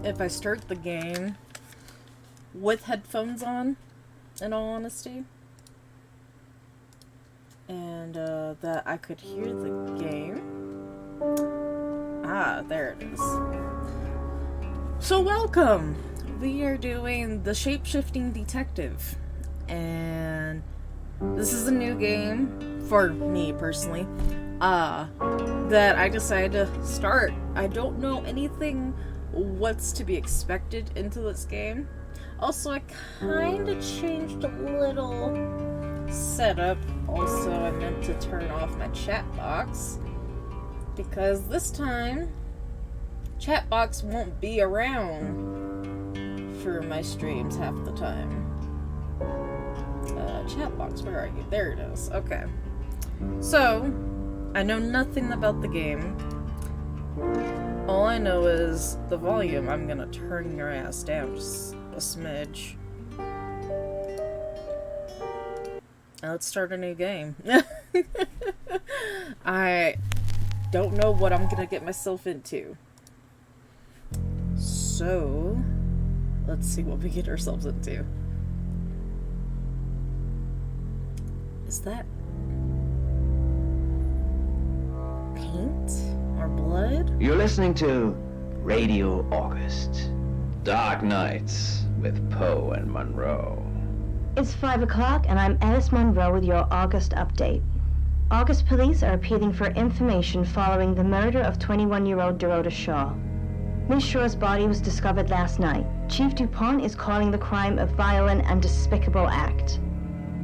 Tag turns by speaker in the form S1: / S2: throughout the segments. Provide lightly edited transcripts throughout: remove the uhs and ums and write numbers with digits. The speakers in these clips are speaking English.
S1: if I start the game with headphones on, in all honesty. And that I could hear the game. Ah, there it is. So welcome! We are doing the Shapeshifting Detective. And this is a new game, for me personally, that I decided to start. I don't know anything what's to be expected into this game. Also, I kind of changed a little setup. Also, I meant to turn off my chat box, because this time, chat box won't be around for my streams half the time. Chat box, where are you? There it is. Okay. So, I know nothing about the game. All I know is the volume. I'm gonna turn your ass down just a smidge. Now let's start a new game. I don't know what I'm gonna get myself into. So, let's see what we get ourselves into. Is that paint or blood?
S2: You're listening to Radio August. Dark Nights with Poe and Monroe.
S3: It's 5 o'clock and I'm Alice Monroe with your August update. August police are appealing for information following the murder of 21-year-old Dorota Shaw. Miss Shaw's body was discovered last night. Chief DuPont is calling the crime a violent and despicable act.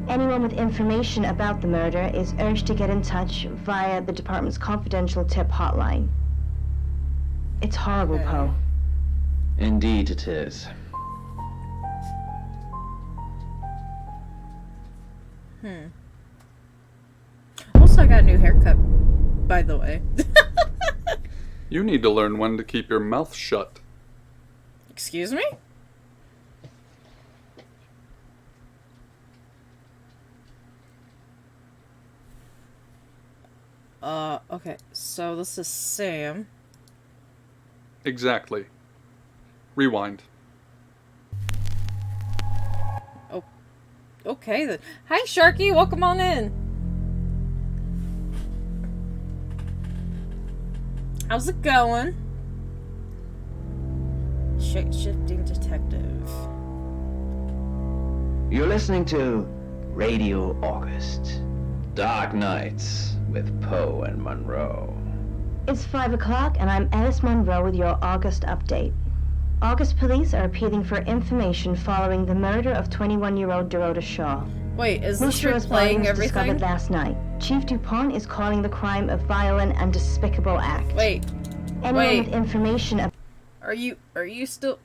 S3: Anyone with information about the murder is urged to get in touch via the department's confidential tip hotline. It's horrible, Poe.
S2: Indeed it is.
S1: Also, I got a new haircut, by the way.
S4: You need to learn when to keep your mouth shut.
S1: Excuse me? Okay, so this is Sam.
S4: Exactly. Rewind.
S1: Oh, okay then. Hi, Sharky, welcome on in. How's it going? Shapeshifting Detective.
S2: You're listening to Radio August. Dark Nights with Poe and Monroe.
S3: It's 5 o'clock and I'm Alice Monroe with your August update. August police are appealing for information following the murder of 21-year-old Dorota Shaw.
S1: Wait, is
S3: Miss
S1: this
S3: Shaw's body
S1: replaying
S3: was
S1: everything?
S3: discovered last night. Chief DuPont is calling the crime a violent and despicable act.
S1: Wait,
S3: Anyone with information
S1: are you still...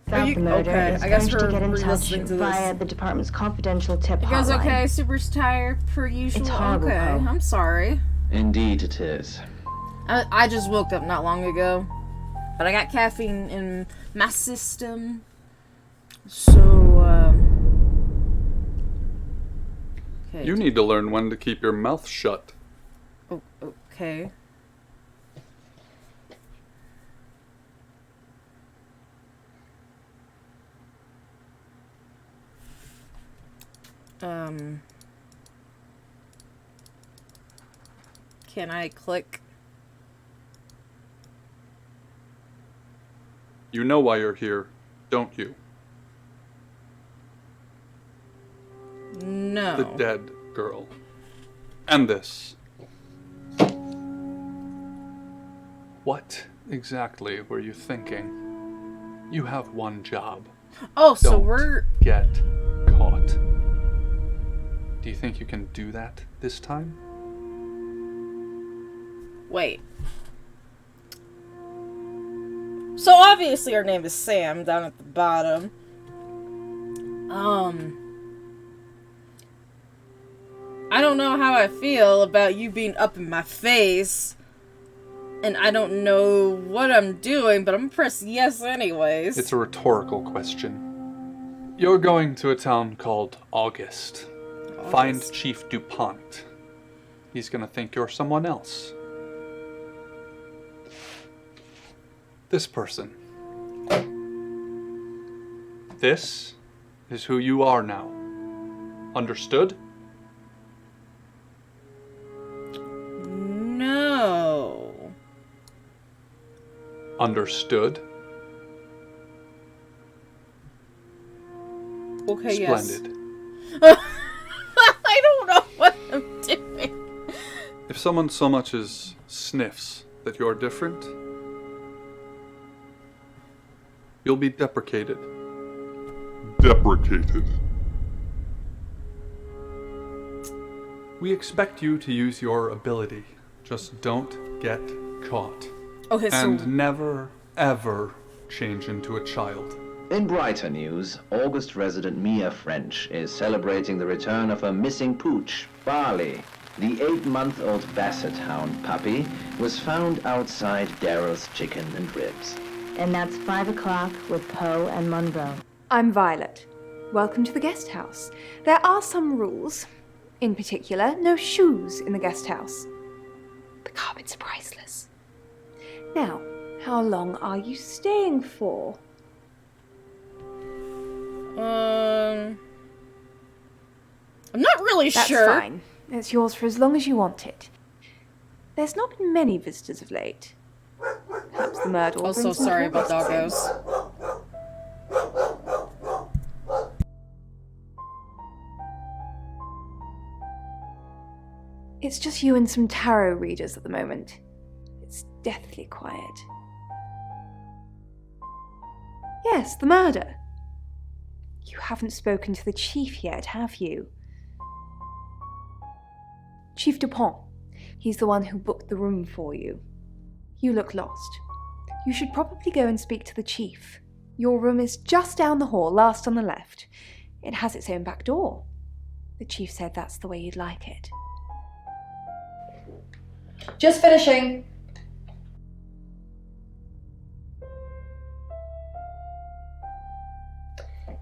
S3: about the murder
S1: okay,
S3: is
S1: I guess
S3: urged to
S1: we're
S3: get in touch
S1: re-listening to
S3: via
S1: this.
S3: the department's confidential tip
S1: You guys
S3: hotline.
S1: okay? Super tired, per usual?
S3: It's horrible,
S1: Okay,
S3: Poe.
S1: I'm sorry.
S2: Indeed it is.
S1: I just woke up not long ago, but I got caffeine in my system, so, okay.
S4: You need to learn when to keep your mouth shut.
S1: Oh, okay. Can I click?
S4: You know why you're here, don't you?
S1: No.
S4: The dead girl. And this. What exactly were you thinking? You have one job.
S1: Oh, so
S4: Don't
S1: we're...
S4: get caught. Do you think you can do that this time?
S1: Wait. So obviously her name is Sam down at the bottom. I don't know how I feel about you being up in my face. And I don't know what I'm doing, but I'm gonna press yes anyways.
S4: It's a rhetorical question. You're going to a town called August. Find Chief DuPont. He's gonna think you're someone else. This person. This is who you are now. Understood?
S1: No.
S4: Understood?
S1: Okay,
S4: Splendid.
S1: yes. I don't know what I'm doing.
S4: If someone so much as sniffs that you're different, you'll be deprecated.
S5: Deprecated.
S4: We expect you to use your ability. Just don't get caught.
S1: Okay, so
S4: And never, ever change into a child.
S2: In brighter news, August resident Mia French is celebrating the return of her missing pooch, Barley. The 8-month-old Basset Hound puppy was found outside Daryl's Chicken and Ribs.
S3: And that's 5 o'clock with Poe and Monroe.
S6: I'm Violet. Welcome to the guest house. There are some rules. In particular, no shoes in the guest house. The carpets are priceless. Now, how long are you staying for?
S1: I'm not really
S6: That's
S1: sure.
S6: fine. It's yours for as long as you want it. There's not been many visitors of late. Perhaps the murder will
S1: Also,
S6: bring some
S1: sorry about
S6: tourists in.
S1: doggos.
S6: It's just you and some tarot readers at the moment. It's deathly quiet. Yes, the murder. You haven't spoken to the chief yet, have you? Chief Dupont. He's the one who booked the room for you. You look lost. You should probably go and speak to the chief. Your room is just down the hall, last on the left. It has its own back door. The chief said that's the way you'd like it.
S7: Just finishing.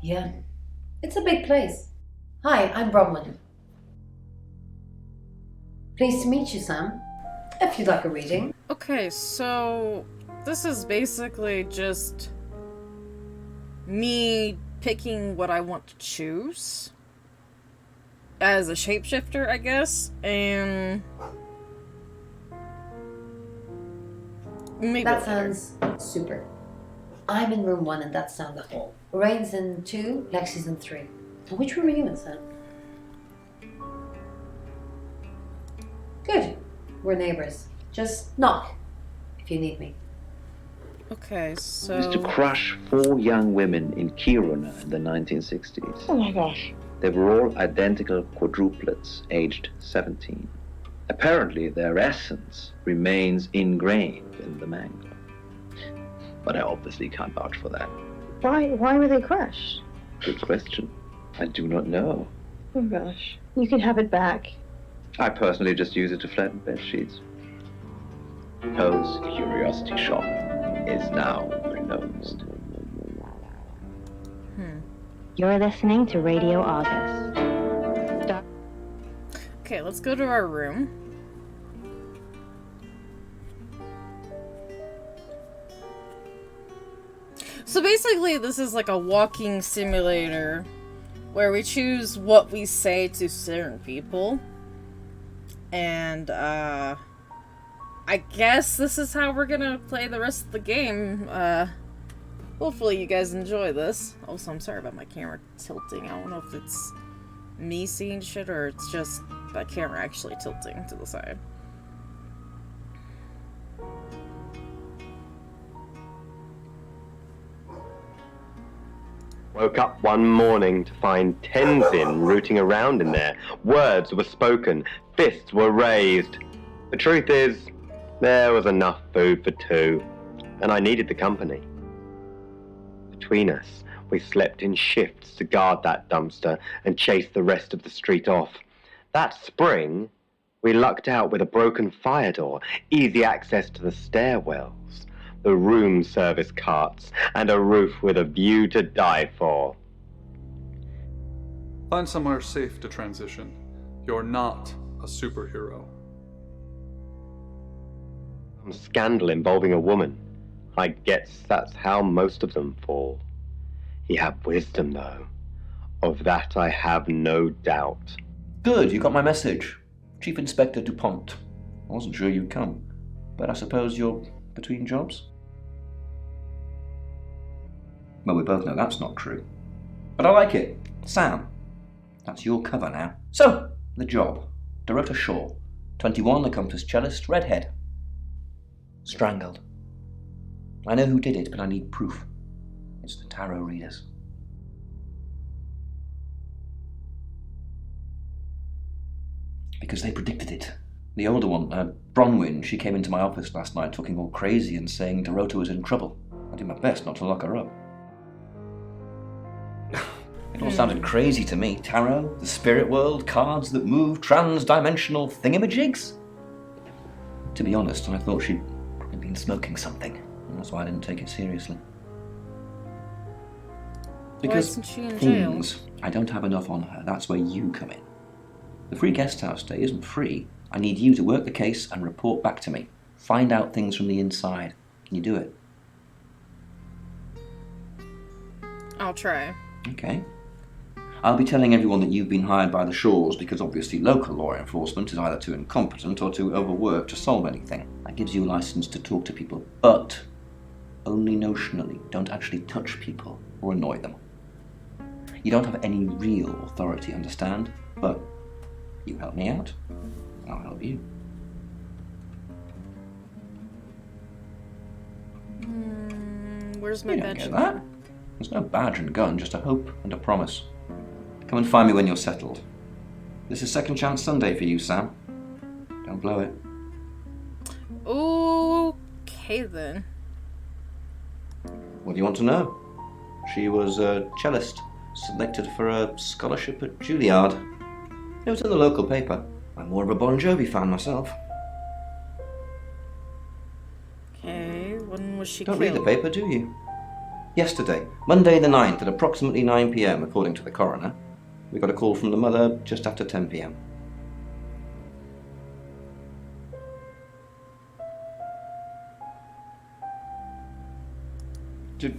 S7: Yeah, it's a big place. Hi, I'm Bronwyn. Pleased to meet you, Sam. If you'd like a reading.
S1: Okay, so this is basically just me picking what I want to choose as a shapeshifter, I guess, and maybe
S7: That
S1: later.
S7: sounds super. I'm in room 1 and that's down the hall. Lorraine's in 2, Lexi's in 3. And which room are you in, Sam? Good. We're neighbours. Just knock if you need me.
S1: Okay, so
S2: Used to crush 4 young women in Kiruna in the 1960s.
S3: Oh my gosh.
S2: They were all identical quadruplets, aged 17. Apparently, their essence remains ingrained in the manga. But I obviously can't vouch for that.
S3: Why were they crushed?
S2: Good question. I do not know.
S3: Oh gosh. You can have it back.
S2: I personally just use it to flatten bed sheets. Poe's Curiosity Shop is now closed.
S3: You're listening to Radio August.
S1: okay, let's go to our room. So basically, this is like a walking simulator where we choose what we say to certain people. And, I guess this is how we're gonna play the rest of the game. Hopefully you guys enjoy this. Also, I'm sorry about my camera tilting. I don't know if it's me seeing shit or it's just the camera actually tilting to the side.
S8: Woke up one morning to find Tenzin rooting around in there. Words were spoken, fists were raised. The truth is, there was enough food for 2, and I needed the company. Between us, we slept in shifts to guard that dumpster and chase the rest of the street off. That spring, we lucked out with a broken fire door, easy access to the stairwells, the room service carts, and a roof with a view to die for.
S4: Find somewhere safe to transition. You're not a superhero.
S8: Some scandal involving a woman. I guess that's how most of them fall. He had wisdom, though. Of that I have no doubt.
S5: Good, you got my message. Chief Inspector DuPont. I wasn't sure you'd come, but I suppose you're between jobs? Well, we both know that's not true. But I like it. Sam, that's your cover now. So, the job. Dorota Shaw, 21, accomplished cellist, redhead. Strangled. I know who did it, but I need proof. It's the tarot readers. Because they predicted it. The older one, Bronwyn, she came into my office last night talking all crazy and saying Dorota was in trouble. I did my best not to lock her up. It all sounded crazy to me. Tarot, the spirit world, cards that move, trans-dimensional thingamajigs. To be honest, I thought she'd probably been smoking something, and that's why I didn't take it seriously. Because
S1: isn't she in jail?
S5: things, I don't have enough on her. That's where you come in. The free guest house stay isn't free. I need you to work the case and report back to me. Find out things from the inside. Can you do it?
S1: I'll try.
S5: Okay. I'll be telling everyone that you've been hired by the Shaws because obviously local law enforcement is either too incompetent or too overworked to solve anything. That gives you a license to talk to people, but only notionally. Don't actually touch people or annoy them. You don't have any real authority, understand? But you help me out, I'll help you.
S1: Where's my
S5: You don't
S1: badge?
S5: get that. There's no badge and gun, just a hope and a promise. Come and find me when you're settled. This is Second Chance Sunday for you, Sam. Don't blow it.
S1: Okay then.
S5: What do you want to know? She was a cellist, selected for a scholarship at Juilliard. It was in the local paper. I'm more of a Bon Jovi fan myself.
S1: Okay, when was she
S5: Don't
S1: killed?
S5: read the paper, do you? Yesterday, Monday the 9th at approximately 9 p.m, according to the coroner. We got a call from the mother just after 10 p.m.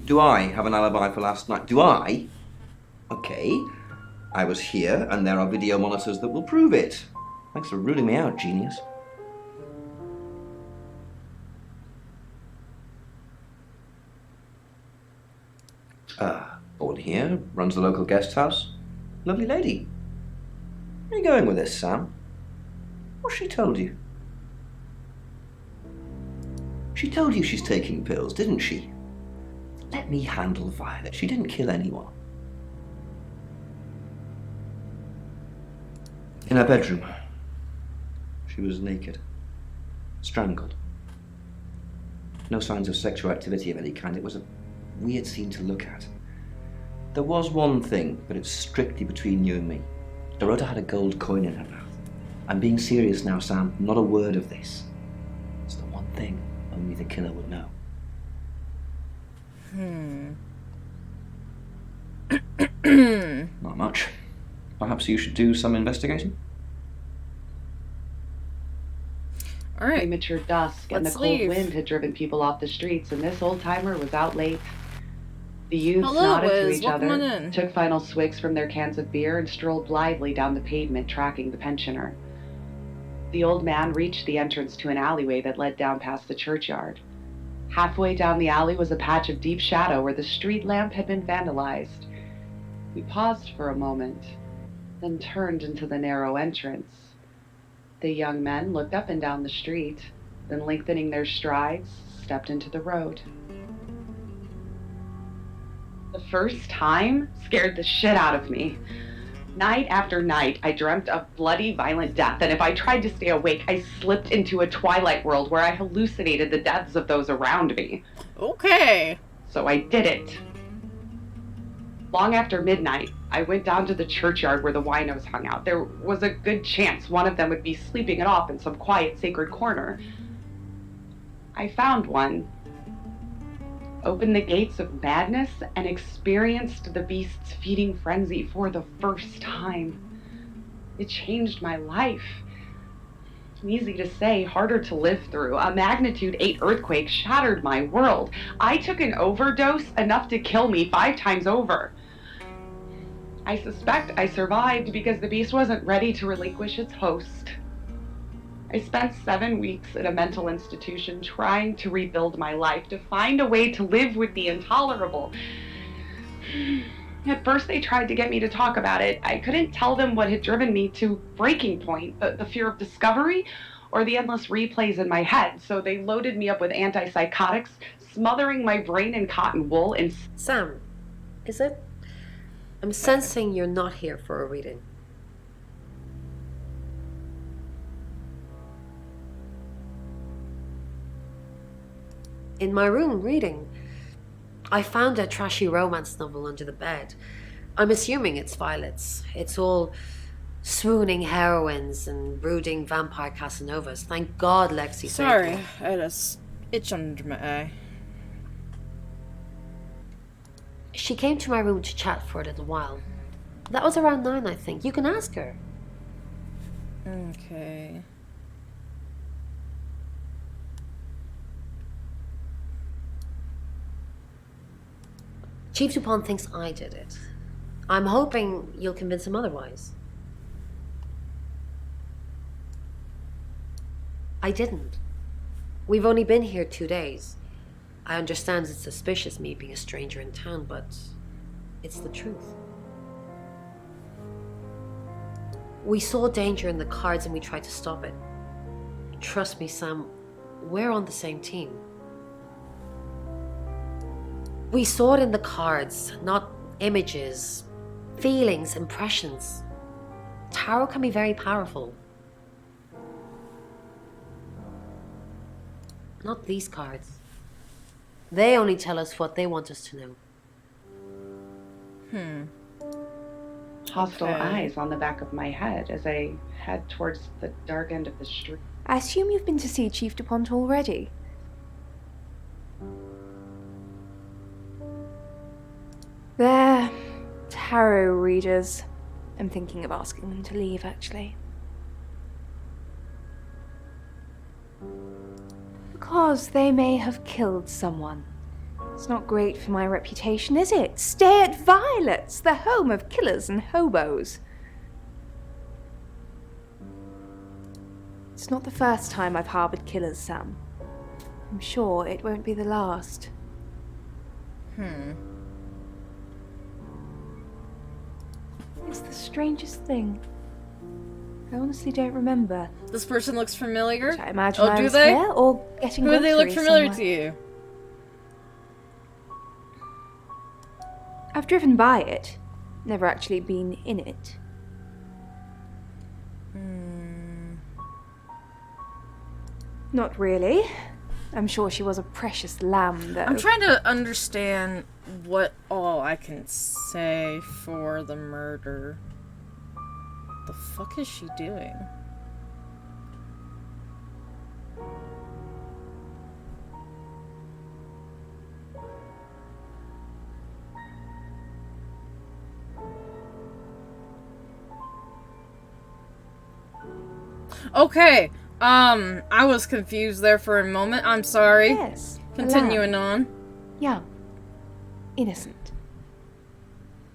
S5: Do I have an alibi for last night? Do I? Okay. I was here, and there are video monitors that will prove it. Thanks for ruling me out, genius. Born here, runs the local guest house. Lovely lady. Where are you going with this, Sam? What's she told you? She told you she's taking pills, didn't she? Let me handle Violet. She didn't kill anyone. In her bedroom. She was naked. Strangled. No signs of sexual activity of any kind. It was a weird scene to look at. There was one thing, but it's strictly between you and me. Dorota had a gold coin in her mouth. I'm being serious now, Sam. Not a word of this. It's the one thing only the killer will know. Not much. Perhaps you should do some investigating?
S1: Alright.
S9: Premature dusk and
S1: Let's
S9: the cold
S1: leave.
S9: wind had driven people off the streets, and this old-timer was out late. The youths
S1: Hello,
S9: nodded to
S1: Wiz.
S9: each
S1: Welcome
S9: other,
S1: on in.
S9: took final swigs from their cans of beer, and strolled blithely down the pavement, tracking the pensioner. The old man reached the entrance to an alleyway that led down past the churchyard. Halfway down the alley was a patch of deep shadow where the street lamp had been vandalized. We paused for a moment, then turned into the narrow entrance. The young men looked up and down the street, then lengthening their strides, stepped into the road. The first time scared the shit out of me. Night after night, I dreamt of bloody, violent death, and if I tried to stay awake, I slipped into a twilight world where I hallucinated the deaths of those around me.
S1: Okay.
S9: So I did it. Long after midnight, I went down to the churchyard where the winos hung out. There was a good chance one of them would be sleeping it off in some quiet, sacred corner. I found one, opened the gates of madness, and experienced the beast's feeding frenzy for the first time. It changed my life. Easy to say, harder to live through. A magnitude 8 earthquake shattered my world. I took an overdose enough to kill me 5 times over. I suspect I survived because the beast wasn't ready to relinquish its host. I spent 7 weeks at a mental institution trying to rebuild my life, to find a way to live with the intolerable. At first, they tried to get me to talk about it. I couldn't tell them what had driven me to breaking point, the fear of discovery or the endless replays in my head. So they loaded me up with antipsychotics, smothering my brain in cotton wool and...
S7: Sam, is it? I'm sensing you're not here for a reading. In my room, reading. I found a trashy romance novel under the bed. I'm assuming it's Violet's. It's all swooning heroines and brooding vampire Casanovas. Thank God Lexi saved
S1: Sorry,
S7: me.
S1: I had a itch under my eye.
S7: She came to my room to chat for a little while. That was around 9, I think. You can ask her.
S1: Okay.
S7: Chief Dupont thinks I did it. I'm hoping you'll convince him otherwise. I didn't. We've only been here 2 days. I understand it's suspicious me being a stranger in town, but it's the truth. We saw danger in the cards and we tried to stop it. Trust me, Sam, we're on the same team. We saw it in the cards, not images, feelings, impressions. Tarot can be very powerful. Not these cards. They only tell us what they want us to know.
S9: Hostile
S1: Okay.
S9: eyes on the back of my head as I head towards the dark end of the street.
S6: I assume you've been to see Chief DuPont already. They're tarot readers. I'm thinking of asking them to leave, actually. Because they may have killed someone. It's not great for my reputation, is it? Stay at Violet's, the home of killers and hobos. It's not the first time I've harbored killers, Sam. I'm sure it won't be the last. It's the strangest thing. I honestly don't remember.
S1: This person looks familiar.
S6: I imagine
S1: Oh,
S6: I
S1: do
S6: was
S1: they?
S6: here or getting
S1: Who do they look
S6: groceries
S1: familiar
S6: somewhere.
S1: to you?
S6: I've driven by it, never actually been in it. Not really. I'm sure she was a precious lamb, though.
S1: I'm trying to understand what all I can say for the murder. The fuck is she doing? Okay, I was confused there for a moment. I'm sorry.
S6: Yes. a
S1: Continuing
S6: lamb.
S1: on.
S6: Young. Innocent.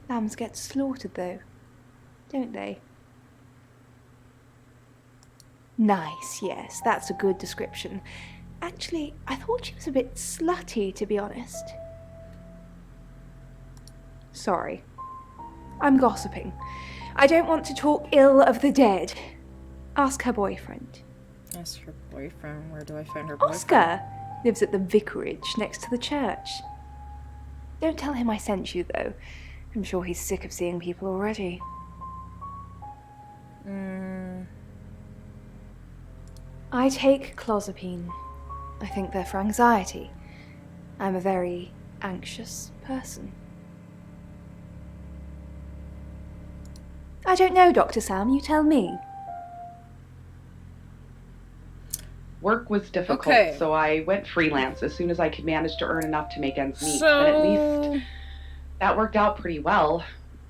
S6: Lambs get slaughtered, though, don't they? Nice, yes, that's a good description. Actually, I thought she was a bit slutty, to be honest. Sorry. I'm gossiping. I don't want to talk ill of the dead. Ask her boyfriend.
S1: That's her boyfriend. Where do I find her boyfriend?
S6: Oscar lives at the vicarage next to the church. Don't tell him I sent you, though. I'm sure he's sick of seeing people already. I take clozapine. I think they're for anxiety. I'm a very anxious person. I don't know, Dr. Sam. You tell me.
S9: Work was difficult,
S1: Okay.
S9: so I went freelance as soon as I could manage to earn enough to make ends meet.
S1: So-
S9: But at least that worked out pretty well.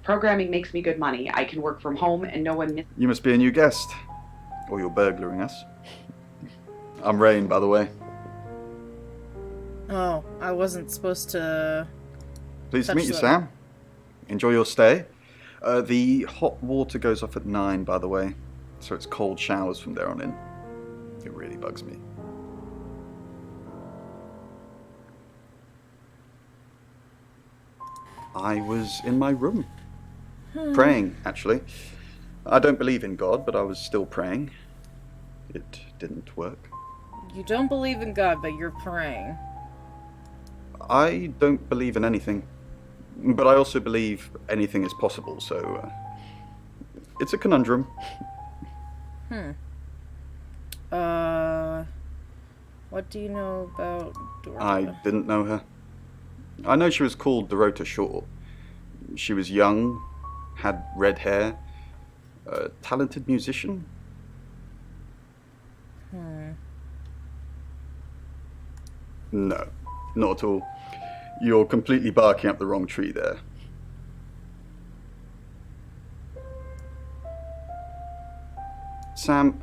S9: Programming makes me good money. I can work from home and no one misses.
S10: You must be a new guest. Or you're burglaring us. I'm Rain, by the way.
S1: Oh, I wasn't supposed to...
S10: Pleased to
S1: touch
S10: meet you,
S1: them.
S10: Sam. Enjoy your stay. The hot water goes off at 9, by the way, so it's cold showers from there on in. It really bugs me. I was in my room. Praying, actually. I don't believe in God, but I was still praying. It didn't work.
S1: You don't believe in God, but you're praying.
S10: I don't believe in anything, but I also believe anything is possible, so it's a conundrum.
S1: What do you know about Dorota?
S10: I didn't know her. I know she was called Dorota Shaw. She was young, had red hair, a talented musician. No, not at all. You're completely barking up the wrong tree there. Sam,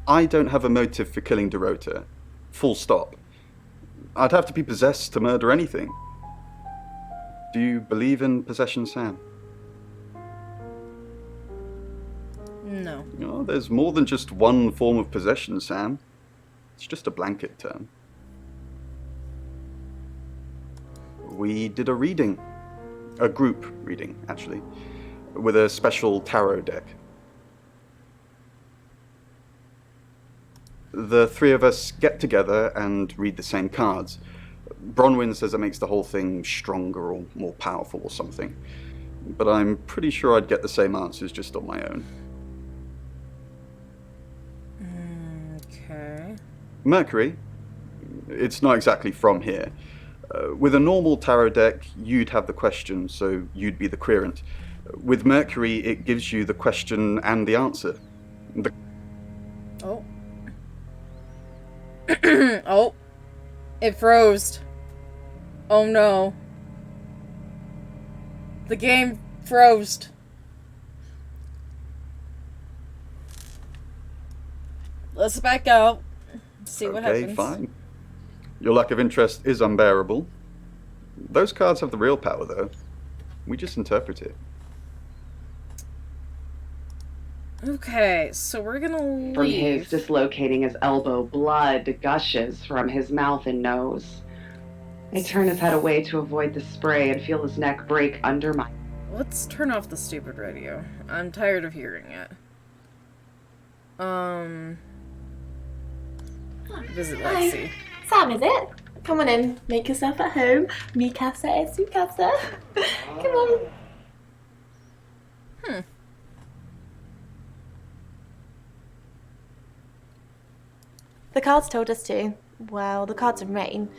S10: I don't have a motive for killing Dorota. Full stop. I'd have to be possessed to murder anything. Do you believe in possession, Sam?
S1: No.
S10: Oh, there's more than just one form of possession, Sam. It's just a blanket term. We did a reading. A group reading, actually. With a special tarot deck. The three of us get together and read the same cards. Bronwyn says it makes the whole thing stronger or more powerful or something. But I'm pretty sure I'd get the same answers just on my own.
S1: Okay.
S10: Mercury, it's not exactly from here. With a normal tarot deck, you'd have the question, so you'd be the querent. With Mercury, it gives you the question and the answer.
S1: Oh. Oh. It froze. Oh no. The game froze. Let's back out. See what happens.
S10: Okay, fine. Your lack of interest is unbearable. Those cards have the real power, though. We just interpret it.
S1: Okay, so we're gonna leave.
S9: From his dislocating his elbow, blood gushes from his mouth and nose. I turn his head away to avoid the spray and feel his neck break under my...
S1: Let's turn off the stupid radio. I'm tired of hearing it. Visit Lexi.
S11: Sam, is it? Come on in. Make yourself at home. Mi casa es su casa. Come on. The cards told us to. Well, the cards of rain.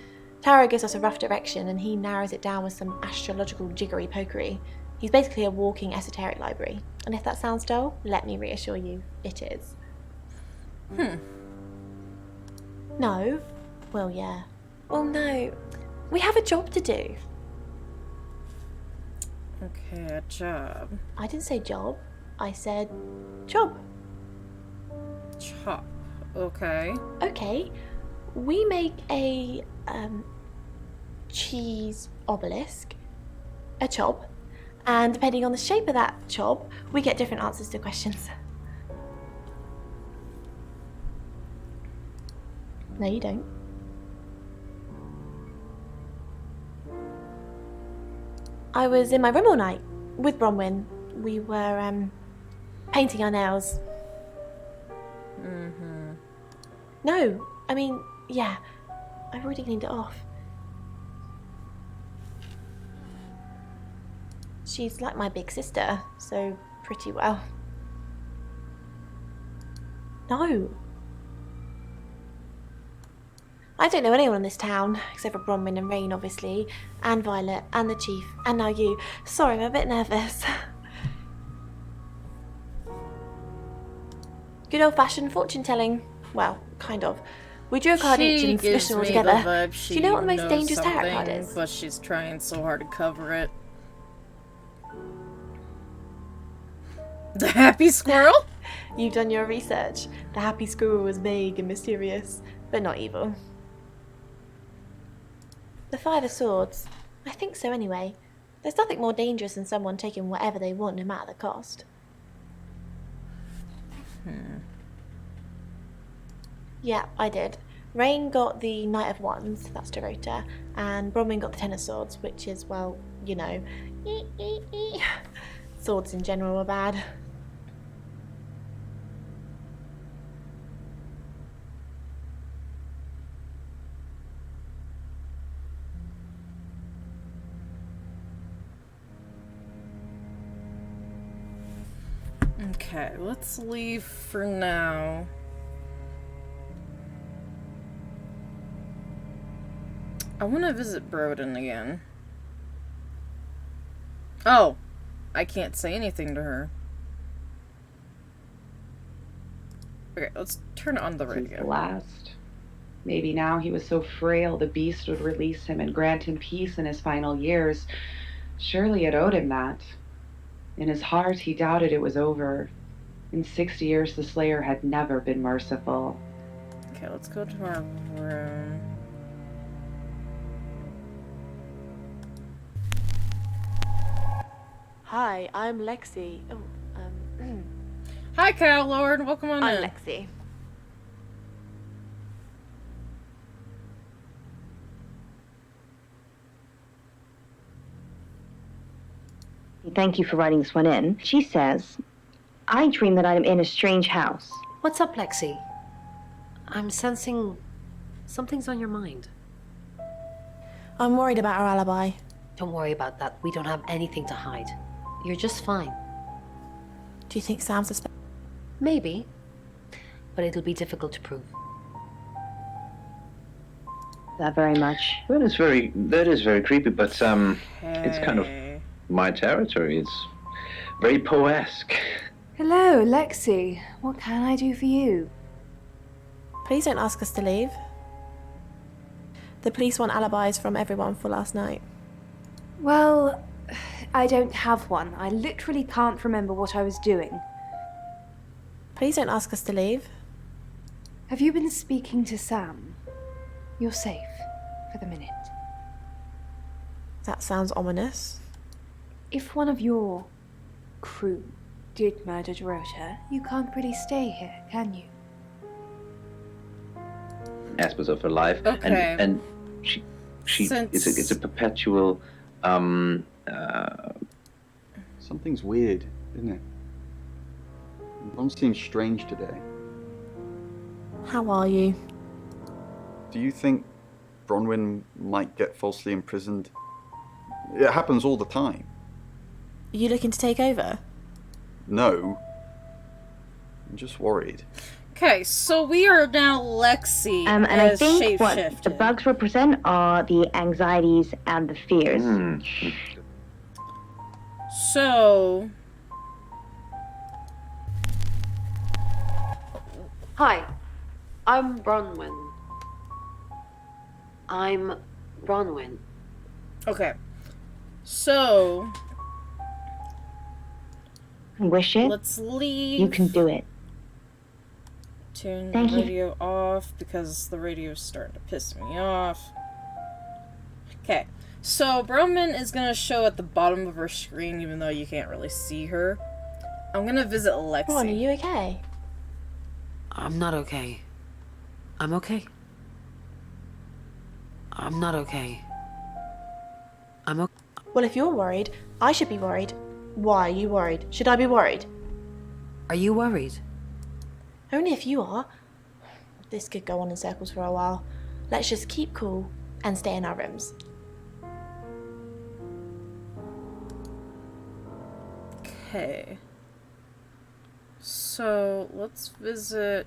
S11: Tarot gives us a rough direction and he narrows it down with some astrological jiggery pokery. He's basically a walking esoteric library. And if that sounds dull, let me reassure you, it is. No? Well, yeah. Well, no. We have a job to do.
S1: Okay, a job.
S11: I didn't say job. I said job.
S1: Chop. Okay.
S11: Okay. We make a cheese obelisk, a chob, and depending on the shape of that chob, we get different answers to questions. No, you don't. I was in my room all night with Bronwyn. We were painting our nails. No, I mean, yeah, I've already cleaned it off. She's like my big sister, so pretty well. No. I don't know anyone in this town, except for Bronwyn and Rain, obviously, and Violet, and the Chief, and now you. Sorry, I'm a bit nervous. Good old-fashioned fortune-telling. Well, kind of. We drew a card each and smushed them all together. Do you know what the most dangerous tarot card is?
S1: But she's trying so hard to cover it. The happy squirrel?
S11: You've done your research. The happy squirrel was vague and mysterious, but not evil. The Five of Swords. I think so anyway. There's nothing more dangerous than someone taking whatever they want no matter the cost. Yeah, I did. Rain got the Knight of Wands, that's Dorota, and Bronwyn got the Ten of Swords, which is, well, you know, swords in general are bad.
S1: Okay, let's leave for now. I want to visit Broden again. Oh, I can't say anything to her. Okay, let's turn on the
S9: Since
S1: radio.
S9: the last. Maybe now he was so frail the beast would release him and grant him peace in his final years. Surely it owed him that. In his heart, he doubted it was over. In 6 years, the Slayer had never been merciful.
S1: Okay, let's go to our room.
S11: Hi, I'm Lexi.
S1: Hi, Cow Lord. Welcome on
S11: I'm
S1: in.
S11: Lexi.
S3: Thank you for writing this one in. She says, I dream that I'm in a strange house.
S7: What's up, Lexi? I'm sensing something's on your mind.
S11: I'm worried about our alibi.
S7: Don't worry about that. We don't have anything to hide. You're just fine.
S11: Do you think Sam's suspect?
S7: Maybe. But it'll be difficult to prove.
S3: That very much.
S2: That is very creepy, but it's kind of my territory. It's very Poe-esque.
S6: Hello, Lexi. What can I do for you?
S11: Please don't ask us to leave. The police want alibis from everyone for last night.
S6: Well, I don't have one. I literally can't remember what I was doing.
S11: Please don't ask us to leave.
S6: Have you been speaking to Sam? You're safe for the minute.
S11: That sounds ominous.
S6: If one of your crew did murder Dorota, you can't really stay here, can you?
S2: Aspects of her life,
S1: Okay.
S2: and she it's a perpetual
S10: Something's weird, isn't it? Ron seems strange today.
S11: How are you?
S10: Do you think Bronwyn might get falsely imprisoned? It happens all the time.
S11: Are you looking to take over?
S10: No. I'm just worried.
S1: Okay, so we are now Lexi
S3: And I
S1: as
S3: think what the
S1: shapeshifted.
S3: bugs represent are the anxieties and the fears.
S1: So,
S7: Hi, I'm Bronwyn. I'm Bronwyn.
S1: okay. So,
S3: Wish it.
S1: let's leave.
S3: You can do it.
S1: Turn
S3: Thank
S1: the
S3: you.
S1: radio off because the radio's starting to piss me off. Okay, so Broman is gonna show at the bottom of her screen, even though you can't really see her. I'm gonna visit Lexi.
S11: Ron, are you okay?
S7: I'm not okay. I'm okay. I'm not okay. I'm okay.
S11: Well, if you're worried, I should be worried. Why are you worried? Should I be worried?
S7: Are you worried?
S11: Only if you are. This could go on in circles for a while. Let's just keep cool and stay in our rooms.
S1: Okay. So, let's visit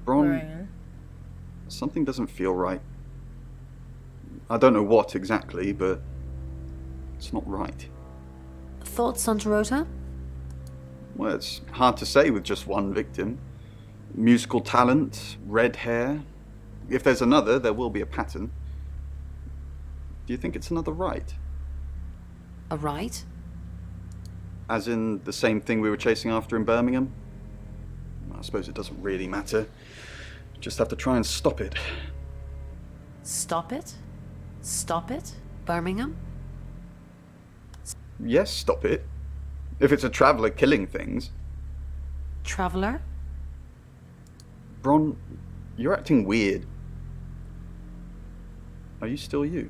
S10: Bron,
S1: Lorraine.
S10: something doesn't feel right. I don't know what exactly, but it's not right.
S7: Thoughts on Dorota?
S10: Well, it's hard to say with just one victim. Musical talent, red hair. If there's another, there will be a pattern. Do you think it's another right?
S7: A right?
S10: As in the same thing we were chasing after in Birmingham? I suppose it doesn't really matter. Just have to try and stop it.
S7: Stop it? Stop it? Birmingham?
S10: Yes, stop it. If it's a traveller killing things.
S7: Traveller?
S10: Bron, you're acting weird. Are you still you?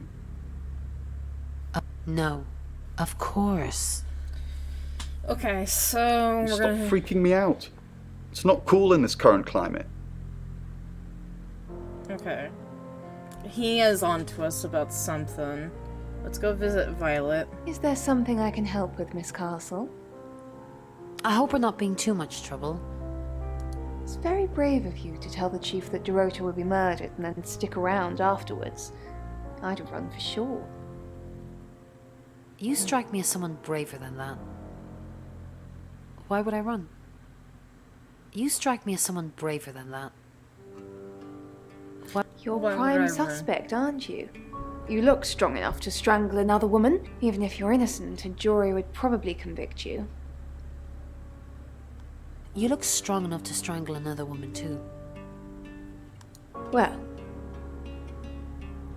S7: No. Of course.
S1: Okay, so we're
S10: Stop
S1: gonna...
S10: freaking me out. It's not cool in this current climate.
S1: Okay. He is on to us about something. Let's go visit Violet.
S6: Is there something I can help with, Miss Castle?
S7: I hope we're not being too much trouble.
S6: It's very brave of you to tell the chief that Dorota will be murdered and then stick around afterwards. I'd have run for sure.
S7: You strike me as someone braver than that. Why would I run? You strike me as someone braver than that.
S6: You're
S1: Why would I
S6: prime
S1: run?
S6: suspect, aren't you? You look strong enough to strangle another woman. Even if you're innocent, a jury would probably convict you.
S7: You look strong enough to strangle another woman too.
S6: Well,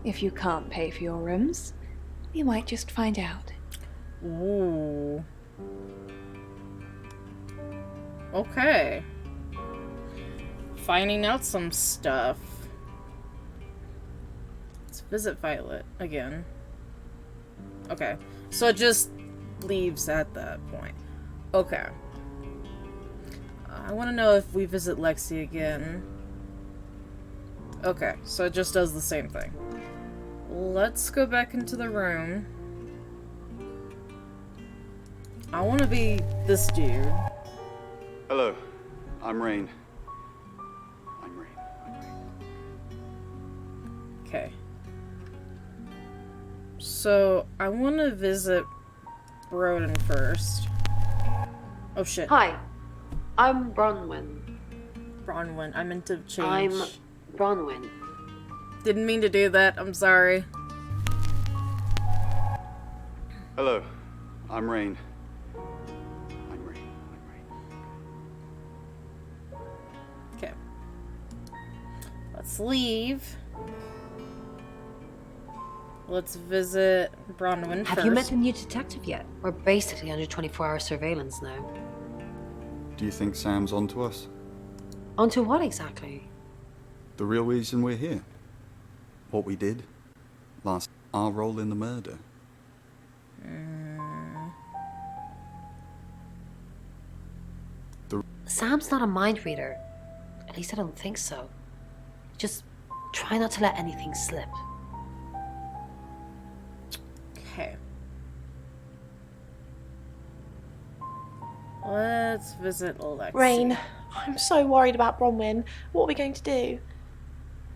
S6: if you can't pay for your rooms, you might just find out.
S1: Ooh. Okay. Finding out some stuff. Let's visit Violet again. Okay. So it just leaves at that point. Okay. I want to know if we visit Lexi again. Okay, so it just does the same thing. Let's go back into the room. I want to be this dude.
S10: Hello, I'm Rain.
S1: Okay. So, I want to visit Broden first. Oh shit.
S7: Hi, I'm Bronwyn.
S1: Bronwyn. I meant to change.
S7: I'm Bronwyn.
S1: Didn't mean to do that. I'm sorry.
S10: Hello, I'm Rain.
S1: Okay. Let's leave. Let's visit Bronwyn first.
S7: Have you met the new detective yet? We're basically under 24-hour surveillance now.
S10: Do you think Sam's onto us?
S7: Onto what exactly?
S10: The real reason we're here. What we did. Our role in the murder.
S7: Sam's not a mind reader. At least I don't think so. Just try not to let anything slip.
S1: Okay. Let's visit Lexi.
S11: Rain, I'm so worried about Bronwyn. What are we going to do?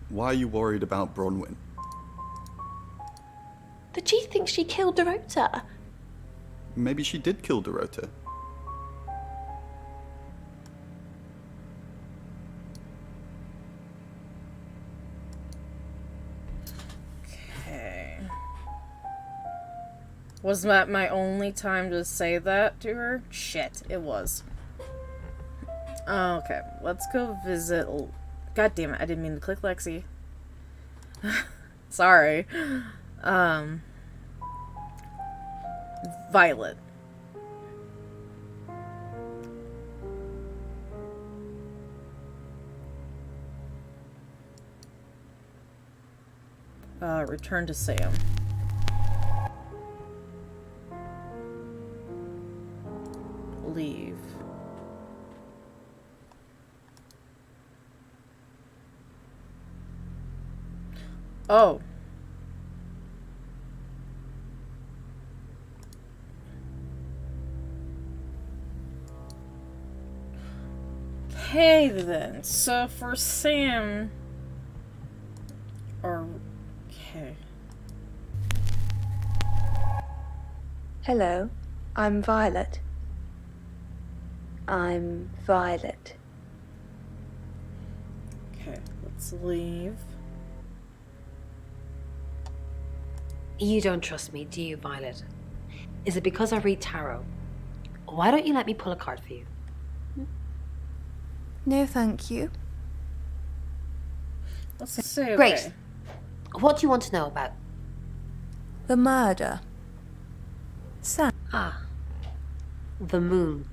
S10: Why are you worried about Bronwyn?
S11: The chief thinks she killed Dorota.
S10: Maybe she did kill Dorota.
S1: Okay. Was that my only time to say that to her? Shit, it was. Okay, let's go visit... God damn it, I didn't mean to click Lexi. Sorry. Violet. Return to Sam. Leave. Oh. Okay then. So for Sam... Okay.
S6: Hello, I'm Violet. I'm Violet.
S1: Okay, let's leave.
S7: You don't trust me, do you, Violet? Is it because I read tarot? Why don't you let me pull a card for you?
S6: No, thank you.
S1: Let's see. Okay.
S7: Great. What do you want to know about?
S6: The murder. Sam.
S7: Ah. The moon.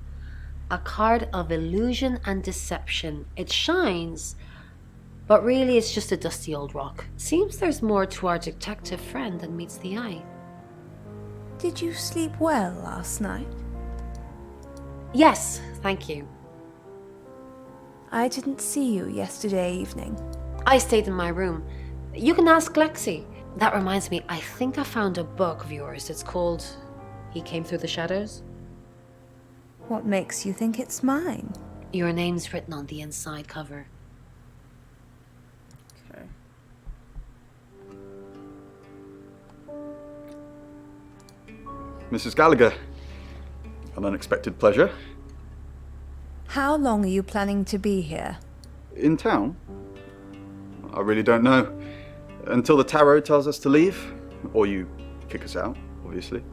S7: A card of illusion and deception. It shines, but really it's just a dusty old rock. Seems there's more to our detective friend than meets the eye.
S6: Did you sleep well last night?
S7: Yes, thank you.
S6: I didn't see you yesterday evening.
S7: I stayed in my room. You can ask Lexi. That reminds me, I think I found a book of yours. It's called He Came Through the Shadows.
S6: What makes you think it's mine?
S7: Your name's written on the inside cover.
S1: Okay.
S10: Mrs. Gallagher, an unexpected pleasure.
S6: How long are you planning to be here?
S10: In town? I really don't know. Until the tarot tells us to leave, or you kick us out, obviously.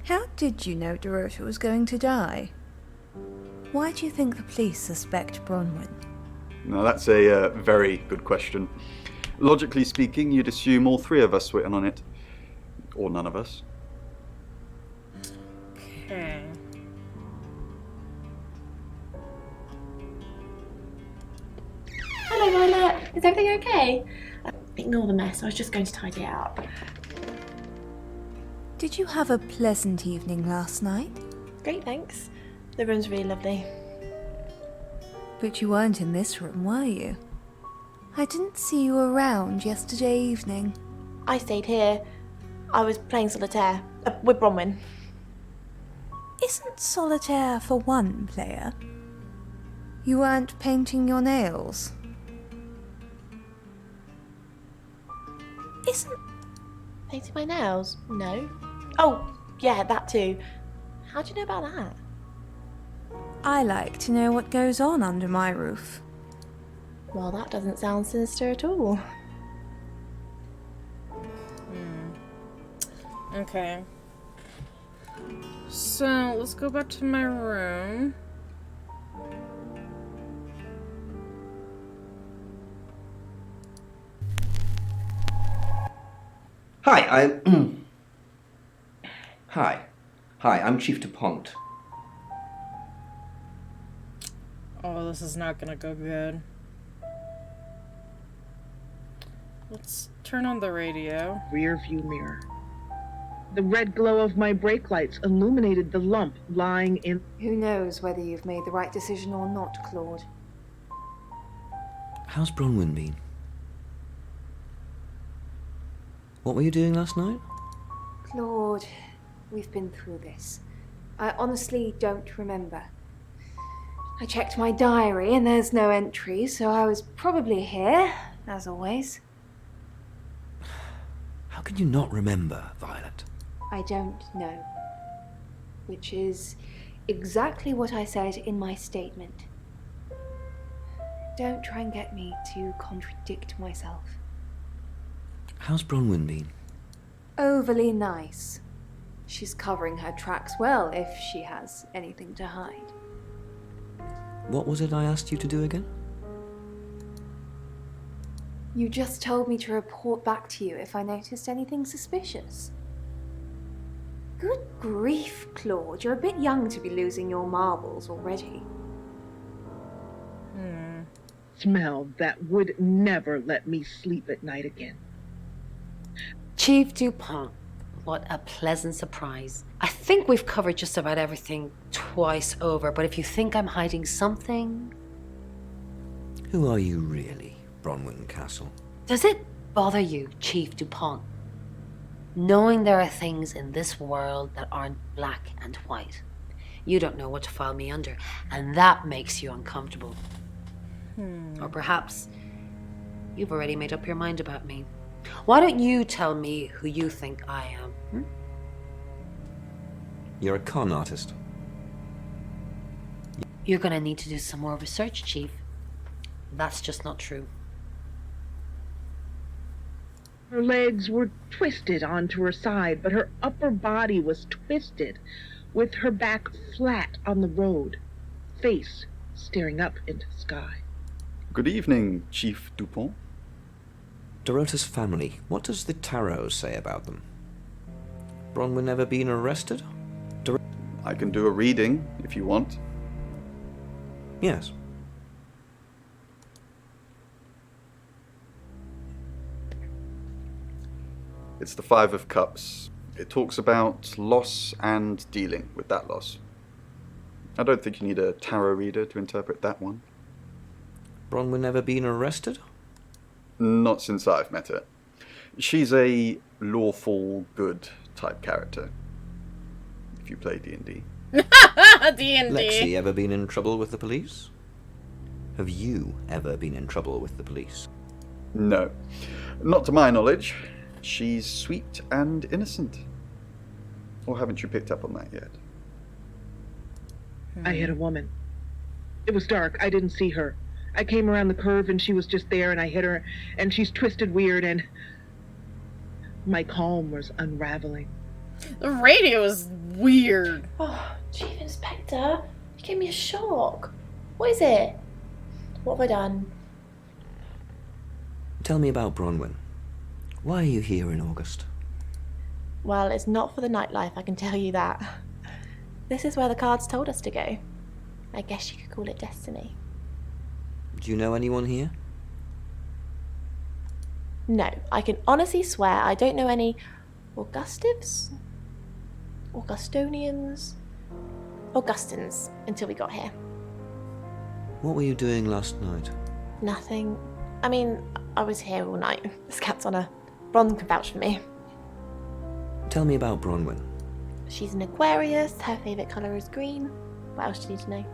S6: How did you know Dorota was going to die? Why do you think the police suspect Bronwyn?
S10: Now that's a very good question. Logically speaking, you'd assume all three of us were in on it. Or none of us.
S1: Okay.
S11: Hello, Violet. Is everything okay? Ignore the mess. I was just going to tidy it up.
S6: Did you have a pleasant evening last night?
S11: Great, thanks. The room's really lovely.
S6: But you weren't in this room, were you? I didn't see you around yesterday evening.
S11: I stayed here. I was playing solitaire with Bronwyn.
S6: Isn't solitaire for one player? You weren't painting your nails? Isn't...
S11: Painting my nails? No. Oh, yeah, that too. How do you know about that?
S6: I like to know what goes on under my roof.
S11: Well, that doesn't sound sinister at all.
S1: Okay. So, let's go back to my room.
S5: Hi, I'm Chief DuPont.
S1: Oh, this is not gonna go good. Let's turn on the radio.
S12: Rear view mirror. The red glow of my brake lights illuminated the lump lying in...
S6: Who knows whether you've made the right decision or not, Claude?
S13: How's Bronwyn been? What were you doing last night?
S6: Claude, we've been through this. I honestly don't remember. I checked my diary and there's no entry, so I was probably here, as always.
S13: How can you not remember, Violet?
S6: I don't know. Which is exactly what I said in my statement. Don't try and get me to contradict myself.
S13: How's Bronwyn been?
S6: Overly nice. She's covering her tracks well if she has anything to hide.
S13: What was it I asked you to do again?
S6: You just told me to report back to you if I noticed anything suspicious. Good grief, Claude. You're a bit young to be losing your marbles already.
S12: Smell that would never let me sleep at night again.
S7: Chief DuPont, what a pleasant surprise. I think we've covered just about everything twice over, but if you think I'm hiding something...
S13: Who are you really, Bronwyn Castle?
S7: Does it bother you, Chief DuPont, knowing there are things in this world that aren't black and white? You don't know what to file me under, and that makes you uncomfortable. Or perhaps you've already made up your mind about me. Why don't you tell me who you think I am?
S13: You're a con artist.
S7: You're gonna need to do some more research, Chief. That's just not true.
S12: Her legs were twisted onto her side, but her upper body was twisted. with her back flat on the road, face staring up into the sky.
S10: Good evening, Chief Dupont.
S13: Dorota's family, what does the tarot say about them? Bronwyn ever been arrested?
S10: I can do a reading if you want.
S13: Yes.
S10: It's the Five of Cups. It talks about loss and dealing with that loss. I don't think you need a tarot reader to interpret that one.
S13: Bronwyn ever been arrested?
S10: Not since I've met her. She's a lawful good type character. If you play D&D.
S1: D&D.
S13: Lexi ever been in trouble with the police? Have you ever been in trouble with the police?
S10: No. Not to my knowledge. She's sweet and innocent. Or haven't you picked up on that yet?
S12: I hit a woman. It was dark. I didn't see her. I came around the curve and she was just there and I hit her and she's twisted weird and my calm was unraveling.
S1: The radio is weird.
S11: Oh, Chief Inspector, you gave me a shock. What is it? What have I done?
S13: Tell me about Bronwyn. Why are you here in August?
S11: Well, it's not for the nightlife, I can tell you that. This is where the cards told us to go. I guess you could call it destiny.
S13: Do you know anyone here?
S11: No, I can honestly swear I don't know any Augustives? Augustonians? Augustins until we got here.
S13: What were you doing last night?
S11: Nothing. I mean, I was here all night. This cat's on her. Bron can vouch for me.
S13: Tell me about Bronwyn.
S11: She's an Aquarius. Her favourite colour is green. What else do you need to know?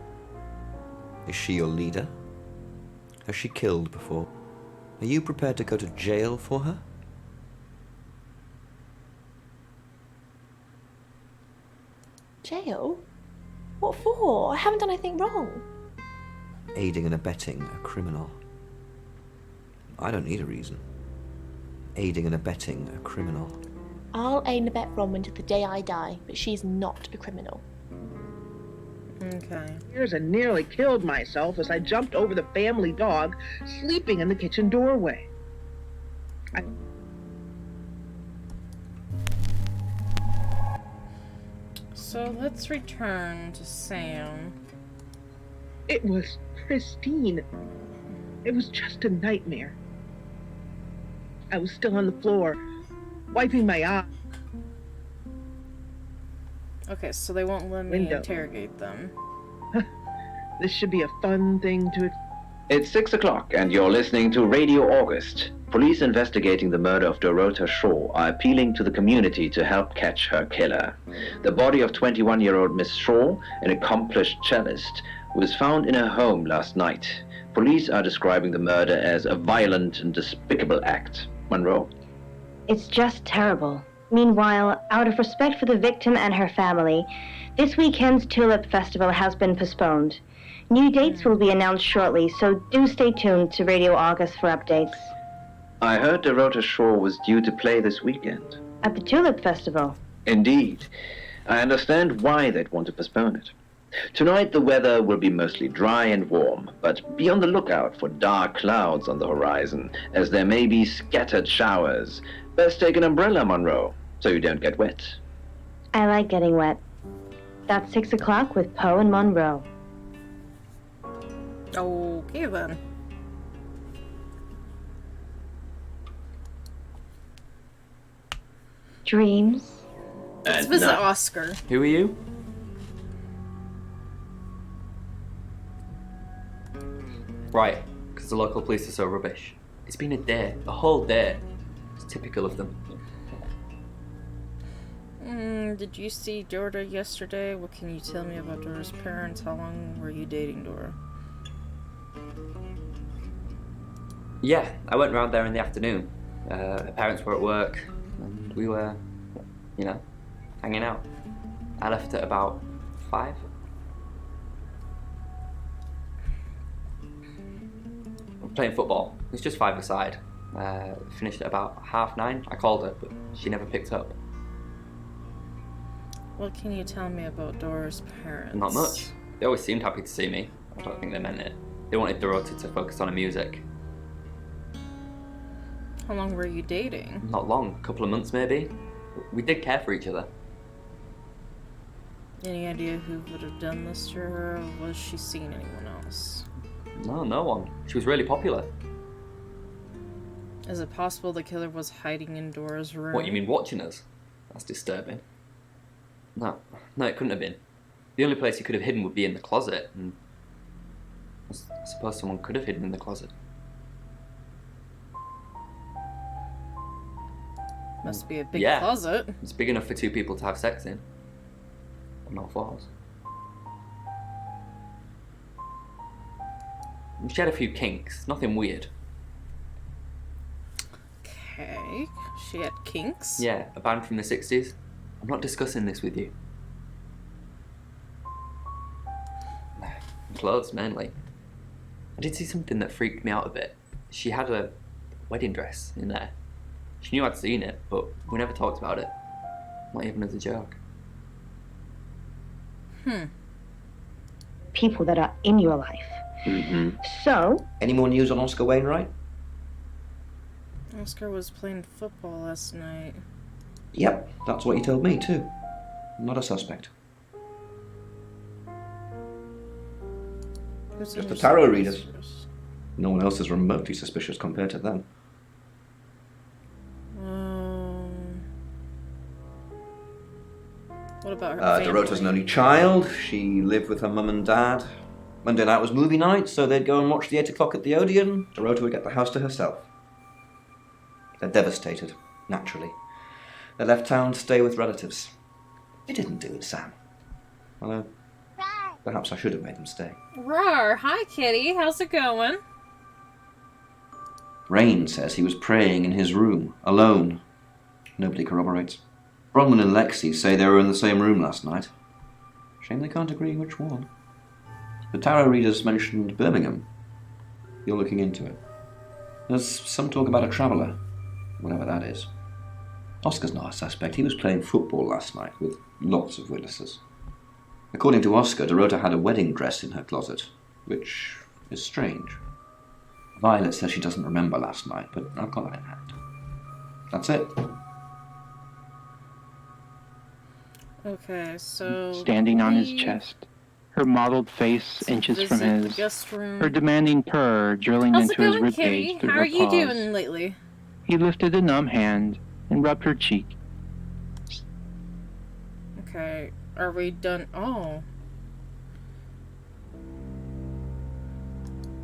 S13: Is she your leader? Has she killed before? Are you prepared to go to jail for her?
S11: Jail? What for? I haven't done anything wrong.
S13: Aiding and abetting a criminal. I don't need a reason. Aiding and abetting a criminal.
S11: I'll aid and abet Bronwyn to the day I die, but she's not a criminal.
S1: Okay.
S12: Years and nearly killed myself as I jumped over the family dog sleeping in the kitchen doorway.
S1: So let's return to Sam.
S12: It was pristine. It was just a nightmare. I was still on the floor, wiping my eye.
S1: Okay, so they won't let me interrogate them.
S12: This should be a fun thing to...
S2: It's 6 o'clock and you're listening to Radio August. Police investigating the murder of Dorota Shaw are appealing to the community to help catch her killer. The body of 21-year-old Miss Shaw, an accomplished cellist, was found in her home last night. Police are describing the murder as a violent and despicable act. Monroe?
S3: It's just terrible. Meanwhile, out of respect for the victim and her family, this weekend's Tulip Festival has been postponed. New dates will be announced shortly, so do stay tuned to Radio August for updates.
S2: I heard Dorota Shaw was due to play this weekend.
S3: At the Tulip Festival?
S2: Indeed. I understand why they'd want to postpone it. Tonight the weather will be mostly dry and warm, but be on the lookout for dark clouds on the horizon, as there may be scattered showers. Best take an umbrella, Monroe, so you don't get wet.
S3: I like getting wet. That's 6 o'clock with Poe and Monroe.
S1: Okay then.
S3: Dreams.
S1: Let's visit Oscar.
S14: Who are you? Right, because the local police are so rubbish. It's been a day, a whole day. It's typical of them.
S1: Did you see Dora yesterday? What can you tell me about Dora's parents? How long were you dating Dora?
S14: Yeah, I went round there in the afternoon. Her parents were at work, and we were, hanging out. I left at about 5. Playing football. It was just 5-a-side. Finished at about 9:30. I called her, but she never picked up.
S1: What can you tell me about Dora's parents?
S14: Not much. They always seemed happy to see me. I don't think they meant it. They wanted Dorota to focus on her music.
S1: How long were you dating?
S14: Not long, a couple of months maybe. We did care for each other.
S1: Any idea who would have done this to her, or was she seeing anyone else?
S14: No one. She was really popular.
S1: Is it possible the killer was hiding in Dora's room?
S14: What, you mean watching us? That's disturbing. No, it couldn't have been. The only place he could have hidden would be in the closet, and I suppose someone could have hidden in the closet.
S1: Must be a big
S14: Yeah,
S1: closet.
S14: It's big enough for two people to have sex in. On all fours. She had a few kinks, nothing weird.
S1: Okay, she had kinks?
S14: Yeah, a band from the 60s. I'm not discussing this with you. Clothes, mainly. I did see something that freaked me out a bit. She had a wedding dress in there. She knew I'd seen it, but we never talked about it. Not even as a joke.
S3: People that are in your life.
S5: Mm-hmm.
S3: So,
S5: Any more news on Oscar Wainwright?
S1: Oscar was playing football last night.
S5: Yep, that's what he told me too. Not a suspect.
S1: Who's
S5: Just
S1: the
S5: the tarot readers.
S1: suspicious?
S5: No one else is remotely suspicious compared to them.
S1: What about her family?
S5: Dorota's an only child. She lived with her mum and dad. Monday night was movie night, so they'd go and watch the 8 o'clock at the Odeon. Dorota would get the house to herself. They're devastated, naturally. They left town to stay with relatives. They didn't do it, Sam. Although, perhaps I should have made them stay.
S1: Rawr! Hi, kitty. How's it going?
S5: Rain says he was praying in his room, alone. Nobody corroborates. Bronwyn and Lexi say they were in the same room last night. Shame they can't agree which one. The tarot readers mentioned Birmingham. You're looking into it. There's some talk about a traveller, whatever that is. Oscar's not a suspect. He was playing football last night with lots of witnesses. According to Oscar, Dorota had a wedding dress in her closet, which is strange. Violet says she doesn't remember last night, but I've got that in hand. That's it.
S1: Okay, so...
S15: Standing on his chest, her mottled face inches from his,
S1: guest room.
S15: her demanding purr drilling
S1: How's
S15: into
S1: it
S15: his
S1: going,
S15: ribcage
S1: kitty?
S15: through
S1: How
S15: her
S1: are you
S15: paws.
S1: doing lately?
S15: He lifted a numb hand and rubbed her cheek.
S1: Okay, are we done? Oh.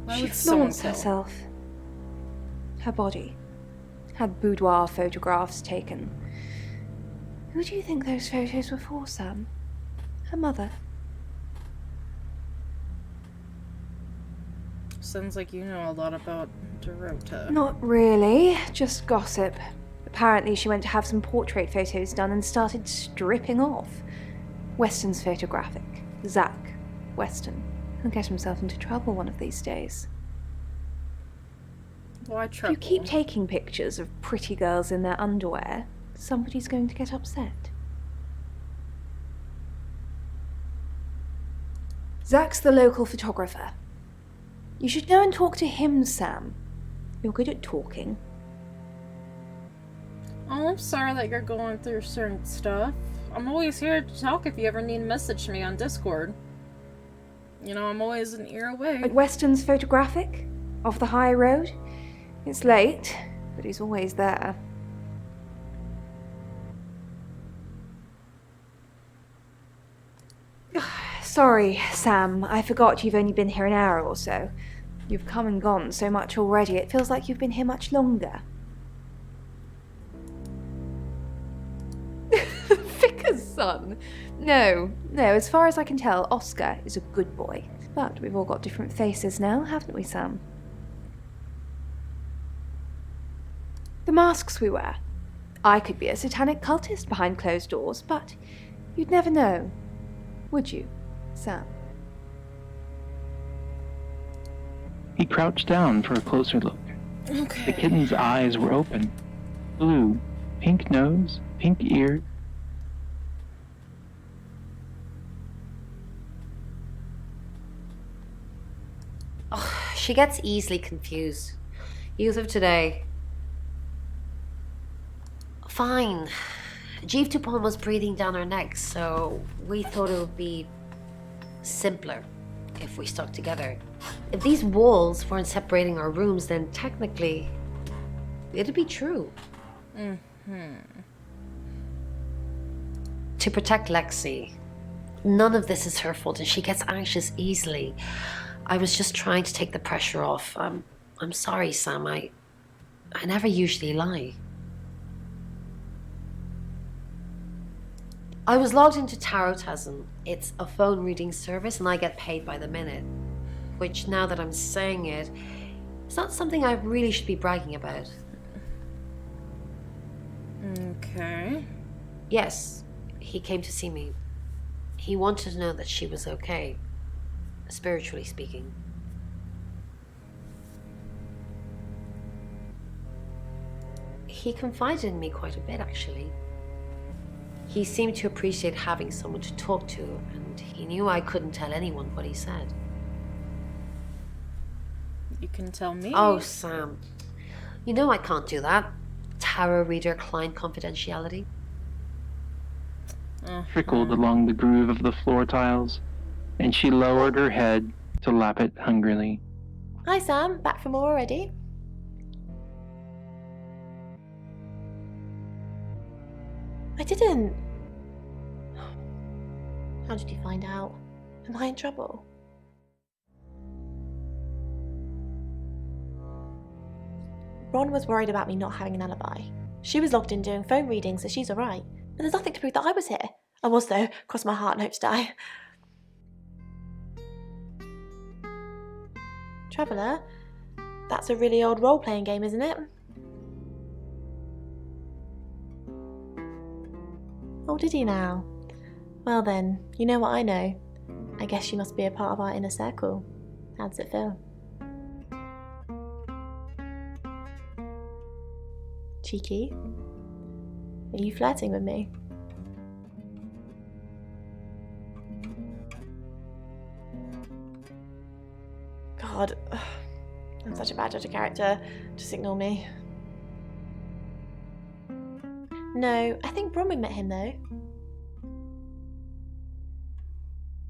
S1: Why
S6: She
S1: would someone
S6: flaunts
S1: kill?
S6: herself. Her body. Had boudoir photographs taken. Who do you think those photos were for, Sam? Her mother?
S1: Sounds like you know a lot about Dorota.
S6: Not really, just gossip. Apparently she went to have some portrait photos done and started stripping off. Weston's photographic. Zach Weston. He'll get himself into trouble one of these days.
S1: Why
S6: If
S1: trouble?
S6: you keep taking pictures of pretty girls in their underwear, somebody's going to get upset. Zach's the local photographer. You should go and talk to him, Sam. You're good at talking.
S1: Oh, I'm sorry that you're going through certain stuff. I'm always here to talk if you ever need to message me on Discord. You know, I'm always an ear away.
S6: At Weston's photographic? Off the high road? It's late, but he's always there. Sorry, Sam. I forgot you've only been here an hour or so. You've come and gone so much already, it feels like you've been here much longer. Vicar's son? No, as far as I can tell, Oscar is a good boy. But we've all got different faces now, haven't we, Sam? The masks we wear. I could be a satanic cultist behind closed doors, but you'd never know. Would you, Sam?
S15: He crouched down for a closer look.
S1: Okay.
S15: The kitten's eyes were open. Blue, pink nose, pink ear.
S7: She gets easily confused. Youth of today. Fine. Jeeve Dupont was breathing down her neck, so we thought it would be simpler if we stuck together. If these walls weren't separating our rooms, then technically it'd be true. To protect Lexi. None of this is her fault, and she gets anxious easily. I was just trying to take the pressure off. I'm sorry, Sam. I never usually lie. I was logged into Tarotasm. It's a phone reading service, and I get paid by the minute. Which, now that I'm saying it, it's not something I really should be bragging about.
S1: Okay.
S7: Yes, he came to see me. He wanted to know that she was okay, spiritually speaking. He confided in me quite a bit, actually. He seemed to appreciate having someone to talk to, and he knew I couldn't tell anyone what he said.
S1: You can tell me.
S7: Oh, Sam. You know I can't do that. Tarot reader client confidentiality.
S15: Trickled along the groove of the floor tiles, and she lowered her head to lap it hungrily.
S11: Hi, Sam. Back from more already? I didn't. How did you find out? Am I in trouble? Ron was worried about me not having an alibi. She was logged in doing phone readings, so she's alright. But there's nothing to prove that I was here. I was, though. Cross my heart and hope to die. Traveller? That's a really old role-playing game, isn't it? Oh, did he now? Well then, you know what I know. I guess you must be a part of our inner circle. How does it feel? Cheeky? Are you flirting with me? God, I'm such a bad judge of character. Just ignore me. No, I think Bronwyn met him though.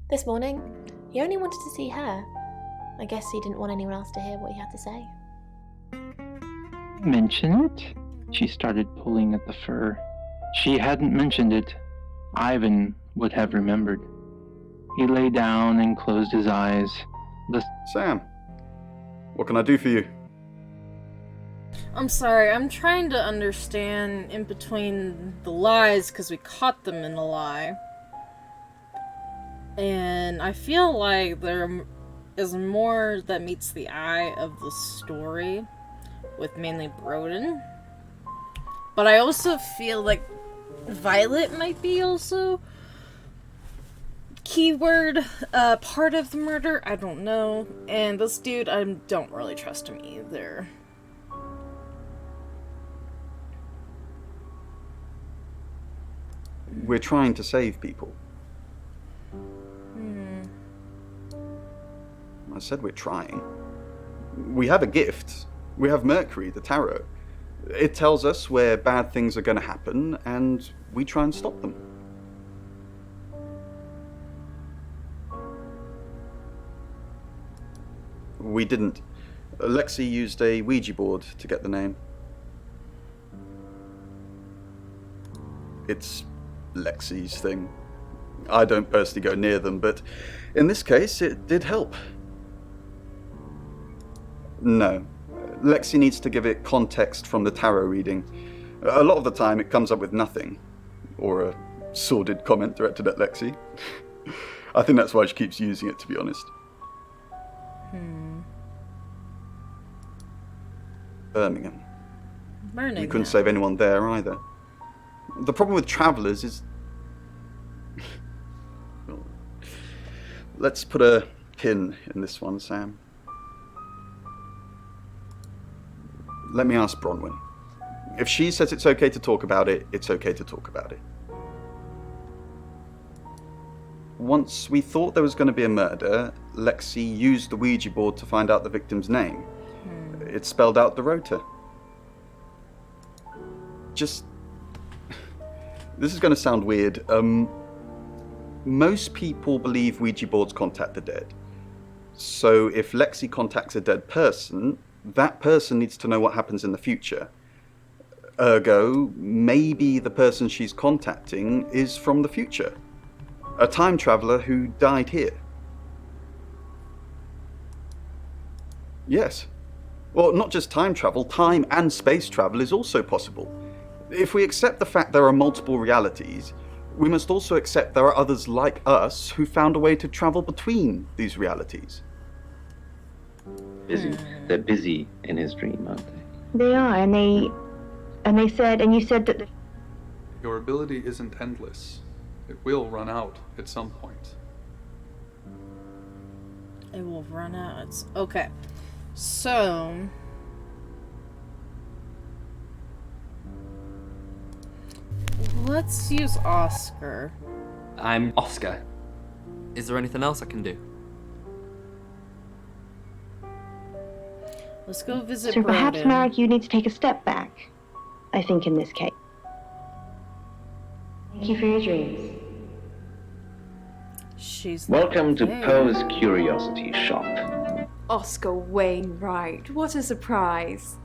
S11: This morning, he only wanted to see her. I guess he didn't want anyone else to hear what he had to say.
S15: Mention it? She started pulling at the fur. She hadn't mentioned it. Ivan would have remembered. He lay down and closed his eyes.
S10: Sam, what can I do for you?
S1: I'm sorry, I'm trying to understand in between the lies because we caught them in a lie. And I feel like there is more that meets the eye of the story with mainly Broden. But I also feel like Violet might be also keyword part of the murder. I don't know. And this dude, I don't really trust him either.
S10: We're trying to save people. I said we're trying. We have a gift. We have Mercury, the tarot. It tells us where bad things are going to happen, and we try and stop them. We didn't. Lexi used a Ouija board to get the name. It's Lexi's thing. I don't personally go near them, but in this case, it did help. No. Lexi needs to give it context from the tarot reading. A lot of the time, it comes up with nothing. Or a sordid comment directed at Lexi. I think that's why she keeps using it, to be honest. Birmingham. We couldn't save anyone there either. The problem with travellers is... Well, let's put a pin in this one, Sam. Let me ask Bronwyn. If she says it's okay to talk about it, it's okay to talk about it. Once we thought there was going to be a murder, Lexi used the Ouija board to find out the victim's name. It spelled out the rota. Just... This is going to sound weird. Most people believe Ouija boards contact the dead. So if Lexi contacts a dead person, that person needs to know what happens in the future. Ergo, maybe the person she's contacting is from the future. A time traveler who died here. Yes. Well, not just time travel, time and space travel is also possible. If we accept the fact there are multiple realities, we must also accept there are others like us who found a way to travel between these realities.
S2: Busy. They're busy in his dream, aren't they?
S3: They are, and you said that
S4: Your ability isn't endless. It will run out at some point.
S1: It will run out. Okay. So... let's use Oscar.
S14: I'm Oscar. Is there anything else I can do?
S1: Let's go visit
S3: So perhaps,
S1: Broden.
S3: Marek, you need to take a step back, I think, in this case. Thank you for your dreams.
S1: She's
S2: Welcome to
S1: there.
S2: Poe's Curiosity Shop.
S6: Oscar Wainwright, what a surprise.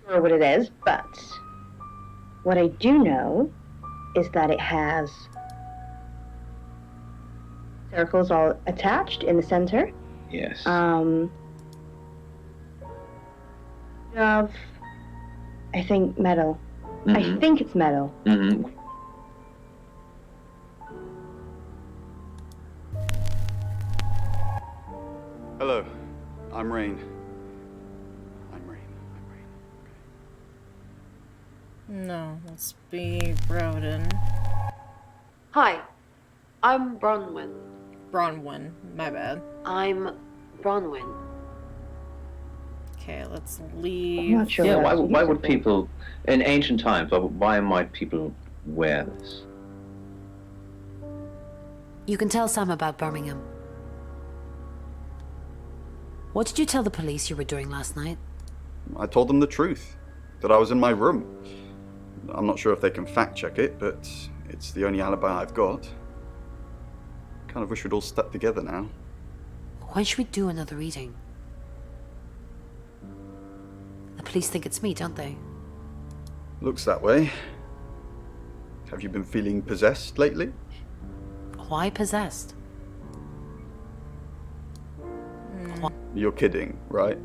S3: I don't know what it is, but what I do know is that it has circles all attached in the center.
S2: Yes.
S3: Of, I think, metal. I think it's metal.
S10: Hello, I'm Rain.
S1: No, let's be Broden.
S7: Hi, I'm Bronwyn.
S1: Bronwyn, my bad.
S7: I'm Bronwyn.
S1: Okay, let's leave.
S3: I'm not sure.
S2: Yeah, why would people, in ancient times, why might people wear this?
S7: You can tell Sam about Birmingham. What did you tell the police you were doing last night?
S10: I told them the truth, that I was in my room. I'm not sure if they can fact check it, but it's the only alibi I've got. Kind of wish we'd all stuck together now.
S7: When should we do another reading? The police think it's me, don't they?
S10: Looks that way. Have you been feeling possessed lately?
S7: Why possessed?
S10: You're kidding, right?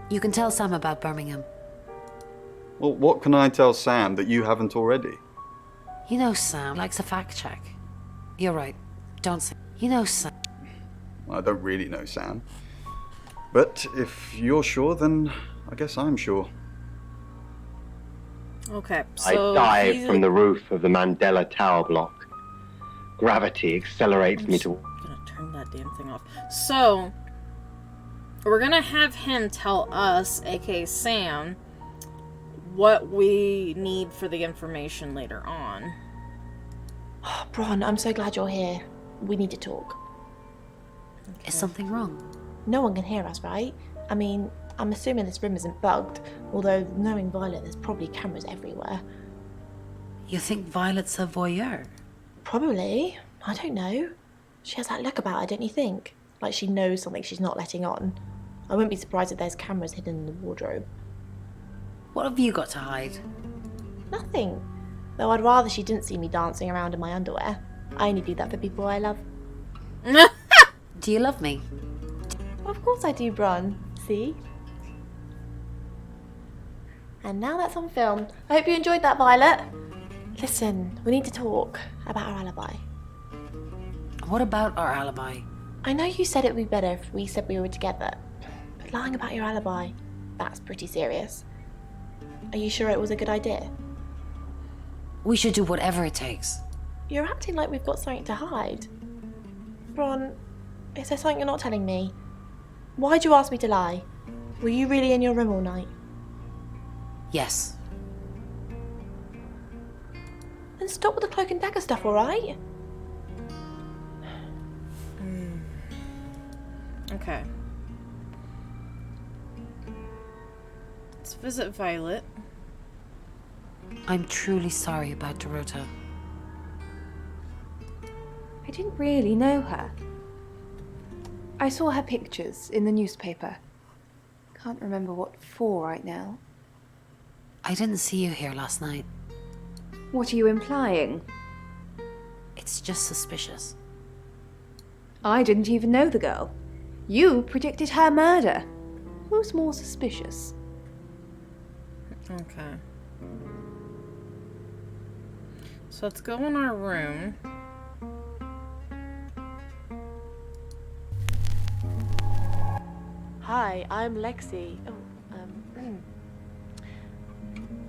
S7: You can tell Sam about Birmingham.
S10: Well, what can I tell Sam that you haven't already?
S7: You know Sam likes a fact check. You're right. Don't say. You know Sam.
S10: I don't really know Sam. But if you're sure, then I guess I'm sure.
S1: Okay, so
S8: I dive from the roof of the Mandela Tower block. Gravity accelerates me to...
S1: I'm gonna turn that damn thing off. So, we're gonna have him tell us, aka Sam, what we need for the information later on.
S11: Oh, Bron, I'm so glad you're here. We need to talk.
S7: Is something wrong?
S11: No one can hear us, right? I mean, I'm assuming this room isn't bugged, although knowing Violet, there's probably cameras everywhere.
S7: You think Violet's a voyeur?
S11: Probably. I don't know. She has that look about her, don't you think? Like she knows something she's not letting on. I wouldn't be surprised if there's cameras hidden in the wardrobe.
S7: What have you got to hide?
S11: Nothing. Though I'd rather she didn't see me dancing around in my underwear. I only do that for people I love.
S7: Do you love me?
S11: Of course I do, Bron. See? And now that's on film. I hope you enjoyed that, Violet. Listen, we need to talk about our alibi.
S7: What about our alibi?
S11: I know you said it would be better if we said we were together, but lying about your alibi, that's pretty serious. Are you sure it was a good idea?
S7: We should do whatever it takes.
S11: You're acting like we've got something to hide. Bron, is there something you're not telling me? Why'd you ask me to lie? Were you really in your room all night?
S7: Yes.
S11: And stop with the cloak and dagger stuff, alright?
S1: Okay. Let's visit Violet.
S7: I'm truly sorry about Dorota.
S6: I didn't really know her. I saw her pictures in the newspaper. Can't remember what for right now.
S7: I didn't see you here last night.
S6: What are you implying?
S7: It's just suspicious.
S6: I didn't even know the girl. You predicted her murder. Who's more suspicious?
S1: Okay. So let's go in our room.
S11: Hi, I'm Lexi.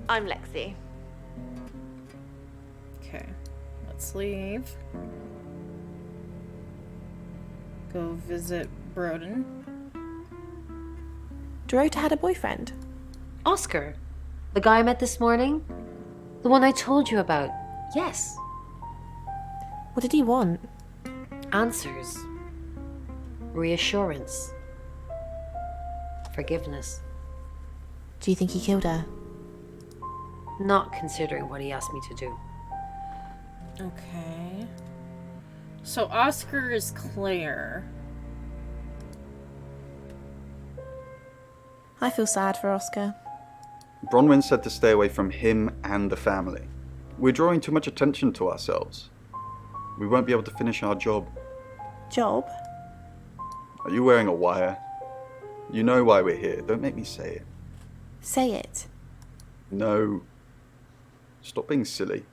S11: I'm Lexi.
S1: Okay. Let's leave. Go visit Broden.
S11: Dorota had a boyfriend.
S7: Oscar, the guy I met this morning? The one I told you about. Yes.
S11: What did he want?
S7: Answers. Reassurance. Forgiveness.
S11: Do you think he killed her?
S7: Not considering what he asked me to do.
S1: Okay. So Oscar is Claire.
S11: I feel sad for Oscar.
S10: Bronwyn said to stay away from him and the family. We're drawing too much attention to ourselves. We won't be able to finish our job.
S11: Job?
S10: Are you wearing a wire? You know why we're here. Don't make me say it.
S11: Say it.
S10: No. Stop being silly.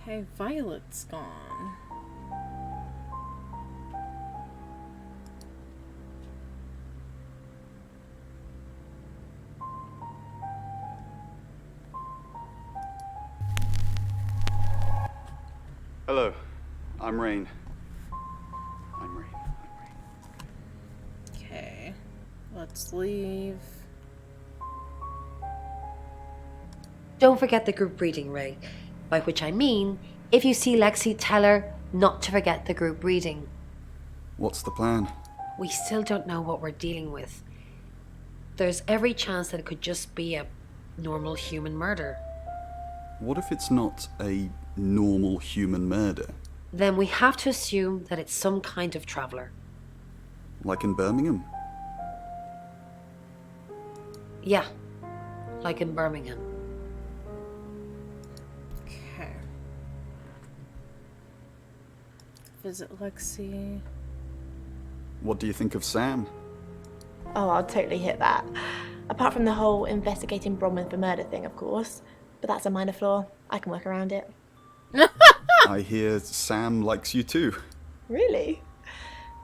S1: Okay, Violet's gone.
S10: Hello. I'm Rain.
S1: Okay. Let's leave.
S7: Don't forget the group reading, Ray. By which I mean, if you see Lexi, tell her not to forget the group reading.
S10: What's the plan?
S7: We still don't know what we're dealing with. There's every chance that it could just be a normal human murder.
S10: What if it's not a normal human murder?
S7: Then we have to assume that it's some kind of traveler.
S10: Like in Birmingham?
S7: Yeah, like in Birmingham.
S1: Okay. Visit Lexi.
S10: What do you think of Sam?
S11: Oh, I'll totally hit that. Apart from the whole investigating Bronwyn for murder thing, of course. But that's a minor flaw. I can work around it.
S10: I hear Sam likes you too.
S11: Really?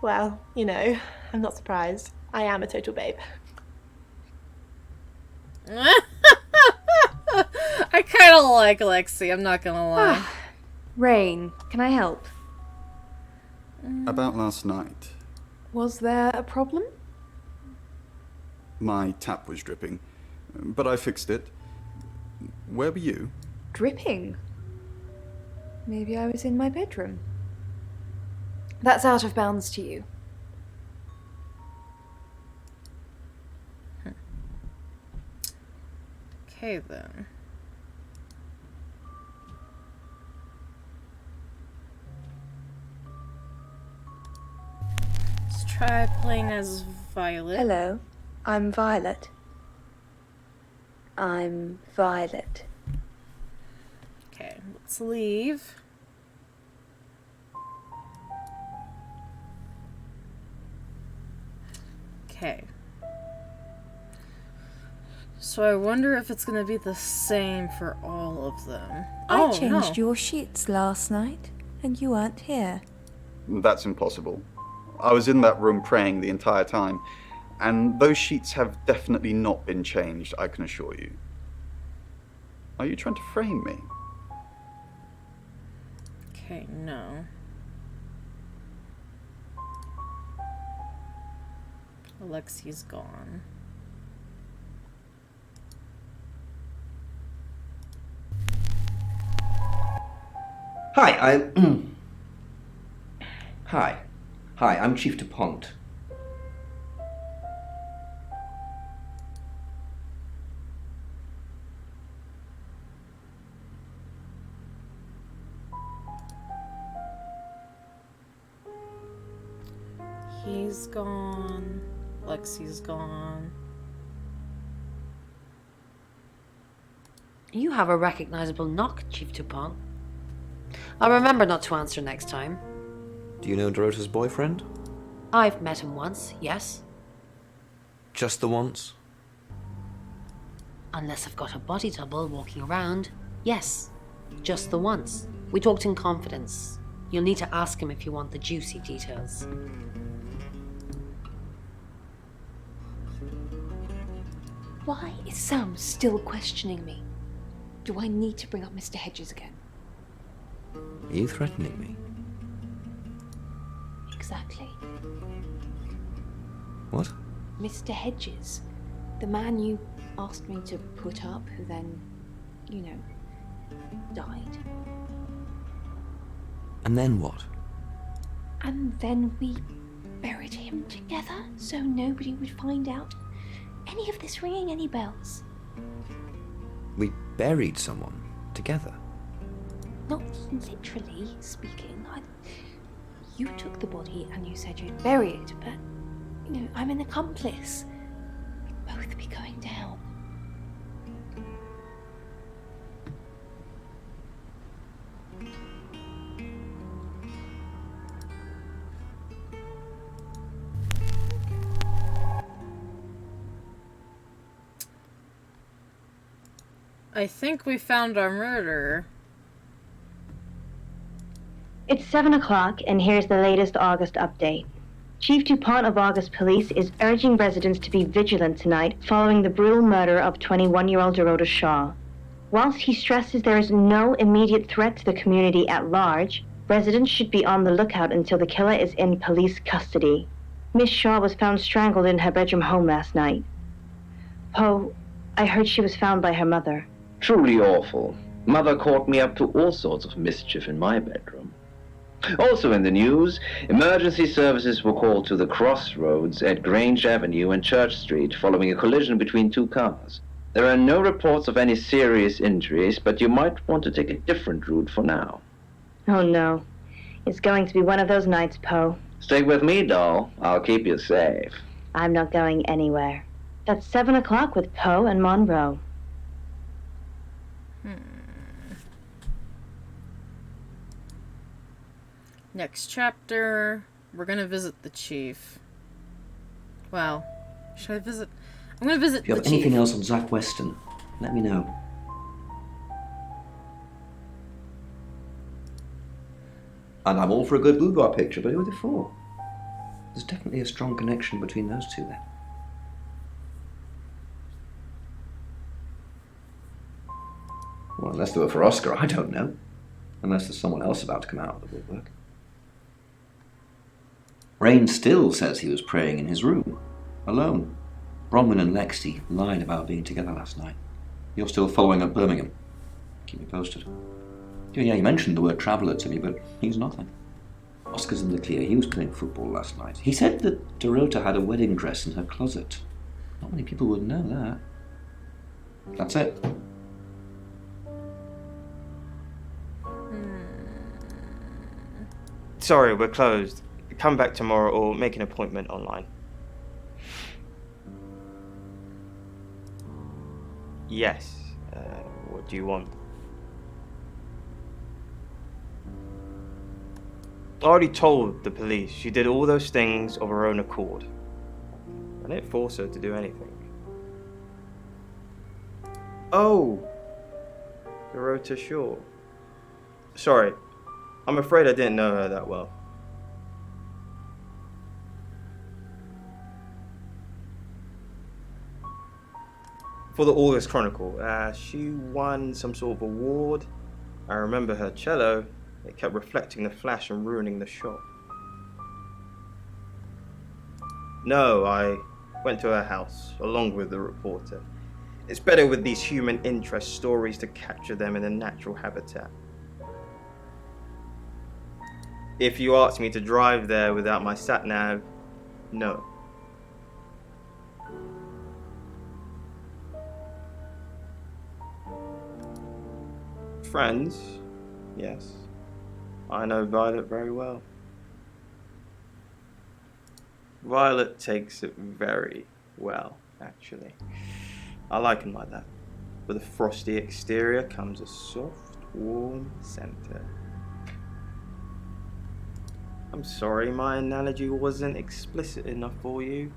S11: Well, you know, I'm not surprised. I am a total babe.
S1: I kind of like Lexi, I'm not gonna lie.
S6: Rain, can I help?
S10: About last night.
S6: Was there a problem?
S10: My tap was dripping, but I fixed it. Where were you?
S6: Dripping? Maybe I was in my bedroom. That's out of bounds to you.
S1: Okay then. Let's try playing as Violet.
S6: Hello, I'm Violet. I'm Violet.
S1: Okay, let's leave. Okay. So I wonder if it's gonna be the same for all of them.
S16: I changed your sheets last night, and you weren't here.
S10: That's impossible. I was in that room praying the entire time, and those sheets have definitely not been changed, I can assure you. Are you trying to frame me?
S1: Okay, no. Alexi's gone.
S5: Hi, Hi, I'm Chief DuPont.
S1: He's gone. Lexi's gone.
S7: You have a recognizable knock, Chief Dupont. I'll remember not to answer next time.
S13: Do you know Dorota's boyfriend?
S7: I've met him once, yes.
S13: Just the once?
S7: Unless I've got a body double walking around, yes. Just the once. We talked in confidence. You'll need to ask him if you want the juicy details.
S6: Why is Sam still questioning me? Do I need to bring up Mr. Hedges again?
S13: Are you threatening me?
S6: Exactly.
S13: What?
S6: Mr. Hedges. The man you asked me to put up, who then, you know, died.
S13: And then what?
S6: And then we buried him together so nobody would find out. Any of this ringing any bells?
S13: We buried someone together.
S6: Not literally speaking. You took the body and you said you'd bury it, but, you know, I'm an accomplice. We'd both be going down.
S1: I think we found our murderer.
S3: It's 7 o'clock, and here's the latest August update. Chief DuPont of August Police is urging residents to be vigilant tonight following the brutal murder of 21-year-old Dorota Shaw. Whilst he stresses there is no immediate threat to the community at large, residents should be on the lookout until the killer is in police custody. Miss Shaw was found strangled in her bedroom home last night. Poe, I heard she was found by her mother.
S2: Truly awful. Mother caught me up to all sorts of mischief in my bedroom. Also in the news, emergency services were called to the crossroads at Grange Avenue and Church Street following a collision between two cars. There are no reports of any serious injuries, but you might want to take a different route for now.
S3: Oh no. It's going to be one of those nights, Poe.
S2: Stay with me, doll. I'll keep you safe.
S3: I'm not going anywhere. That's 7 o'clock with Poe and Monroe.
S1: Next chapter, we're gonna visit the chief. Well, should I visit? I'm gonna visit
S5: If you
S1: the
S5: have anything
S1: chief.
S5: else on Zach Weston, let me know. And I'm all for a good boudoir picture, but who are they for? There's definitely a strong connection between those two there. Well, unless they were for Oscar, I don't know. Unless there's someone else about to come out of the woodwork. Rain still says he was praying in his room, alone. Bronwyn and Lexi lied about being together last night. You're still following up Birmingham. Keep me posted. Yeah, you mentioned the word traveller to me, but he's nothing. Oscar's in the clear. He was playing football last night. He said that Dorota had a wedding dress in her closet. Not many people would know that. That's it.
S17: Sorry, we're closed. Come back tomorrow or make an appointment online. Yes. What do you want? I already told the police she did all those things of her own accord. I didn't force her to do anything. Oh! Dorota Shaw. Sorry. I'm afraid I didn't know her that well. For the August Chronicle, she won some sort of award. I remember her cello. It kept reflecting the flash and ruining the shot. No, I went to her house, along with the reporter. It's better with these human interest stories to capture them in a natural habitat. If you ask me to drive there without my sat-nav, no. Friends, yes. I know Violet very well. Violet takes it very well, actually. I like him like that. With a frosty exterior comes a soft, warm center. I'm sorry my analogy wasn't explicit enough for you.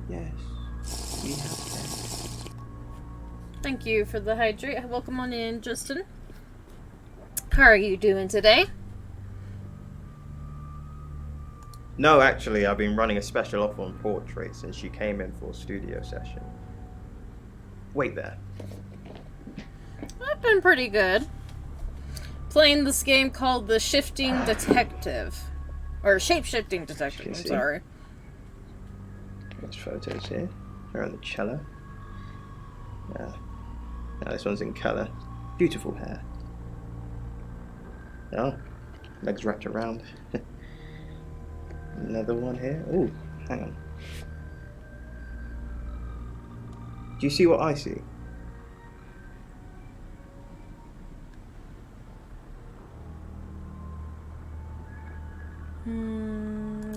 S17: Yes, we have that.
S1: Thank you for the hydrate. Welcome on in, Justin. How are you doing today?
S17: No, actually, I've been running a special offer on portraits since she came in for a studio session. Wait there.
S1: I've been pretty good. Playing this game called the Shifting Detective. Or Shapeshifting Detective, I'm sorry.
S17: There's photos here. Here on the cello. Now this one's in colour. Beautiful hair. Oh, legs wrapped around. Another one here. Oh, hang on. Do you see what I see?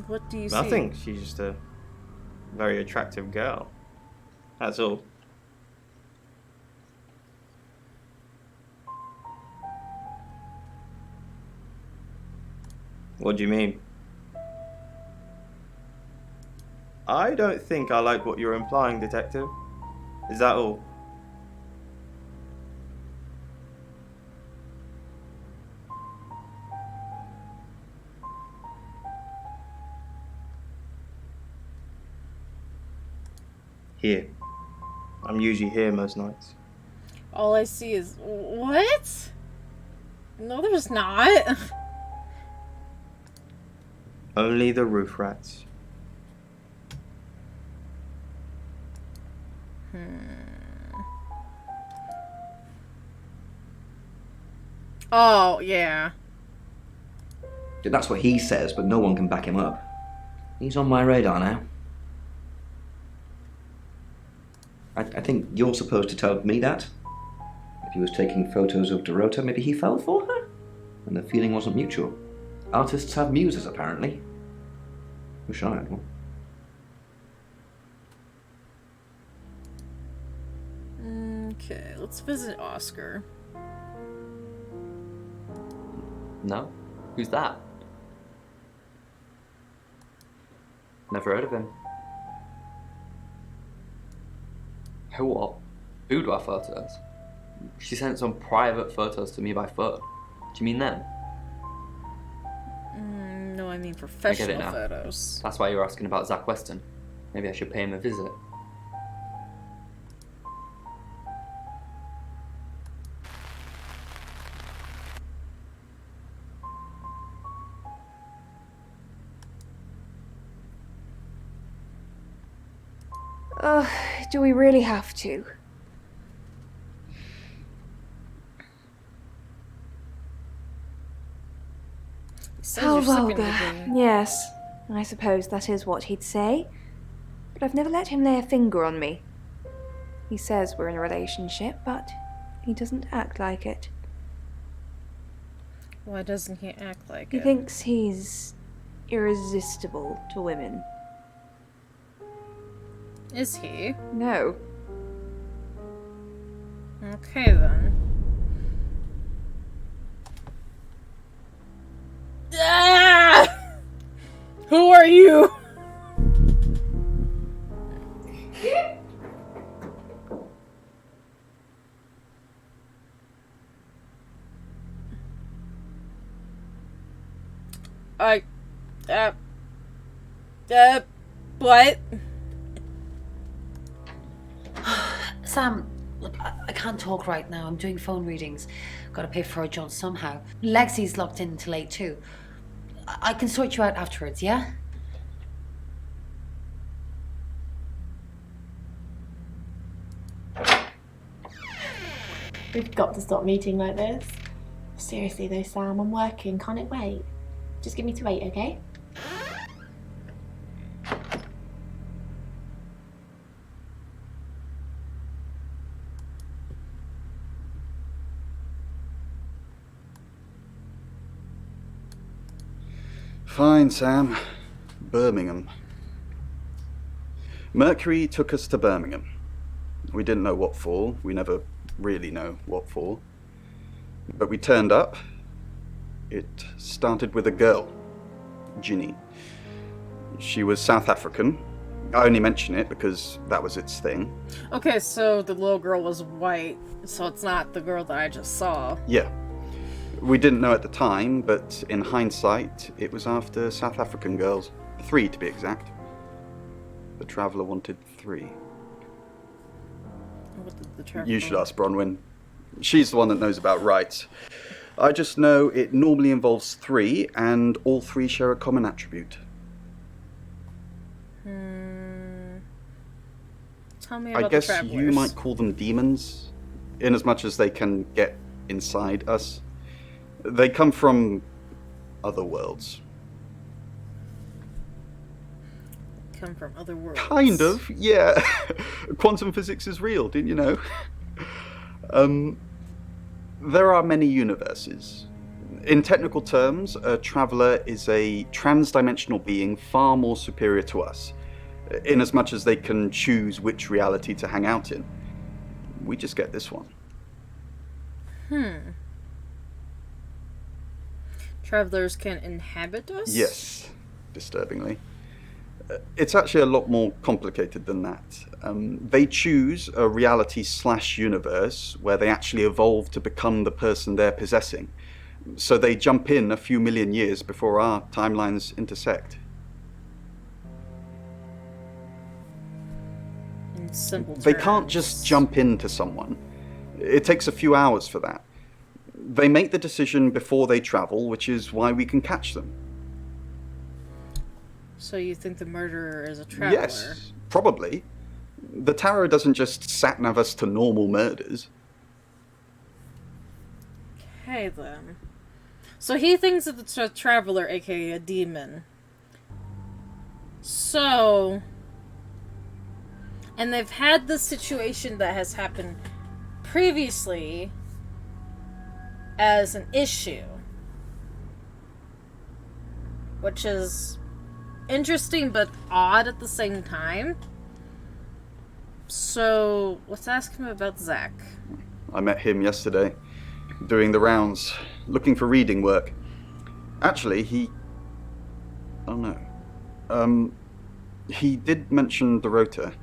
S1: What do you see?
S17: Nothing. She's just a very attractive girl. That's all. What do you mean? I don't think I like what you're implying, Detective. Is that all? Here. I'm usually here most nights.
S1: All I see is... What? No, there's not.
S17: Only the roof rats.
S1: Oh, yeah.
S5: That's what he says, but no one can back him up. He's on my radar now. I think you're supposed to tell me that. If he was taking photos of Dorota, maybe he fell for her? And the feeling wasn't mutual. Artists have muses, apparently. Wish I had one.
S1: Okay, let's visit Oscar.
S14: No? Who's that? Never heard of him. What? Boudoir photos? She sent some private photos to me by phone. Do you mean them?
S1: No, I mean
S14: I
S1: professional
S14: get it now.
S1: photos.
S14: That's why you were asking about Zach Weston. Maybe I should pay him a visit.
S6: Ugh, do we really have to? How vulgar. Yes, I suppose that is what he'd say. But I've never let him lay a finger on me. He says we're in a relationship, but he doesn't act like it.
S1: Why doesn't he act like
S6: He
S1: it?
S6: thinks he's irresistible to women.
S1: Is he?
S6: No.
S1: Okay, then. Ah! Who are you? What?
S7: Sam, look, I can't talk right now. I'm doing phone readings. Gotta pay for a job somehow. Lexi's locked in till 8 too. I can sort you out afterwards, yeah?
S11: We've got to stop meeting like this. Seriously though, Sam, I'm working. Can't it wait? Just give me to 8, okay?
S10: Fine, Sam. Birmingham. Mercury took us to Birmingham. We didn't know what for. We never really know what for. But we turned up. It started with a girl, Ginny. She was South African. I only mention it because that was its thing.
S1: Okay, so the little girl was white, so it's not the girl that I just saw.
S10: Yeah. We didn't know at the time, but in hindsight, it was after South African girls. 3 to be exact. The Traveller wanted 3.
S1: What did the Traveller
S10: You should ask Bronwyn. She's the one that knows about rights. I just know it normally involves 3, and all 3 share a common attribute.
S1: Tell me about
S10: I guess
S1: the Travelers.
S10: you might call them demons, in as much as they can get inside us. They come from other worlds.
S1: Come from other worlds.
S10: Kind of, yeah. Quantum physics is real, didn't you know? There are many universes. In technical terms, a traveller is a trans-dimensional being far more superior to us, in as much as they can choose which reality to hang out in. We just get this one.
S1: Travelers can inhabit us?
S10: Yes, disturbingly. It's actually a lot more complicated than that. They choose a reality/universe where they actually evolve to become the person they're possessing. So they jump in a few million years before our timelines intersect.
S1: In simple
S10: They
S1: terms.
S10: can't just jump into someone. It takes a few hours for that. They make the decision before they travel, which is why we can catch them.
S1: So you think the murderer is a traveler?
S10: Yes, probably. The tarot doesn't just sat-nav us to normal murders.
S1: Okay, then. So he thinks that it's a traveler, aka a demon. So... And they've had this situation that has happened previously as an issue. Which is interesting but odd at the same time. So, let's ask him about Zach.
S10: I met him yesterday, doing the rounds, looking for reading work. Actually, he did mention Dorota.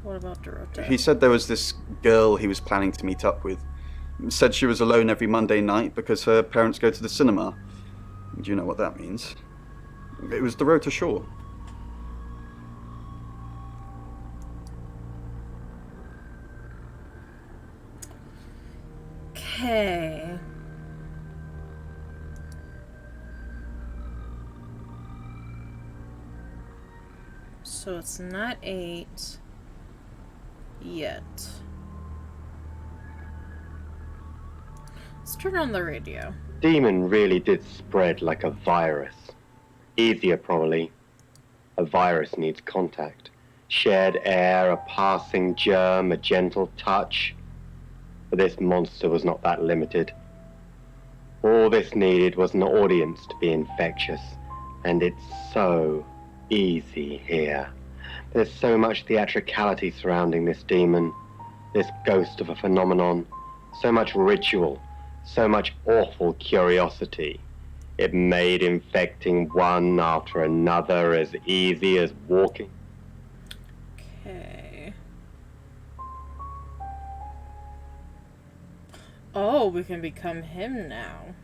S1: What about Dorota?
S10: He said there was this girl he was planning to meet up with. Said she was alone every Monday night because her parents go to the cinema. Do you know what that means? It was Dorota Shaw.
S1: Okay. So it's not 8 yet. Let's turn on the radio.
S8: Demon really did spread like a virus. Easier, probably. A virus needs contact. Shared air, a passing germ, a gentle touch. But this monster was not that limited. All this needed was an audience to be infectious. And it's so easy here. There's so much theatricality surrounding this demon, this ghost of a phenomenon, so much ritual, so much awful curiosity. It made infecting one after another as easy as walking.
S1: Okay. Oh, we can become him now.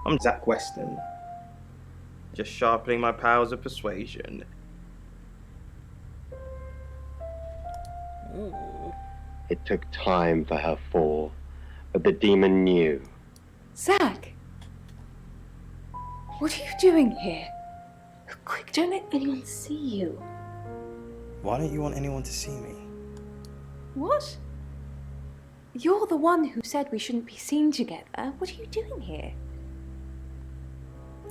S17: I'm Zach Weston. Just sharpening my powers of persuasion.
S1: Ooh.
S8: It took time for her fall, but the demon knew.
S6: Zach! What are you doing here? Quick, don't let anyone see you.
S17: Why don't you want anyone to see me?
S6: What? You're the one who said we shouldn't be seen together. What are you doing here?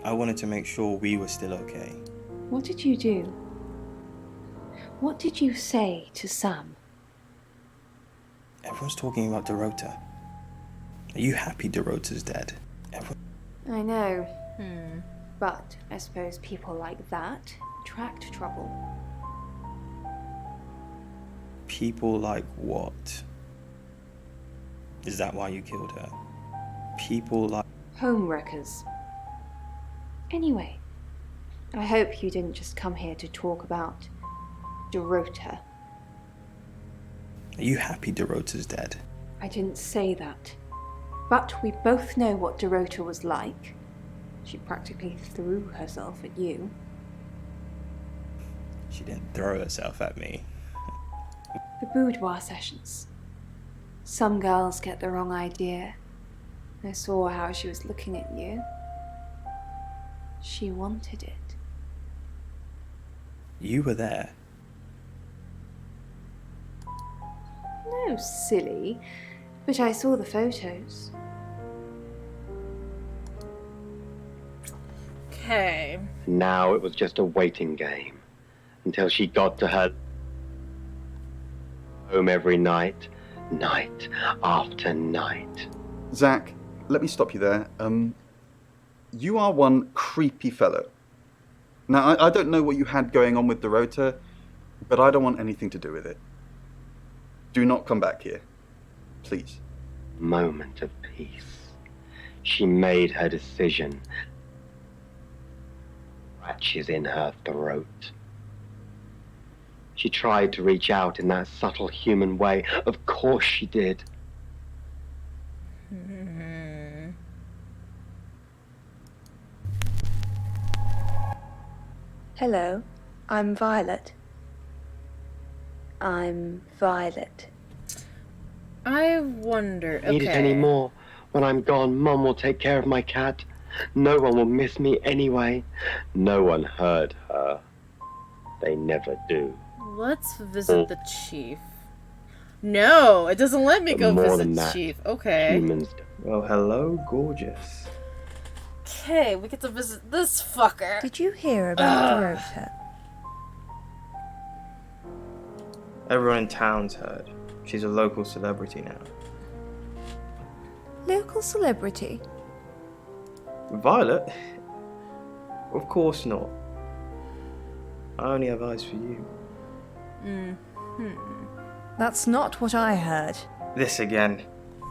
S17: I wanted to make sure we were still okay.
S6: What did you do? What did you say to Sam?
S17: Everyone's talking about Dorota. Are you happy Dorota's dead?
S6: I know. But I suppose people like that attract trouble.
S17: People like what? Is that why you killed her? People like...
S6: Homewreckers. Anyway, I hope you didn't just come here to talk about Dorota.
S17: Are you happy Dorota's dead?
S6: I didn't say that. But we both know what Dorota was like. She practically threw herself at you.
S17: She didn't throw herself at me.
S6: The boudoir sessions. Some girls get the wrong idea. I saw how she was looking at you. She wanted it.
S17: You were there.
S6: No, silly. But I saw the photos.
S1: Okay.
S8: Now it was just a waiting game until she got to her home every night, night after night.
S10: Zach, let me stop you there. You are one creepy fellow. Now, I don't know what you had going on with Dorota, but I don't want anything to do with it. Do not come back here. Please.
S8: Moment of peace. She made her decision. Scratches in her throat. She tried to reach out in that subtle human way. Of course she did.
S16: Hello, I'm Violet. I'm Violet.
S1: I wonder.
S8: Need it anymore. When I'm gone, Mum will take care of my cat. No one will miss me anyway. No one heard her. They never do.
S1: Let's visit the chief. No, it doesn't let me go visit the chief. Okay.
S8: Humans.
S17: Well, hello, gorgeous.
S1: Okay, we get to visit this fucker.
S16: Did you hear about Dorota?
S17: Everyone in town's heard. She's a local celebrity now.
S16: Local celebrity?
S17: Violet? Of course not. I only have eyes for you.
S16: That's not what I heard.
S17: This again.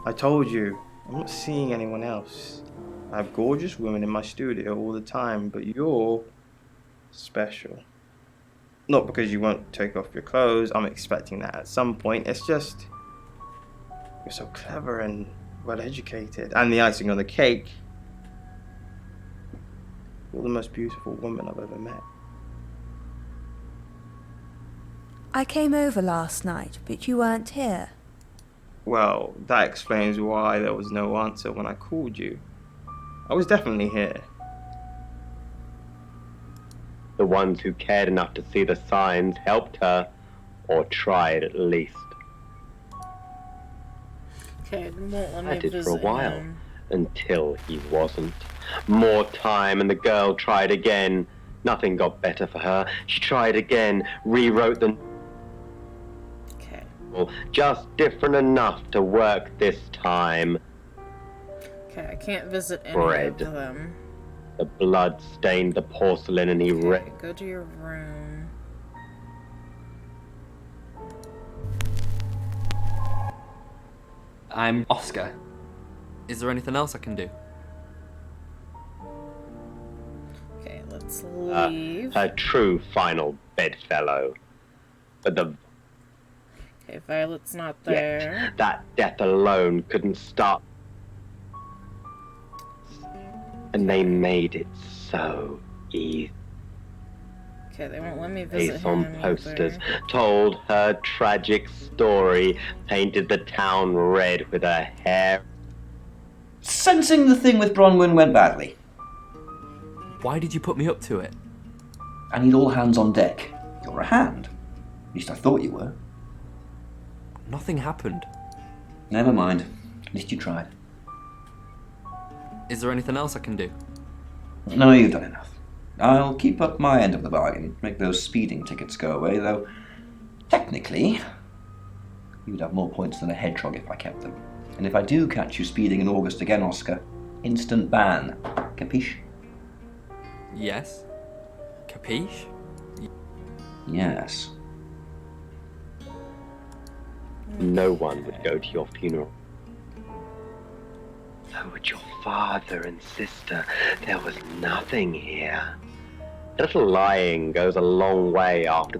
S17: I told you, I'm not seeing anyone else. I have gorgeous women in my studio all the time, but you're special. Not because you won't take off your clothes, I'm expecting that at some point. It's just, you're so clever and well educated. And the icing on the cake, you're the most beautiful woman I've ever met.
S16: I came over last night, but you weren't here.
S17: Well, that explains why there was no answer when I called you. I was definitely here.
S8: The ones who cared enough to see the signs helped her, or tried at least.
S1: Okay, won't let me
S8: I did
S1: visit
S8: for a while,
S1: him.
S8: until he wasn't. More time, and the girl tried again. Nothing got better for her. She tried again, rewrote the...
S1: Okay.
S8: Just different enough to work this time.
S1: Okay, I can't visit any
S8: Bread.
S1: of them.
S8: The blood stained the porcelain and he
S1: Okay, go to your room.
S18: I'm Oscar. Is there anything else I can do?
S1: Okay, let's leave.
S8: Her true final bedfellow. But the...
S1: Okay, Violet's not there.
S8: Yet, that death alone couldn't stop. And they made it so easy.
S1: Okay, they won't let me visit
S8: Face on
S1: him
S8: posters,
S1: either.
S8: told her tragic story, painted the town red with her hair.
S19: Sensing the thing with Bronwyn went badly.
S18: Why did you put me up to it?
S19: I need all hands on deck. You're a hand.
S5: At least I thought you were.
S18: Nothing happened.
S5: Never mind. At least you tried.
S18: Is there anything else I can do?
S5: No, you've done enough. I'll keep up my end of the bargain, make those speeding tickets go away, though technically you'd have more points than a hedgehog if I kept them. And if I do catch you speeding in August again, Oscar, instant ban. Capiche?
S18: Yes. Capiche?
S5: Yes.
S8: No one would go to your funeral. So would your father and sister. There was nothing here. A little lying goes a long way after.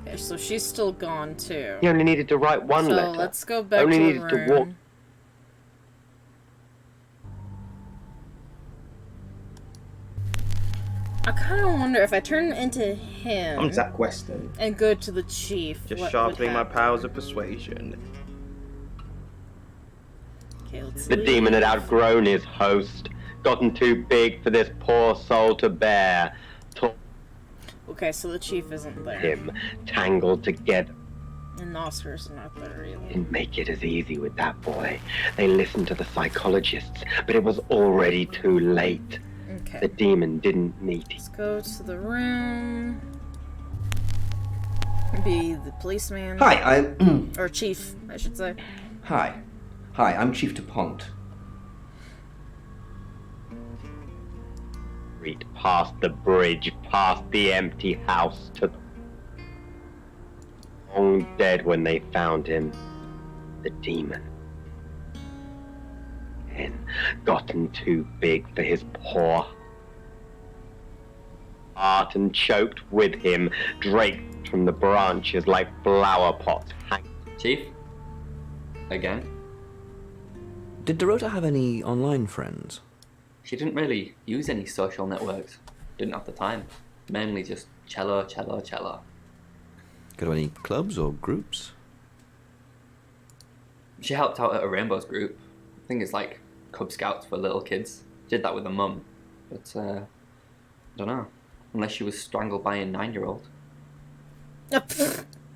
S1: Okay, so she's still gone too.
S8: You only needed to write one
S1: so
S8: letter.
S1: Let's go back
S8: only
S1: to
S8: needed
S1: the
S8: to
S1: room.
S8: walk.
S1: I kind of wonder if I turn into him.
S17: I'm Zach Weston.
S1: And go to the chief.
S17: Just
S1: what
S17: sharpening
S1: would
S17: my
S1: happen?
S17: powers of persuasion.
S1: Okay, let's
S8: The
S1: leave.
S8: demon had outgrown his host, gotten too big for this poor soul to bear.
S1: Okay, so the chief isn't there.
S8: Him tangled together.
S1: And Oscar's not there either.
S8: Didn't make it as easy with that boy. They listened to the psychologists, but it was already too late.
S1: Okay.
S8: The demon didn't need.
S1: Let's go to the room. Be the policeman.
S5: Hi,
S1: or chief, I should say.
S5: Hi. Hi, I'm Chief DuPont.
S8: Read past the bridge, past the empty house, to long dead when they found him. The demon. And gotten too big for his poor heart and choked with him, draped from the branches like flower pots.
S14: Chief? Again?
S13: Did Dorota have any online friends?
S14: She didn't really use any social networks. Didn't have the time. Mainly just cello.
S13: Go to any clubs or groups?
S14: She helped out at a Rainbows group. I think it's like Cub Scouts for little kids. Did that with her mum. But, I don't know. Unless she was strangled by a 9-year-old.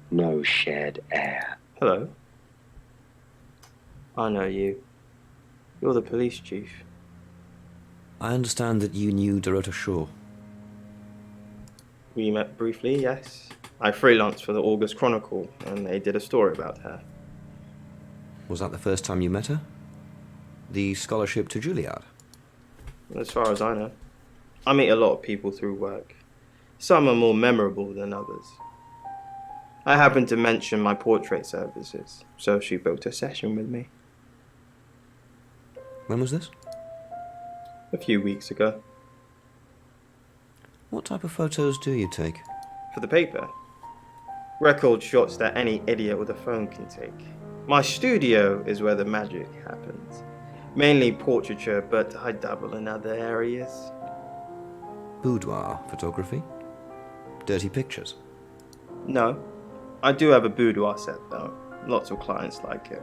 S8: No shared air.
S17: Hello. I know you. You're the police chief.
S13: I understand that you knew Dorota Shaw.
S17: We met briefly, yes. I freelanced for the August Chronicle, and they did a story about her.
S13: Was that the first time you met her? The scholarship to Juilliard?
S17: As far as I know. I meet a lot of people through work. Some are more memorable than others. I happened to mention my portrait services, so she booked a session with me.
S13: When was this?
S17: A few weeks ago.
S13: What type of photos do you take?
S17: For the paper. Record shots that any idiot with a phone can take. My studio is where the magic happens. Mainly portraiture, but I dabble in other areas.
S13: Boudoir photography? Dirty pictures?
S17: No. I do have a boudoir set though. Lots of clients like it.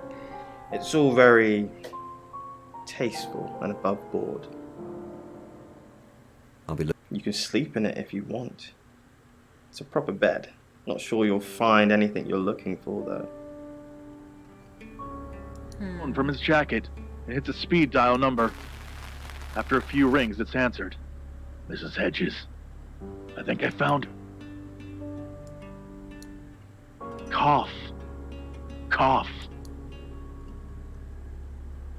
S17: It's all very tasteful and above board. You can sleep in it if you want. It's a proper bed. Not sure you'll find anything you're looking for though.
S20: Phone from his jacket. It hits a speed dial number. After a few rings, it's answered. Mrs. Hedges. I think I found her. Cough. Cough.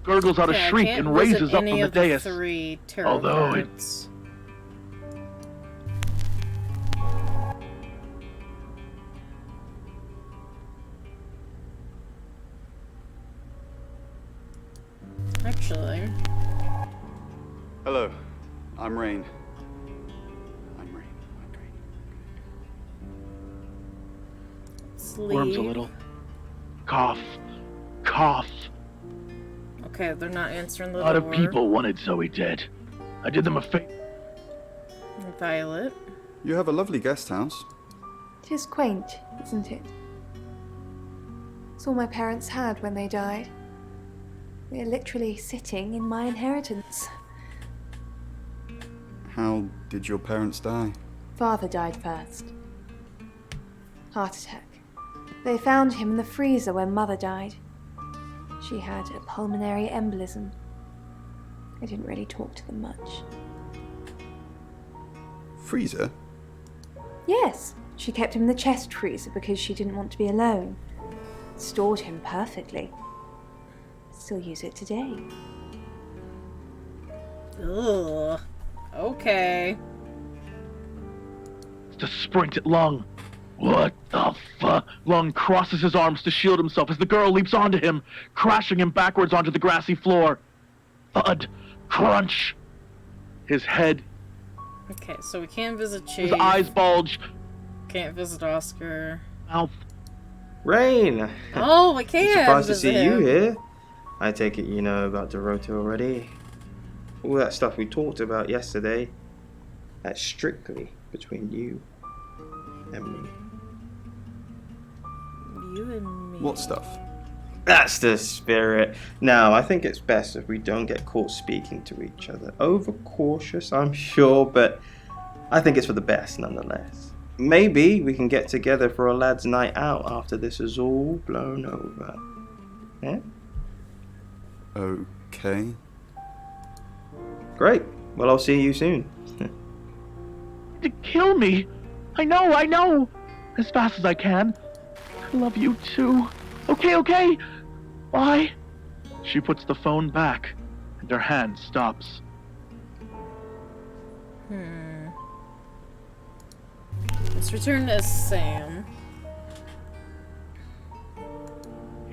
S20: Gurgles out a
S1: Okay, I
S20: shriek
S1: can't
S20: and
S1: visit
S20: raises up
S1: any
S20: from the
S1: of the
S20: dais.
S1: 3 tarot
S20: Although it
S1: cards. Actually.
S10: Hello, I'm Rain.
S20: worms a
S1: Sleep.
S20: little. Cough. Cough.
S1: Okay, they're not answering the
S20: A lot
S1: door.
S20: of people wanted Zoe dead. I did them a favor.
S1: Violet.
S10: You have a lovely guest house.
S6: It is quaint, isn't it? It's all my parents had when they died. We're literally sitting in my inheritance.
S10: How did your parents die?
S6: Father died first. Heart attack. They found him in the freezer when Mother died. She had a pulmonary embolism. I didn't really talk to them much.
S10: Freezer?
S6: Yes, she kept him in the chest freezer because she didn't want to be alone. Stored him perfectly. Still use it today.
S1: Ugh. Okay.
S20: To sprint at Lung. What the fuck? Lung crosses his arms to shield himself as the girl leaps onto him, crashing him backwards onto the grassy floor. Thud. Crunch. His head.
S1: Okay, so we can't visit Chief.
S20: His eyes bulge.
S1: Can't visit Oscar.
S20: Mouth.
S17: Rain!
S1: Oh, we can!
S17: Surprised to see
S1: visit
S17: you
S1: him.
S17: here. I take it you know about Dorota already. All that stuff we talked about yesterday, that's strictly between you and me.
S1: You and me.
S10: What stuff?
S17: That's the spirit. Now, I think it's best if we don't get caught speaking to each other. Overcautious, I'm sure, but I think it's for the best nonetheless. Maybe we can get together for a lad's night out after this is all blown over. Yeah?
S10: Okay.
S17: Great. Well, I'll see you soon.
S20: To kill me. I know. As fast as I can. I love you too. Okay. Bye. She puts the phone back, and her hand stops.
S1: Let's return to Sam.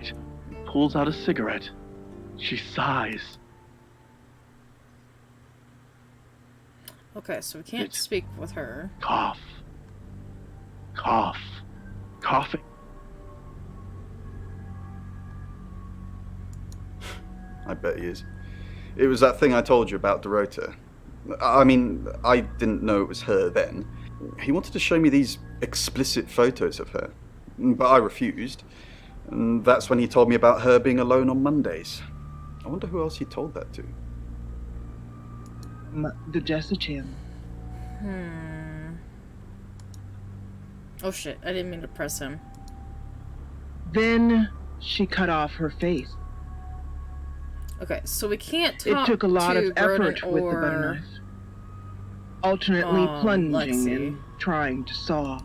S20: He pulls out a cigarette. She sighs.
S1: Okay, so we can't speak with her.
S20: Coughing.
S10: I bet he is. It was that thing I told you about Dorota. I mean, I didn't know it was her then. He wanted to show me these explicit photos of her, but I refused. And that's when he told me about her being alone on Mondays. I wonder who else he told that to.
S12: The Jessica.
S1: Oh shit, I didn't mean to press him.
S12: Then she cut off her face.
S1: Okay, so we can't talk
S12: It took a lot
S1: to
S12: of effort
S1: Gordon
S12: with the
S1: or
S12: butter knife. Alternately plunging,
S1: Lexi.
S12: trying to saw.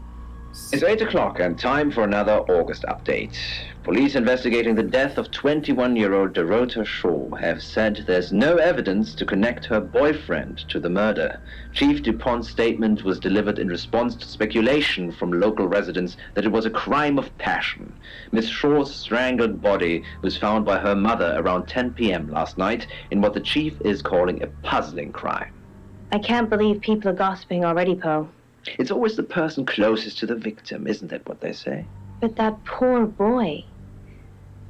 S2: It's 8 o'clock and time for another August update. Police investigating the death of 21-year-old Dorota Shaw have said there's no evidence to connect her boyfriend to the murder. Chief DuPont's statement was delivered in response to speculation from local residents that it was a crime of passion. Miss Shaw's strangled body was found by her mother around 10 p.m. last night in what the chief is calling a puzzling crime.
S3: I can't believe people are gossiping already, Poe.
S2: It's always the person closest to the victim, isn't that what they say?
S3: But that poor boy.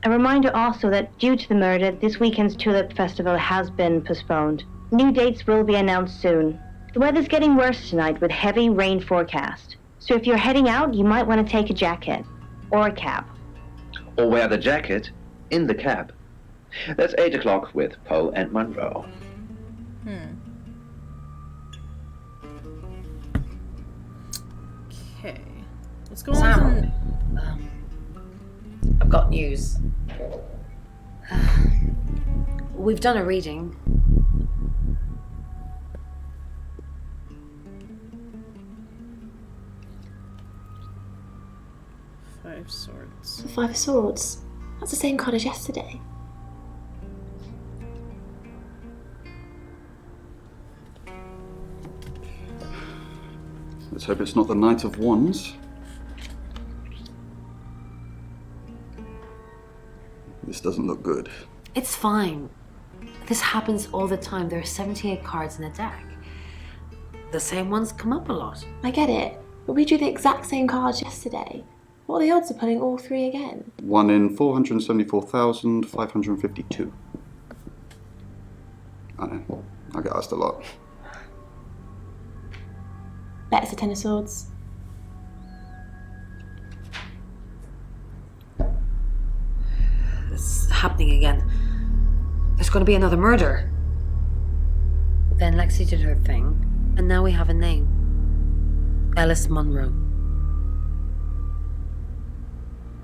S3: A reminder also that due to the murder, this weekend's Tulip Festival has been postponed. New dates will be announced soon. The weather's getting worse tonight with heavy rain forecast. So if you're heading out, you might want to take a jacket. Or a cab.
S2: Or wear the jacket in the cab. That's 8 o'clock with Poe and Monroe.
S1: Okay. What's going
S7: Sam,
S1: on?
S7: I've got news. We've done a reading.
S1: Five Swords.
S11: The Five of Swords. That's the same card as yesterday.
S10: Let's hope it's not the Knight of Wands. This doesn't look good.
S7: It's fine. This happens all the time. There are 78 cards in a deck. The same ones come up a lot.
S11: I get it, but we drew the exact same cards yesterday. What are the odds of pulling all three again?
S10: 1 in 474,552. I know. I get asked a lot.
S11: Bet it's a Ten of Swords.
S7: It's happening again. There's going to be another murder. Then Lexi did her thing, and now we have a name. Alice Munro.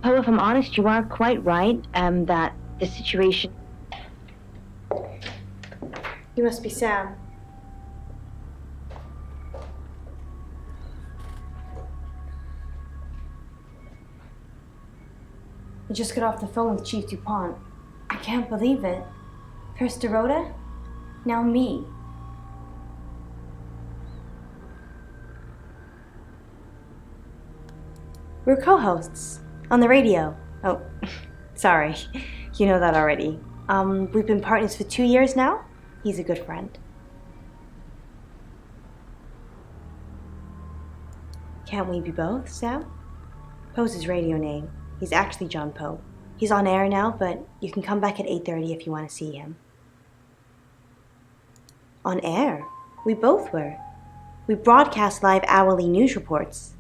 S3: Poe, if I'm honest, you are quite right, that the situation...
S11: You must be Sam. I just got off the phone with Chief DuPont. I can't believe it. First Dorota, now me. We're co-hosts on the radio. Oh, sorry. You know that already. We've been partners for 2 years now. He's a good friend. Can't we be both, Sam? Poe's his radio name. He's actually John Poe. He's on air now, but you can come back at 8:30 if you want to see him. On air? We both were. We broadcast live hourly news reports.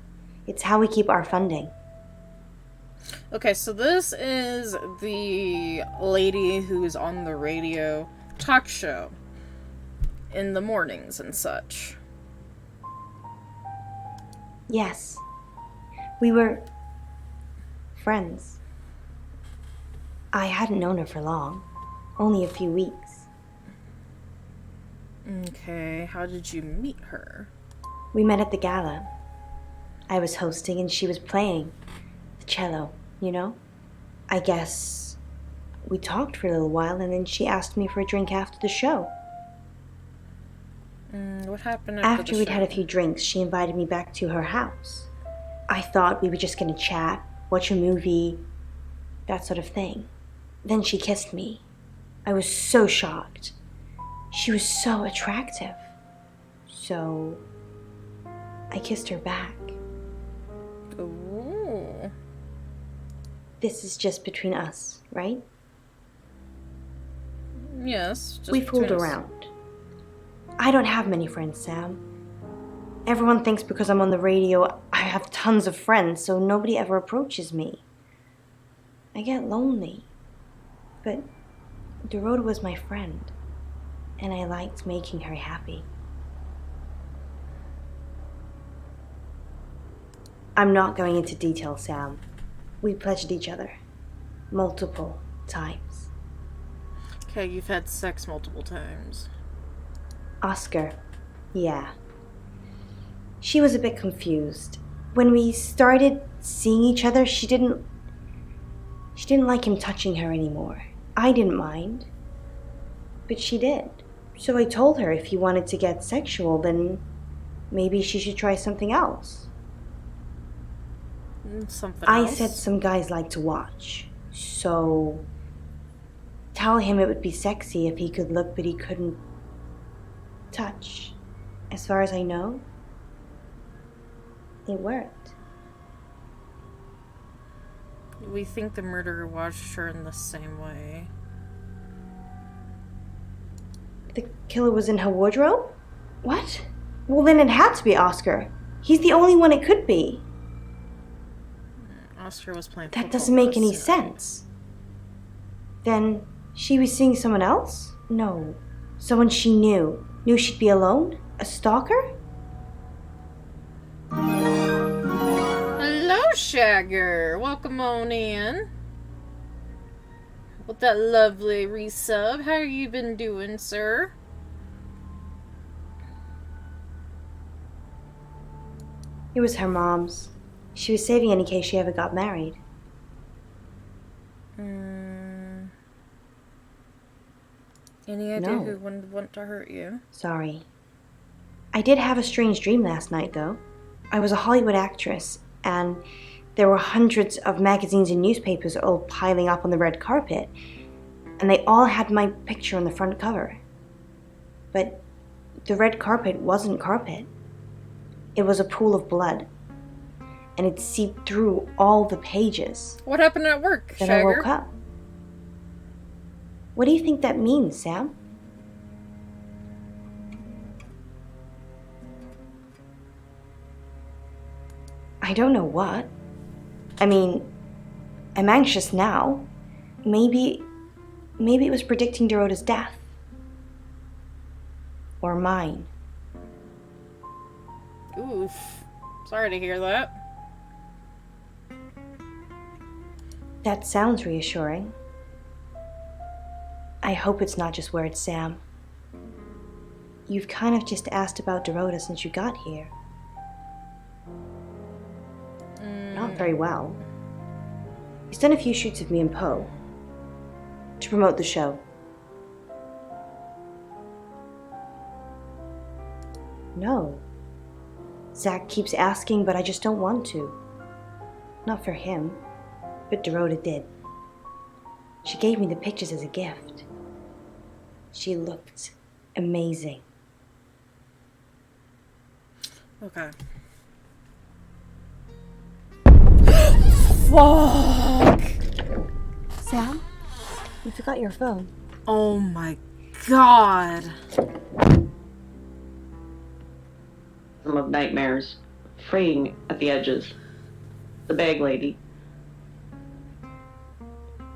S11: It's how we keep our funding.
S1: Okay, so this is the lady who's on the radio talk show in the mornings and such.
S3: Yes. We were friends. I hadn't known her for long. Only a few weeks.
S1: Okay, how did you meet her?
S3: We met at the gala. I was hosting and she was playing the cello, you know? I guess we talked for a little while and then she asked me for a drink after the show.
S1: What happened
S3: After
S1: the
S3: we'd
S1: show?
S3: had a few drinks, she invited me back to her house. I thought we were just gonna chat, watch a movie, that sort of thing. Then she kissed me. I was so shocked. She was so attractive. So I kissed her back.
S1: Ooh.
S3: This is just between us, right?
S1: Yes. Just
S3: We fooled
S1: between us.
S3: around. I don't have many friends, Sam. Everyone thinks because I'm on the radio, I have tons of friends, so nobody ever approaches me. I get lonely. But Dorota was my friend, and I liked making her happy. I'm not going into detail, Sam. We pledged each other. Multiple times.
S1: Okay, you've had sex multiple times.
S3: Oscar. Yeah. She was a bit confused. When we started seeing each other, she didn't like him touching her anymore. I didn't mind. But she did. So I told her if he wanted to get sexual, then maybe she should try something else.
S1: Something
S3: I
S1: else?
S3: said some guys like to watch. So tell him it would be sexy if he could look but he couldn't touch. As far as I know, it worked.
S1: We think the murderer watched her in the same way.
S3: The killer was in her wardrobe? What? Well, then it had to be Oscar. He's the only one it could be.
S1: Oscar was playing
S3: That
S1: football
S3: doesn't make
S1: with
S3: any
S1: us.
S3: sense. Then she was seeing someone else? No. Someone she knew. Knew she'd be alone? A stalker?
S1: Hello, Shagger. Welcome on in. With that lovely resub. How you been doing, sir?
S3: It was her mom's. She was saving it in case she ever got married.
S1: Any idea
S3: No.
S1: who wouldn't want to hurt you?
S3: Sorry. I did have a strange dream last night, though. I was a Hollywood actress, and there were hundreds of magazines and newspapers all piling up on the red carpet, and they all had my picture on the front cover. But the red carpet wasn't carpet. It was a pool of blood, and it seeped through all the pages.
S1: What happened at work,
S3: Then
S1: Shagger?
S3: I woke up. What do you think that means, Sam? I don't know what. I mean, I'm anxious now. Maybe it was predicting Dorota's death. Or mine.
S1: Oof. Sorry to hear that.
S3: That sounds reassuring. I hope it's not just words, Sam. You've kind of just asked about Dorota since you got here. Not very well. He's done a few shoots of me and Poe to promote the show. No. Zach keeps asking, but I just don't want to. Not for him, but Dorota did. She gave me the pictures as a gift. She looked amazing.
S1: Okay. Fuck!
S3: Sam, you forgot your phone.
S1: Oh my god.
S9: Some of nightmares, fraying at the edges. The bag lady.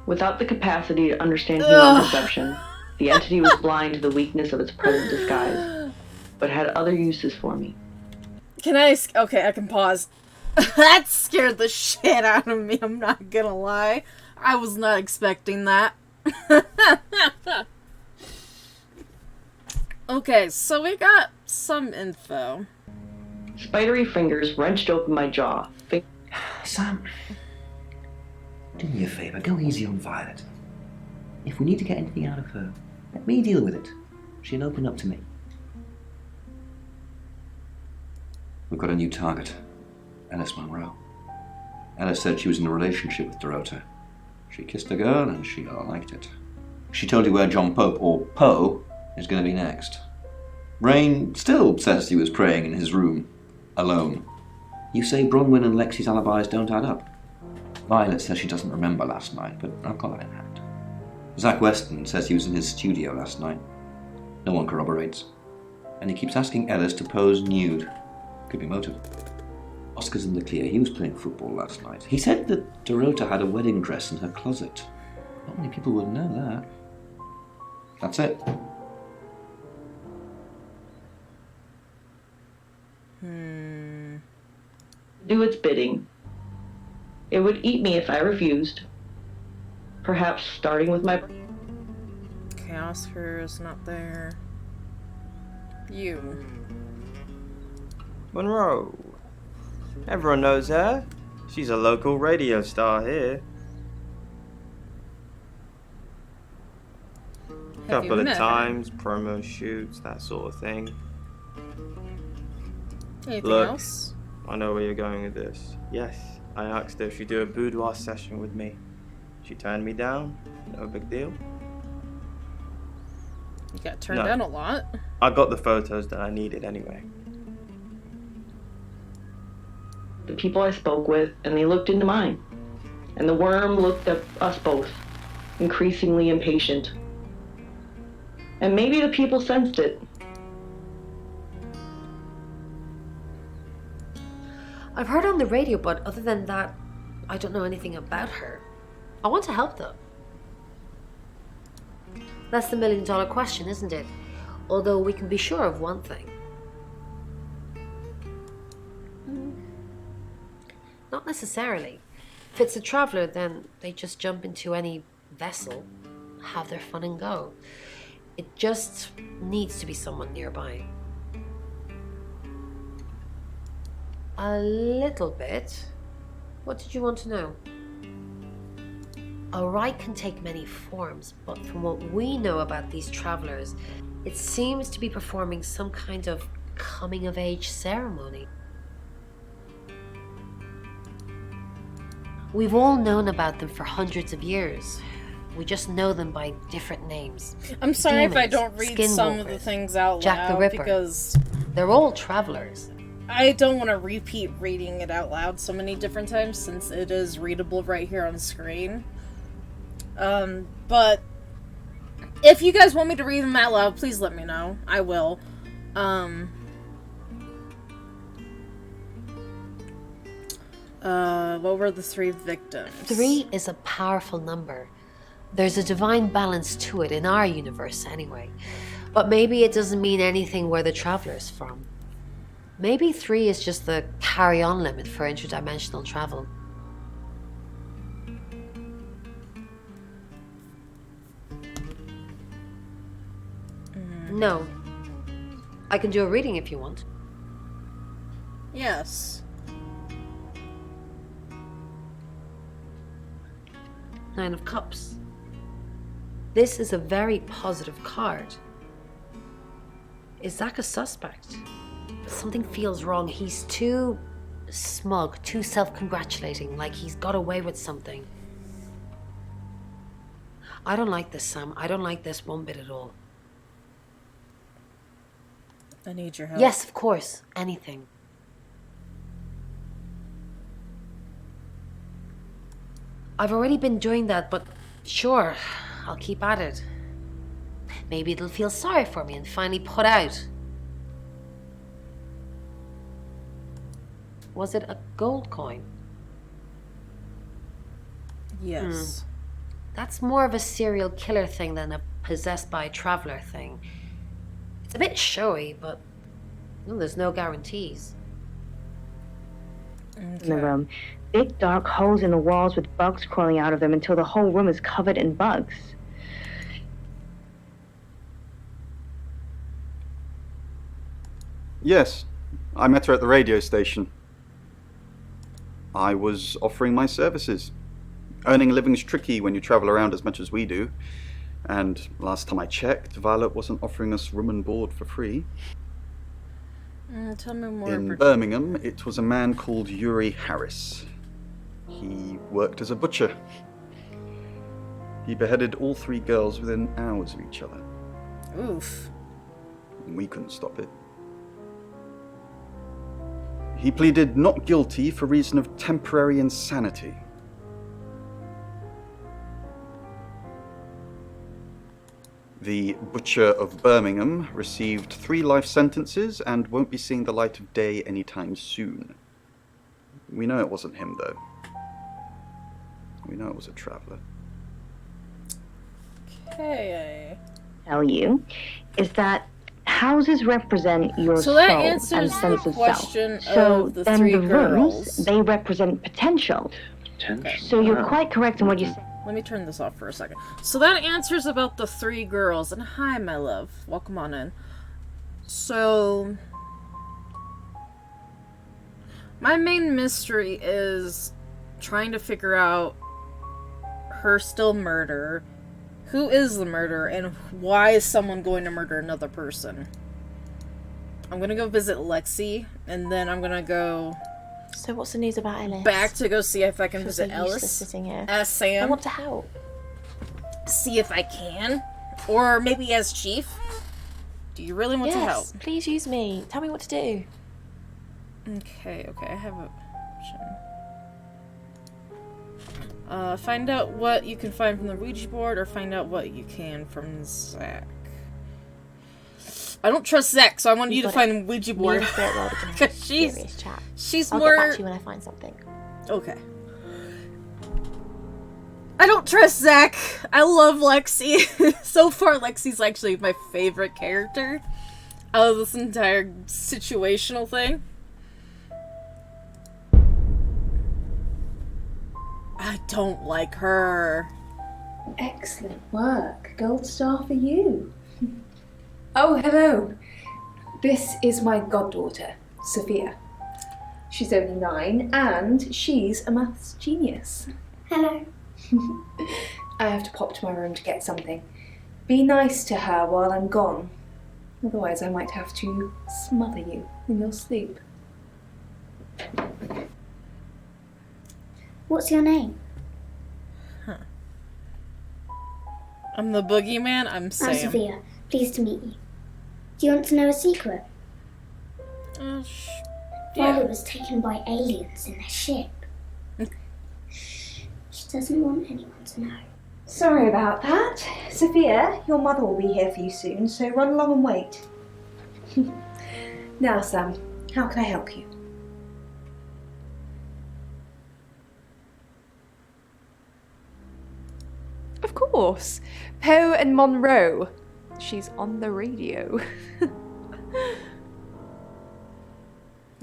S9: Without the capacity to understand human perception, the entity was blind to the weakness of its present disguise, but had other uses for me.
S1: Okay, I can pause. That scared the shit out of me, I'm not gonna lie. I was not expecting that. Okay, so we got some info.
S9: Spidery fingers wrenched open my jaw.
S5: Sam, do me a favor, go easy on Violet. If we need to get anything out of her, let me deal with it. She'll open up to me. We've got a new target, Alice Monroe. Alice said she was in a relationship with Dorota. She kissed a girl and she liked it. She told you where John Pope, or Poe, is going to be next. Rain still says he was praying in his room, alone. You say Bronwyn and Lexi's alibis don't add up. Violet says she doesn't remember last night, but I've got that in hand. Zach Weston says he was in his studio last night. No one corroborates. And he keeps asking Ellis to pose nude. Could be motive. Oscar's in the clear. He was playing football last night. He said that Dorota had a wedding dress in her closet. Not many people would know that. That's it.
S9: Do its bidding. It would eat me if I refused. Perhaps starting with my...
S1: Okay, Oscar is not there. You.
S17: Monroe. Everyone knows her. She's a local radio star here. Couple of times, promo shoots, that sort of thing.
S1: Anything
S17: Look,
S1: else?
S17: I know where you're going with this. Yes, I asked her if she'd do a boudoir session with me. She turned me down. No big deal.
S1: You got turned down a lot.
S17: I got the photos that I needed anyway.
S9: The people I spoke with, and they looked into mine. And the worm looked at us both, increasingly impatient. And maybe the people sensed it.
S7: I've heard on the radio, but other than that, I don't know anything about her. I want to help though. That's the million-dollar question, isn't it? Although we can be sure of one thing. Not necessarily. If it's a traveler, then they just jump into any vessel, have their fun and go. It just needs to be someone nearby. A little bit. What did you want to know? A rite can take many forms, but from what we know about these travelers, it seems to be performing some kind of coming-of-age ceremony. We've all known about them for hundreds of years. We just know them by different names.
S1: I'm sorry if I
S7: Demons,
S1: don't read some of the things out
S7: Jack the
S1: loud
S7: Ripper.
S1: because
S7: they're all travelers.
S1: I don't want to repeat reading it out loud so many different times since it is readable right here on screen. But if you guys want me to read them out loud, please let me know. I will. What were the 3 victims?
S7: 3 is a powerful number. There's a divine balance to it in our universe anyway. But maybe it doesn't mean anything where the traveler's from. Maybe 3 is just the carry-on limit for interdimensional travel. No. I can do a reading if you want.
S1: Yes.
S7: Nine of Cups. This is a very positive card. Is Zach a suspect? Something feels wrong. He's too smug, too self-congratulating, like he's got away with something. I don't like this, Sam. I don't like this one bit at all.
S1: I need your help.
S7: Yes, of course. Anything. I've already been doing that, but sure, I'll keep at it. Maybe it'll feel sorry for me and finally put out. Was it a gold coin?
S1: Yes.
S7: That's more of a serial killer thing than a possessed by a traveler thing. It's a bit showy, but well, there's no guarantees.
S3: In the room. Big dark holes in the walls with bugs crawling out of them until the whole room is covered in bugs.
S10: Yes, I met her at the radio station. I was offering my services. Earning a living's tricky when you travel around as much as we do. And last time I checked, Violet wasn't offering us room and board for free.
S1: Tell me more.
S10: In Birmingham, it was a man called Yuri Harris. He worked as a butcher. He beheaded all 3 girls within hours of each other.
S1: Oof.
S10: And we couldn't stop it. He pleaded not guilty for reason of temporary insanity. The Butcher of Birmingham received 3 life sentences and won't be seeing the light of day anytime soon. We know it wasn't him, though. We know it was a traveller.
S1: Okay.
S3: Tell you is that houses represent your
S1: So that
S3: soul
S1: answers
S3: and
S1: the
S3: sense of self.
S1: question
S3: So
S1: of the
S3: then
S1: 3
S3: the rooms,
S1: girls.
S3: they represent potential.
S15: Potential.
S3: So you're quite correct in what you said.
S1: Let me turn this off for a second. So that answers about the 3 girls. And hi, my love. Welcome on in. So my main mystery is trying to figure out her still murder. Who is the murderer, and why is someone going to murder another person? I'm gonna go visit Lexi, and then I'm gonna go
S11: So what's the news about Ellis?
S1: back to go see if I can
S11: Feels
S1: visit
S11: so useless
S1: Ellis.
S11: sitting here.
S1: As Sam.
S11: I want to help.
S1: See if I can. Or maybe as Chief. Do you really want to help?
S11: Yes, please use me. Tell me what to do.
S1: Okay, I have a option. Find out what you can find from the Ouija board, or find out what you can from Zach. I don't trust Zach, so I want you to find Ouija board. Because she's
S11: I'll
S1: more...
S11: get back to you when I find something.
S1: Okay. I don't trust Zach. I love Lexi. So far, Lexi's actually my favorite character out of this entire situational thing. I don't like her.
S6: Excellent work. Gold star for you. Oh, hello. This is my goddaughter, Sophia. She's only 9 and she's a maths genius.
S21: Hello.
S6: I have to pop to my room to get something. Be nice to her while I'm gone. Otherwise I might have to smother you in your sleep.
S21: What's your name?
S1: I'm the boogeyman. I'm Sam.
S21: I'm Sophia. Pleased to meet you. Do you want to know a secret? Violet was taken by aliens in their ship. She doesn't want anyone to know.
S6: Sorry about that. Sophia, your mother will be here for you soon, so run along and wait. Now, Sam, how can I help you? Of course. Poe and Monroe. She's on the radio.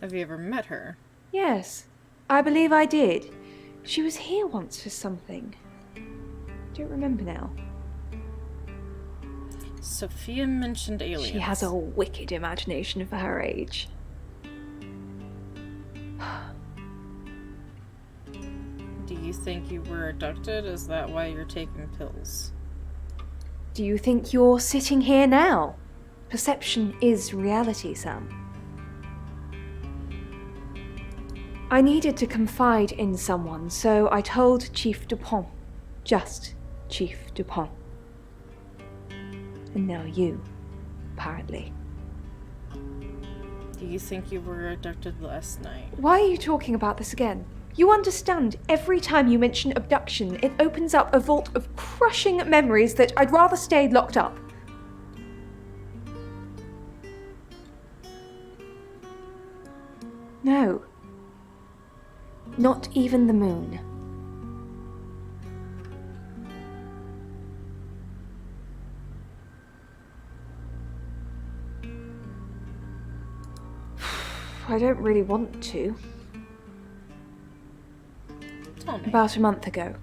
S1: Have you ever met her?
S6: Yes, I believe I did. She was here once for something. Don't remember now.
S1: Sophia mentioned aliens.
S6: She has a wicked imagination for her age.
S1: Do you think you were abducted? Is that why you're taking pills?
S6: Do you think you're sitting here now? Perception is reality, Sam. I needed to confide in someone, so I told Chief Dupont. Just Chief Dupont. And now you, apparently.
S1: Do you think you were abducted last night?
S6: Why are you talking about this again? You understand, every time you mention abduction, it opens up a vault of crushing memories that I'd rather stay locked up. No. Not even the moon. I don't really want to.
S1: Tell me.
S6: About a month ago,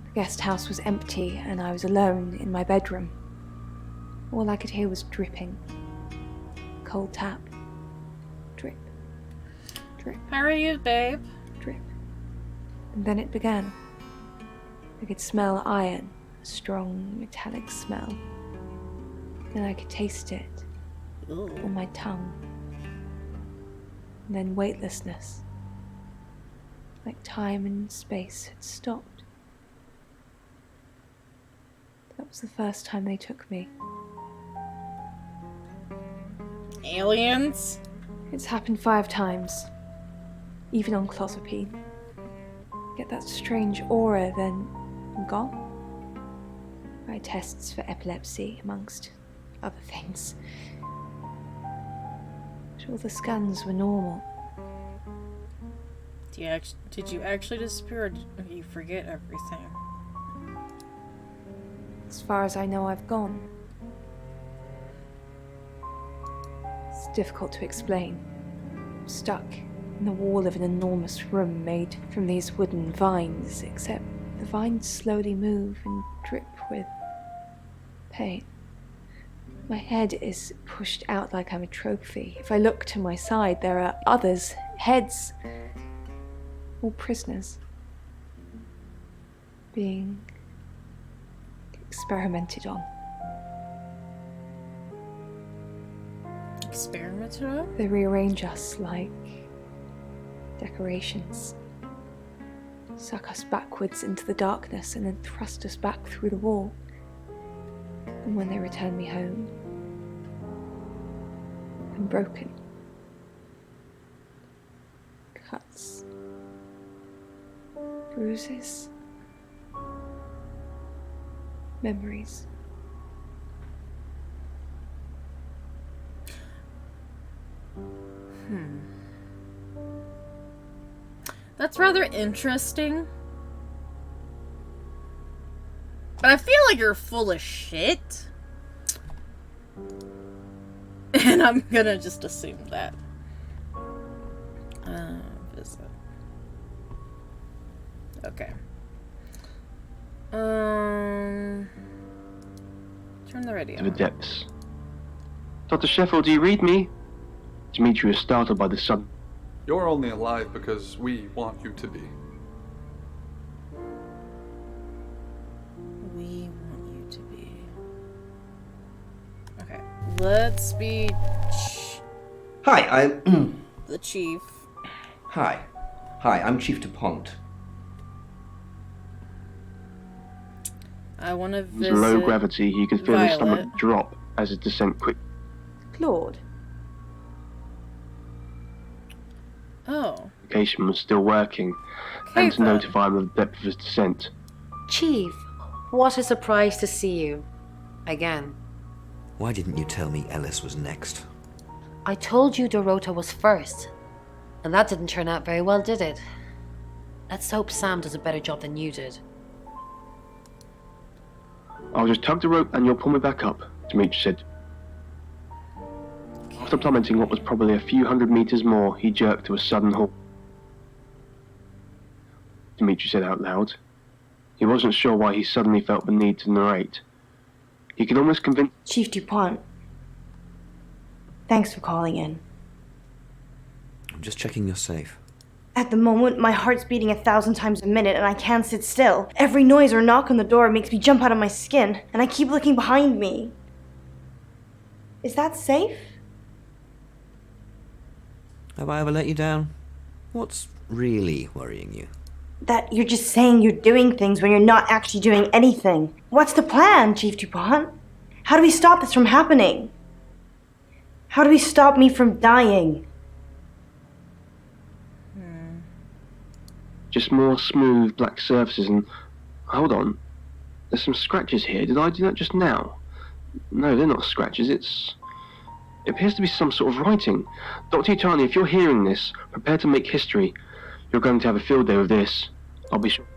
S6: the guest house was empty and I was alone in my bedroom. All I could hear was dripping. Cold tap. Drip. Drip.
S1: How are you, babe?
S6: Drip. And then it began. I could smell iron, a strong metallic smell. Then I could taste it on my tongue. And then weightlessness. Like time and space had stopped. That was the first time they took me.
S1: Aliens?
S6: It's happened 5 times. Even on clozapine. Get that strange aura, then I'm gone. I had tests for epilepsy, amongst other things. But all the scans were normal.
S1: Did you actually disappear, or did you forget everything?
S6: As far as I know, I've gone. It's difficult to explain. I'm stuck in the wall of an enormous room made from these wooden vines, except the vines slowly move and drip with pain. My head is pushed out like I'm a trophy. If I look to my side, there are others' heads. All prisoners. Being experimented on.
S1: Experimented on?
S6: They rearrange us like decorations. Suck us backwards into the darkness and then thrust us back through the wall. And when they return me home, I'm broken. Cuts. Bruises. Memories.
S1: That's rather interesting. But I feel like you're full of shit. And I'm gonna just assume that. Visit. Okay. Turn the radio
S4: To the depths. Dr. Sheffield, do you read me? Dimitri was startled by the sudden...
S10: You're only alive because we want you to be.
S1: We want you to be. Okay, let's be.
S5: Hi, I'm.
S1: The chief.
S5: Hi. Hi, I'm Chief DuPont.
S1: I want to
S4: It was
S1: visit.
S4: low gravity, he could feel his
S1: Violet.
S4: stomach drop as his descent quick.
S6: Claude.
S1: Oh.
S4: Communication was still working,
S1: Okay,
S4: and to notify him of the depth of his descent.
S7: Chief, what a surprise to see you. Again.
S13: Why didn't you tell me Ellis was next?
S7: I told you Dorota was first. And that didn't turn out very well, did it? Let's hope Sam does a better job than you did.
S4: I'll just tug the rope and you'll pull me back up, Dimitri said. After plummeting what was probably a few hundred meters more, he jerked to a sudden halt. Dimitri said out loud. He wasn't sure why he suddenly felt the need to narrate. He could almost convince...
S3: Chief DuPont, thanks for calling in.
S13: I'm just checking you're safe.
S3: At the moment, my heart's beating 1,000 times a minute and I can't sit still. Every noise or knock on the door makes me jump out of my skin, and I keep looking behind me. Is that safe?
S13: Have I ever let you down? What's really worrying you?
S3: That you're just saying you're doing things when you're not actually doing anything. What's the plan, Chief DuPont? How do we stop this from happening? How do we stop me from dying?
S4: just more smooth black surfaces and... Hold on. There's some scratches here. Did I do that just now? No, they're not scratches. It appears to be some sort of writing. Dr. Utani, if you're hearing this, prepare to make history. You're going to have a field day with this. I'll be sure.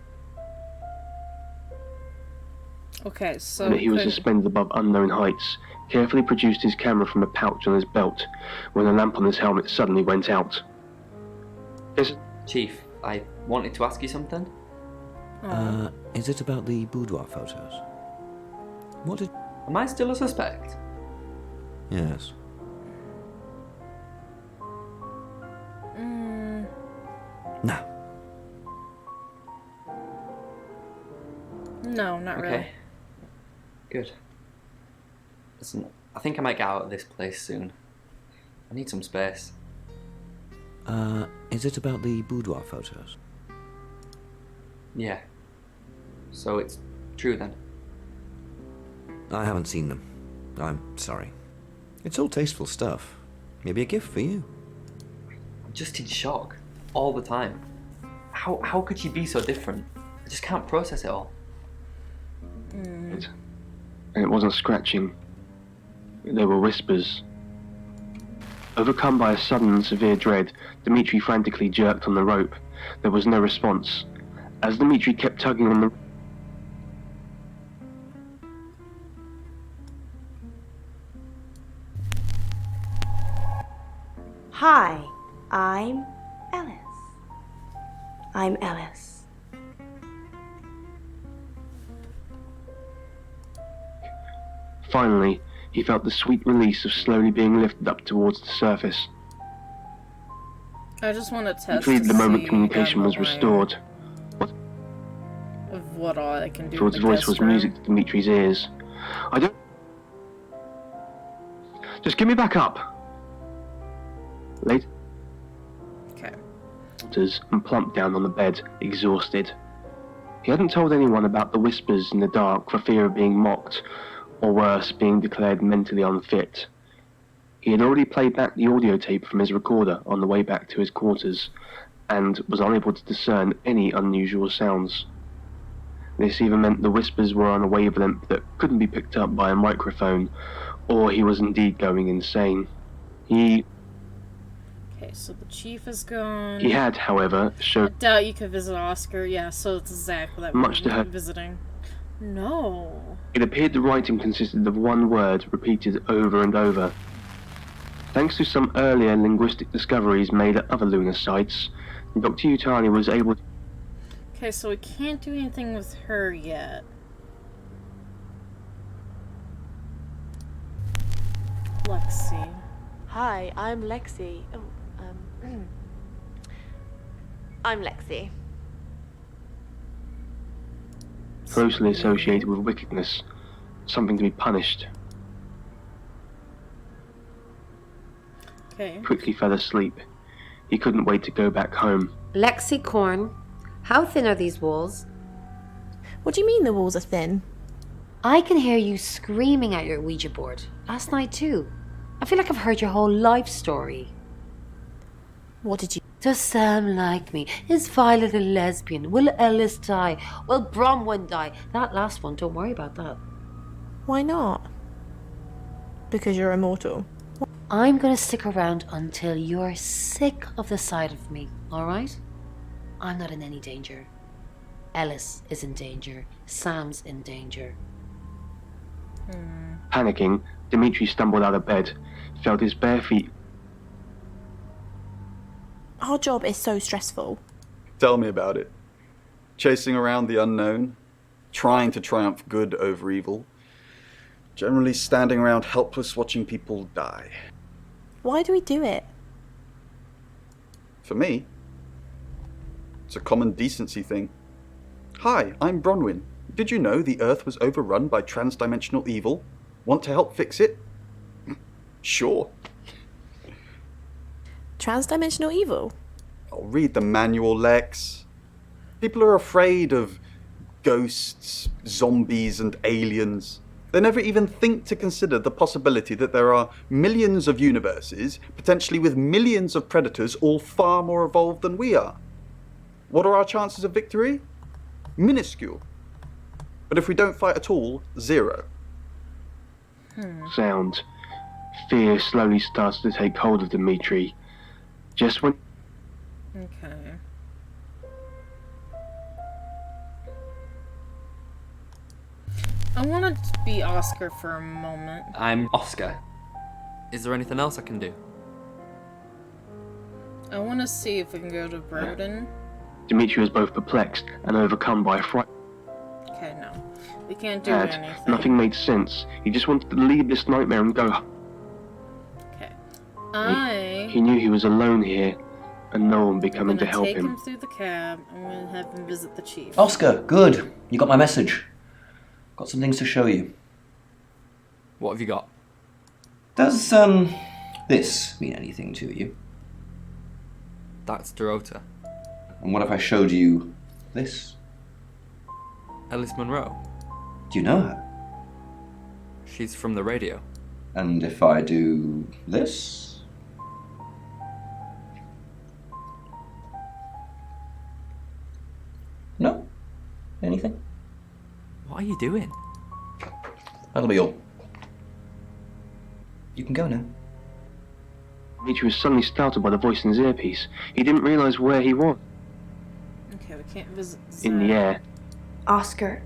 S1: Okay, so...
S4: He was suspended above unknown heights, carefully produced his camera from a pouch on his belt, when the lamp on his helmet suddenly went out. Yes?
S14: Chief, I wanted to ask you something.
S13: Is it about the boudoir photos? What did...
S14: Am I still a suspect?
S13: Yes. No.
S1: No, not really.
S14: Okay. Good. Listen, I think I might get out of this place soon. I need some space.
S13: Is it about the boudoir photos?
S14: Yeah. So it's true then?
S13: I haven't seen them. I'm sorry. It's all tasteful stuff. Maybe a gift for you.
S14: I'm just in shock. All the time. How could she be so different? I just can't process it all.
S4: And it wasn't scratching. There were whispers. Overcome by a sudden and severe dread, Dmitri frantically jerked on the rope. There was no response. As Dmitri kept tugging on the...
S3: Hi, I'm Ellis. I'm Ellis.
S4: Finally, he felt the sweet release of slowly being lifted up towards the surface.
S1: I just want to test
S4: He pleaded the moment
S1: see
S4: communication was restored.
S1: of what all I can do.
S4: Ford's
S1: with
S4: voice
S1: this
S4: was
S1: room.
S4: music to Dimitri's ears. I don't... Just get me back up. Late.
S1: Okay.
S4: And plumped down on the bed, exhausted. He hadn't told anyone about the whispers in the dark for fear of being mocked, or worse, being declared mentally unfit. He had already played back the audio tape from his recorder on the way back to his quarters, and was unable to discern any unusual sounds. This even meant the whispers were on a wavelength that couldn't be picked up by a microphone, or he was indeed going insane.
S1: Okay, so the chief is gone.
S4: He had, however,
S1: I
S4: showed...
S1: doubt you could visit Oscar. Yeah, so it's Zach that
S4: Much to
S1: we're
S4: her-
S1: visiting. No.
S4: It appeared the writing consisted of one word repeated over and over. Thanks to some earlier linguistic discoveries made at other lunar sites, Dr. Utani was able to...
S1: Okay, so we can't do anything with her yet. Lexi.
S11: Hi, I'm Lexi. I'm Lexi.
S4: closely associated with wickedness, something to be punished.
S1: Okay.
S4: Quickly fell asleep. He couldn't wait to go back home.
S7: Lexi Korn, how thin are these walls?
S11: What do you mean the walls are thin?
S7: I can hear you screaming at your Ouija board. Last night too. I feel like I've heard your whole life story.
S11: What did you...
S7: Does Sam like me? Is Violet a lesbian? Will Ellis die? Will Bronwyn die? That last one, don't worry about that.
S11: Why not? Because you're immortal.
S7: I'm gonna stick around until you're sick of the sight of me, alright? I'm not in any danger. Ellis is in danger. Sam's in danger.
S4: Panicking, Dimitri stumbled out of bed, felt his bare feet.
S11: Our job is so stressful.
S10: Tell me about it. Chasing around the unknown, trying to triumph good over evil. Generally standing around helpless watching people die.
S11: Why do we do it?
S10: For me, it's a common decency thing. Hi, I'm Bronwyn. Did you know the Earth was overrun by trans-dimensional evil? Want to help fix it? Sure.
S11: Trans-dimensional evil?
S10: I'll read the manual, Lex. People are afraid of ghosts, zombies, and aliens. They never even think to consider the possibility that there are millions of universes, potentially with millions of predators, all far more evolved than we are. What are our chances of victory? Minuscule. But if we don't fight at all, 0.
S4: Sound. Fear slowly starts to take hold of Dimitri. Just when...
S1: Okay. I want to be Oscar for a moment.
S18: I'm Oscar. Is there anything else I can do?
S1: I want to see if we can go to Broden.
S4: Dimitri was both perplexed and overcome by a fright.
S1: Okay, no. We can't do anything.
S4: Nothing made sense. He just wanted to leave this nightmare and go.
S1: Okay.
S4: He knew he was alone here, and no one would be coming to help
S1: take
S4: him.
S1: him through the cab. I'm going to have him visit the chief.
S5: Oscar, good. You got my message. Got some things to show you.
S18: What have you got?
S5: Does, this mean anything to you?
S18: That's Dorota.
S5: And what if I showed you this?
S18: Alice Munro.
S5: Do you know her?
S18: She's from the radio.
S5: And if I do this? No? Anything?
S18: What are you doing?
S5: That'll be all. You can go now.
S4: Dimitri was suddenly startled by the voice in his earpiece. He didn't realise where he was.
S1: Okay, we can't visit
S4: In the air.
S3: Oscar,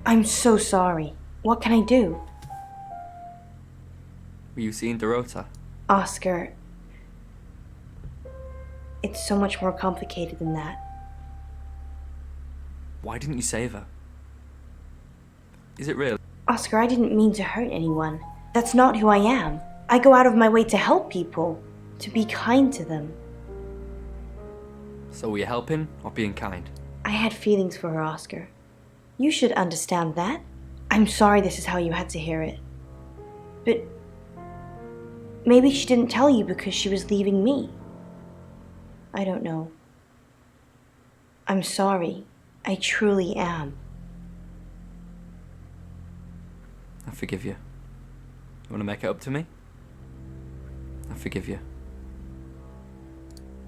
S3: I'm so sorry. What can I do?
S18: Were you seeing Dorota?
S3: Oscar, it's so much more complicated than that.
S18: Why didn't you save her? Is it real?
S3: Oscar, I didn't mean to hurt anyone. That's not who I am. I go out of my way to help people, to be kind to them.
S18: So were you helping or being kind?
S3: I had feelings for her, Oscar. You should understand that. I'm sorry this is how you had to hear it. But maybe she didn't tell you because she was leaving me. I don't know. I'm sorry. I truly am.
S18: I forgive you. You want to make it up to me? I forgive you.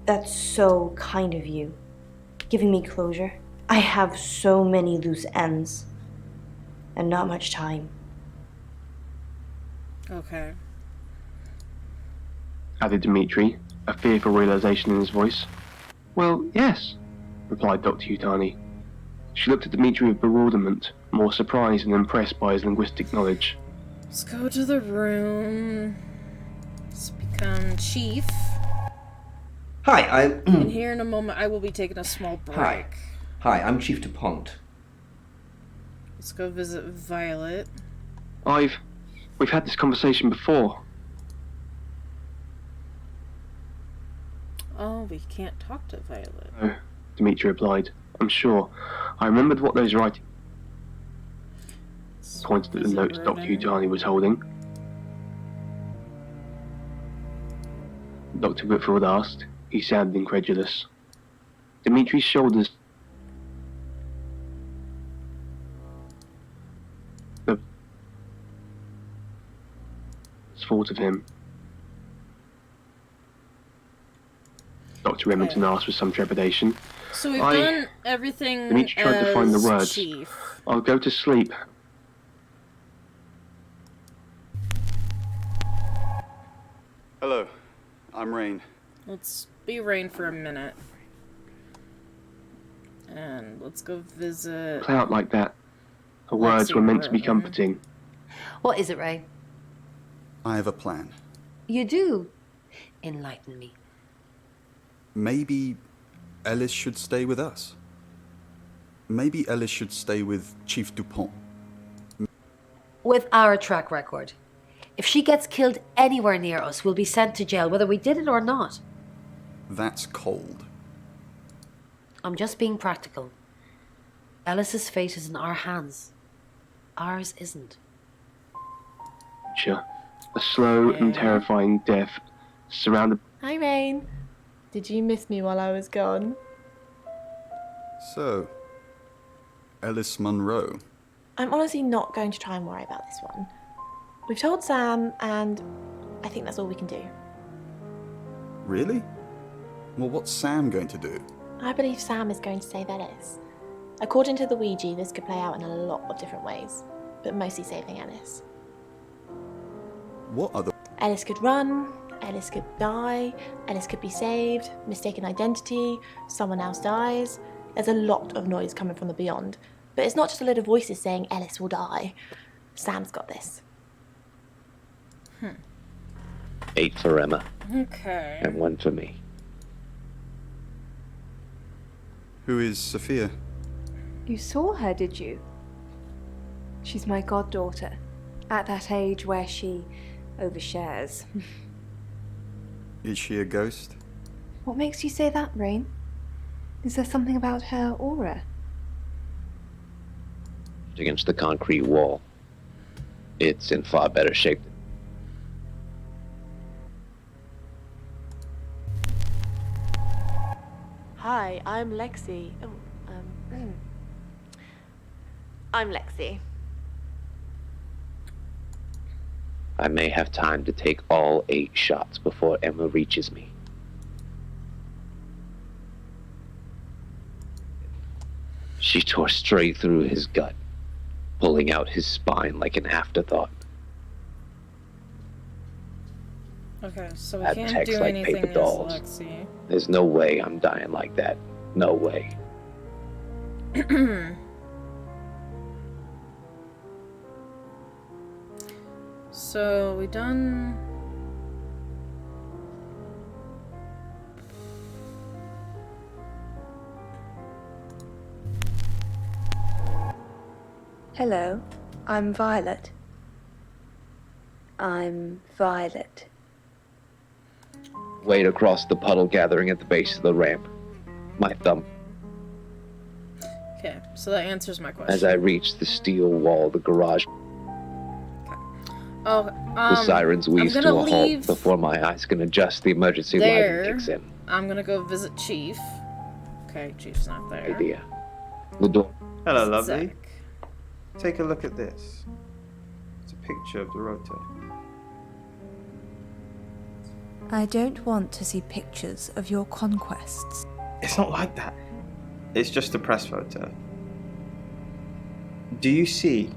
S3: That's so kind of you. Giving me closure. I have so many loose ends. And not much time.
S1: Okay.
S4: Added Dimitri, a fearful realization in his voice. Well, yes, replied Dr. Yutani. She looked at Dimitri with bewilderment, more surprised and impressed by his linguistic knowledge.
S1: Let's go to the room. Let's become chief.
S5: Hi,
S1: And here in a moment I will be taking a small break.
S5: Hi, I'm Chief DuPont.
S1: Let's go visit Violet.
S4: We've had this conversation before.
S1: Oh, we can't talk to Violet.
S4: No, Dimitri replied. I'm sure. I remembered what those writings pointed at the notes Dr. Yutani was holding. Dr. Whitfield asked. He sounded incredulous. Dimitri's shoulders thought of him. Dr. Remington asked with some trepidation.
S1: So we've done everything
S4: Dimitri tried to find the words.
S1: Chief.
S4: I'll go to sleep.
S10: Hello, I'm Rain.
S1: Let's be Rain for a minute. And let's go visit...
S4: Play out like that. The words were meant to be comforting.
S7: What is it, Ray?
S10: I have a plan.
S7: You do? Enlighten me.
S10: Maybe Ellis should stay with us. Maybe Ellis should stay with Chief DuPont.
S7: With our track record. If she gets killed anywhere near us, we'll be sent to jail, whether we did it or not.
S10: That's cold.
S7: I'm just being practical. Ellis's fate is in our hands. Ours isn't.
S4: Sure. A slow and terrifying death surrounded.
S11: Hi, Rain. Did you miss me while I was gone?
S10: So, Ellis Munro.
S11: I'm honestly not going to try and worry about this one. We've told Sam, and I think that's all we can do.
S10: Really? Well, what's Sam going to do?
S11: I believe Sam is going to save Ellis. According to the Ouija, this could play out in a lot of different ways, but mostly saving Ellis.
S10: What other...
S11: Ellis could run, Ellis could die, Ellis could be saved, mistaken identity, someone else dies. There's a lot of noise coming from the beyond, but it's not just a load of voices saying Ellis will die. Sam's got this.
S8: 8 for Emma.
S1: Okay.
S8: And 1 for me.
S10: Who is Sophia?
S6: You saw her, did you? She's my goddaughter, at that age where she overshares.
S10: Is she a ghost?
S6: What makes you say that, Rain? Is there something about her aura?
S8: Against the concrete wall. It's in far better shape.
S11: Hi, I'm Lexi. I'm Lexi.
S8: I may have time to take all 8 shots before Emma reaches me. She tore straight through his gut, pulling out his spine like an afterthought.
S1: Okay, so we
S8: Had
S1: can't
S8: text
S1: do
S8: like
S1: anything
S8: paper
S1: as
S8: dolls.
S1: Lexi.
S8: There's no way I'm dying like that. No way.
S1: So we done.
S6: Hello, I'm Violet. I'm Violet.
S8: Wade across the puddle gathering at the base of the ramp. My thumb.
S1: Okay, so that answers my question.
S8: As I reach the steel wall of the garage,
S1: Oh,
S8: the sirens wheeze
S1: I'm
S8: to a
S1: gonna leave
S8: halt before my eyes can adjust. The emergency lighting
S1: there.
S8: kicks in.
S1: I'm gonna go visit Chief. Okay, Chief's not there.
S8: Idea. The door.
S17: Hello, lovely.
S1: Zach.
S17: Take a look at this. It's a picture of the rotor.
S6: I don't want to see pictures of your conquests.
S17: It's not like that. It's just a press photo. Do you see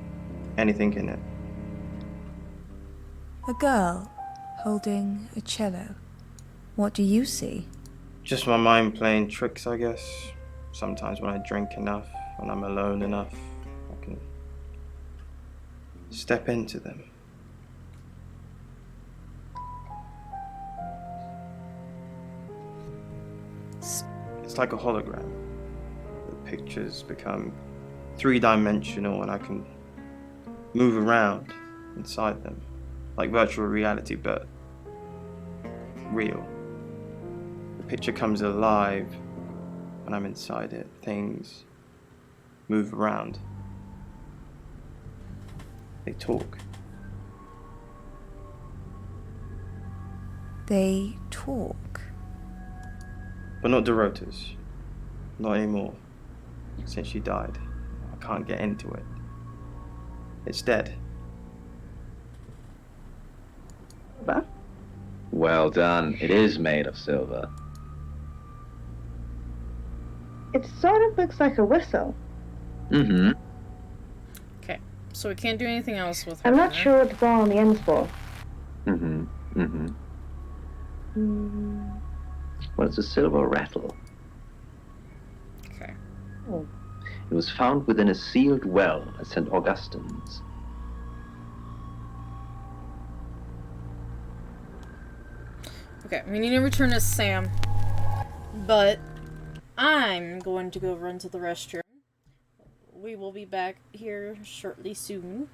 S17: anything in it?
S6: A girl holding a cello. What do you see?
S17: Just my mind playing tricks, I guess. Sometimes when I drink enough, when I'm alone enough, I can step into them. It's like a hologram. The pictures become 3-dimensional and I can move around inside them. Like virtual reality, but real. The picture comes alive when I'm inside it. Things move around. They talk.
S6: They talk.
S17: But not Dorota's. Not anymore. Since she died. I can't get into it. It's dead.
S2: Well done. It is made of silver.
S3: It sort of looks like a whistle.
S2: Mm-hmm.
S1: Okay, so we can't do anything else with her.
S3: I'm not sure what the ball on the end's for.
S2: Mm-hmm. Mm-hmm.
S3: Mm.
S2: Well, it's a silver rattle.
S1: Okay.
S3: Oh.
S2: It was found within a sealed well at St. Augustine's.
S1: Okay, we need to return to Sam. But I'm going to go run to the restroom. We will be back here shortly soon.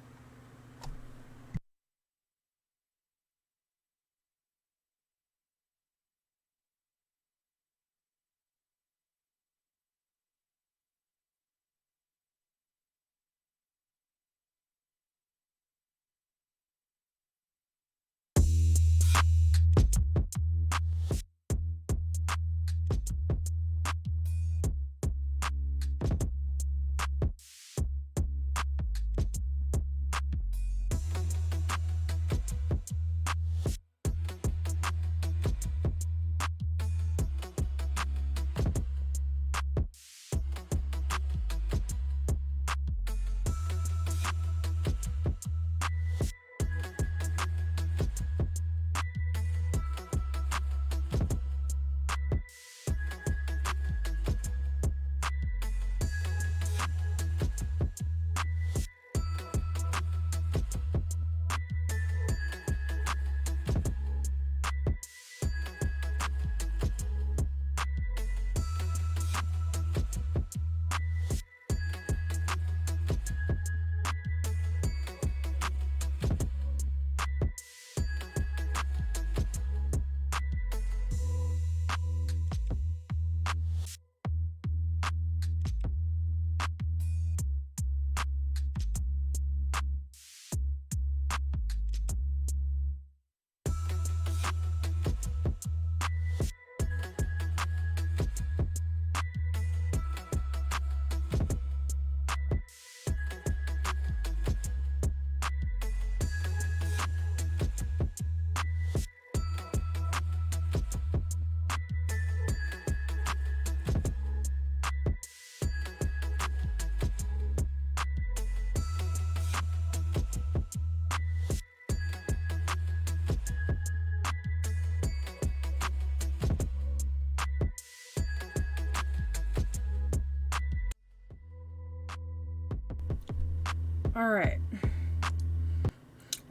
S1: Alright.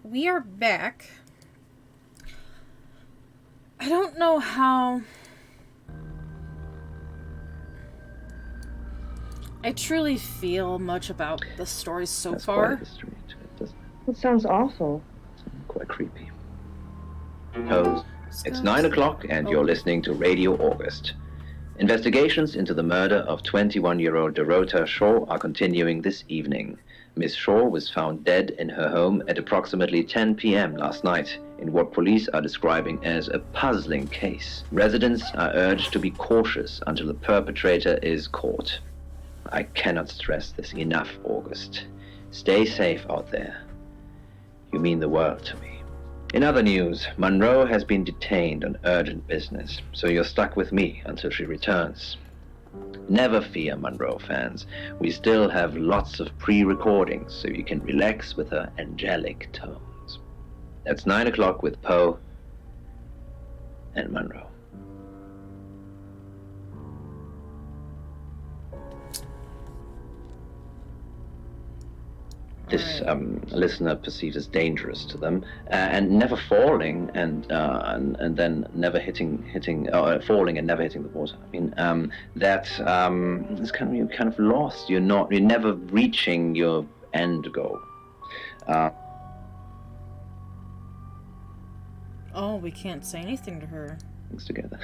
S1: We are back. I don't know how... I truly feel much about the story so
S2: That's
S1: far.
S2: quite a history to it, doesn't
S3: It sounds awful.
S2: it? Quite creepy. Pose. It's 9 o'clock and you're listening to Radio August. Investigations into the murder of 21-year-old Dorota Shaw are continuing this evening. Miss Shaw was found dead in her home at approximately 10 p.m. last night in what police are describing as a puzzling case. Residents are urged to be cautious until the perpetrator is caught. I cannot stress this enough, August. Stay safe out there. You mean the world to me. In other news, Monroe has been detained on urgent business, so you're stuck with me until she returns. Never fear, Monroe fans. We still have lots of pre-recordings, so you can relax with her angelic tones. That's 9 o'clock with Poe and Monroe. This listener perceives as dangerous to them, and never falling, and then never falling and never hitting the water. I mean, it's you're kind of lost. You're never reaching your end goal.
S1: Oh, we can't say anything to her.
S2: Things together.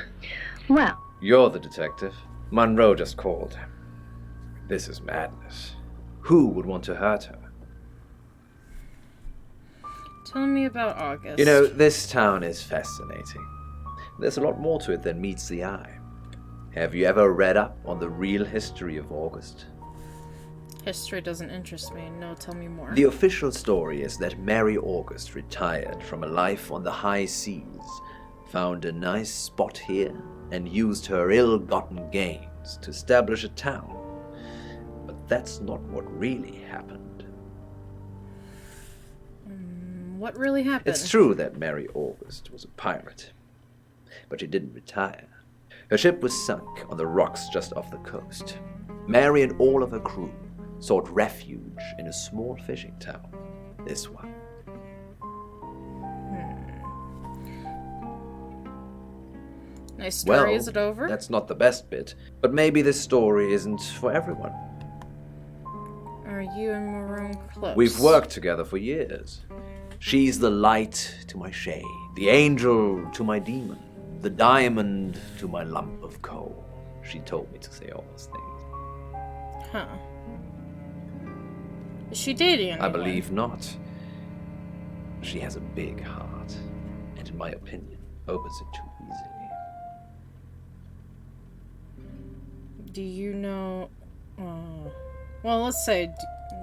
S3: Well,
S16: You're the detective. Monroe just called. This is madness. Who would want to hurt her?
S1: Tell me about August.
S16: You know, this town is fascinating. There's a lot more to it than meets the eye. Have you ever read up on the real history of August?
S1: History doesn't interest me. No, tell me more.
S16: The official story is that Mary August retired from a life on the high seas, found a nice spot here, and used her ill-gotten gains to establish a town. But that's not what really happened.
S1: What really happened?
S16: It's true that Mary August was a pirate, but she didn't retire. Her ship was sunk on the rocks just off the coast. Mary and all of her crew sought refuge in a small fishing town, this one.
S1: Nice story,
S16: Well,
S1: is it over?
S16: That's not the best bit, but maybe this story isn't for everyone.
S1: Are you and Maroon close?
S16: We've worked together for years. She's the light to my shade, the angel to my demon, the diamond to my lump of coal. She told me to say all those things.
S1: Huh. Is she dating anyone?
S16: I believe not. She has a big heart, and in my opinion, opens it too easily.
S1: Do you know... well, let's say...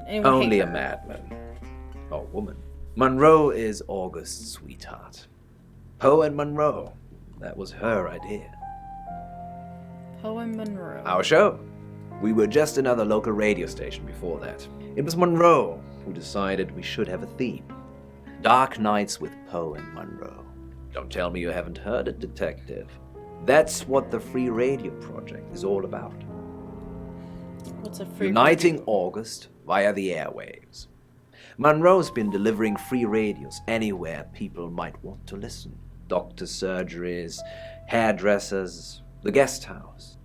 S1: anyone
S16: Only
S1: hate
S16: a
S1: her?
S16: madman. Or woman. Monroe is August's sweetheart. Poe and Monroe. That was her idea.
S1: Poe and Monroe.
S16: Our show. We were just another local radio station before that. It was Monroe who decided we should have a theme. Dark Nights with Poe and Monroe. Don't tell me you haven't heard it, detective. That's what the Free Radio Project is all about.
S1: What's a free...
S16: Uniting August via the airwaves. Monroe's been delivering free radios anywhere people might want to listen. Doctor surgeries, hairdressers, the guest house.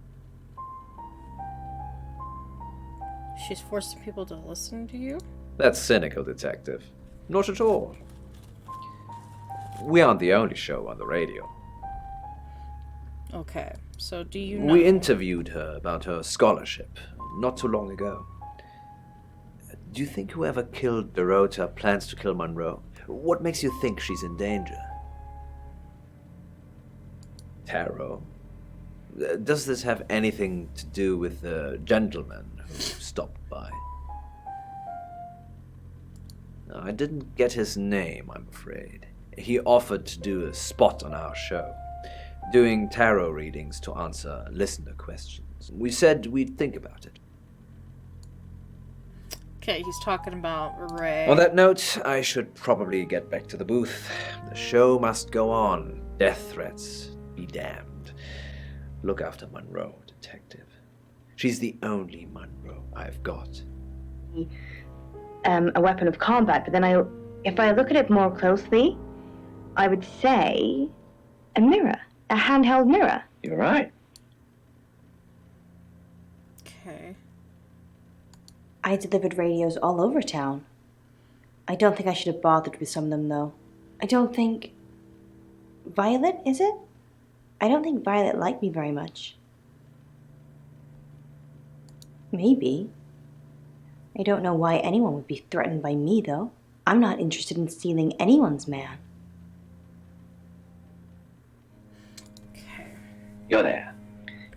S1: She's forcing people to listen to you?
S16: That's cynical, detective. Not at all. We aren't the only show on the radio.
S1: Okay, so do you know...
S16: We interviewed her about her scholarship not too long ago. Do you think whoever killed Dorota plans to kill Monroe? What makes you think she's in danger? Tarot. Does this have anything to do with the gentleman who stopped by? No, I didn't get his name, I'm afraid. He offered to do a spot on our show, doing tarot readings to answer listener questions. We said we'd think about it.
S1: Okay, he's talking about Ray.
S16: On that note, I should probably get back to the booth. The show must go on. Death threats be damned. Look after Monroe, detective. She's the only Monroe I've got.
S3: a weapon of combat, but then if I look at it more closely, I would say a mirror, a handheld mirror.
S2: You're right.
S1: Okay.
S3: I delivered radios all over town. I don't think I should have bothered with some of them, though. I don't think... Violet, is it? I don't think Violet liked me very much. Maybe. I don't know why anyone would be threatened by me, though. I'm not interested in stealing anyone's man.
S2: You're there.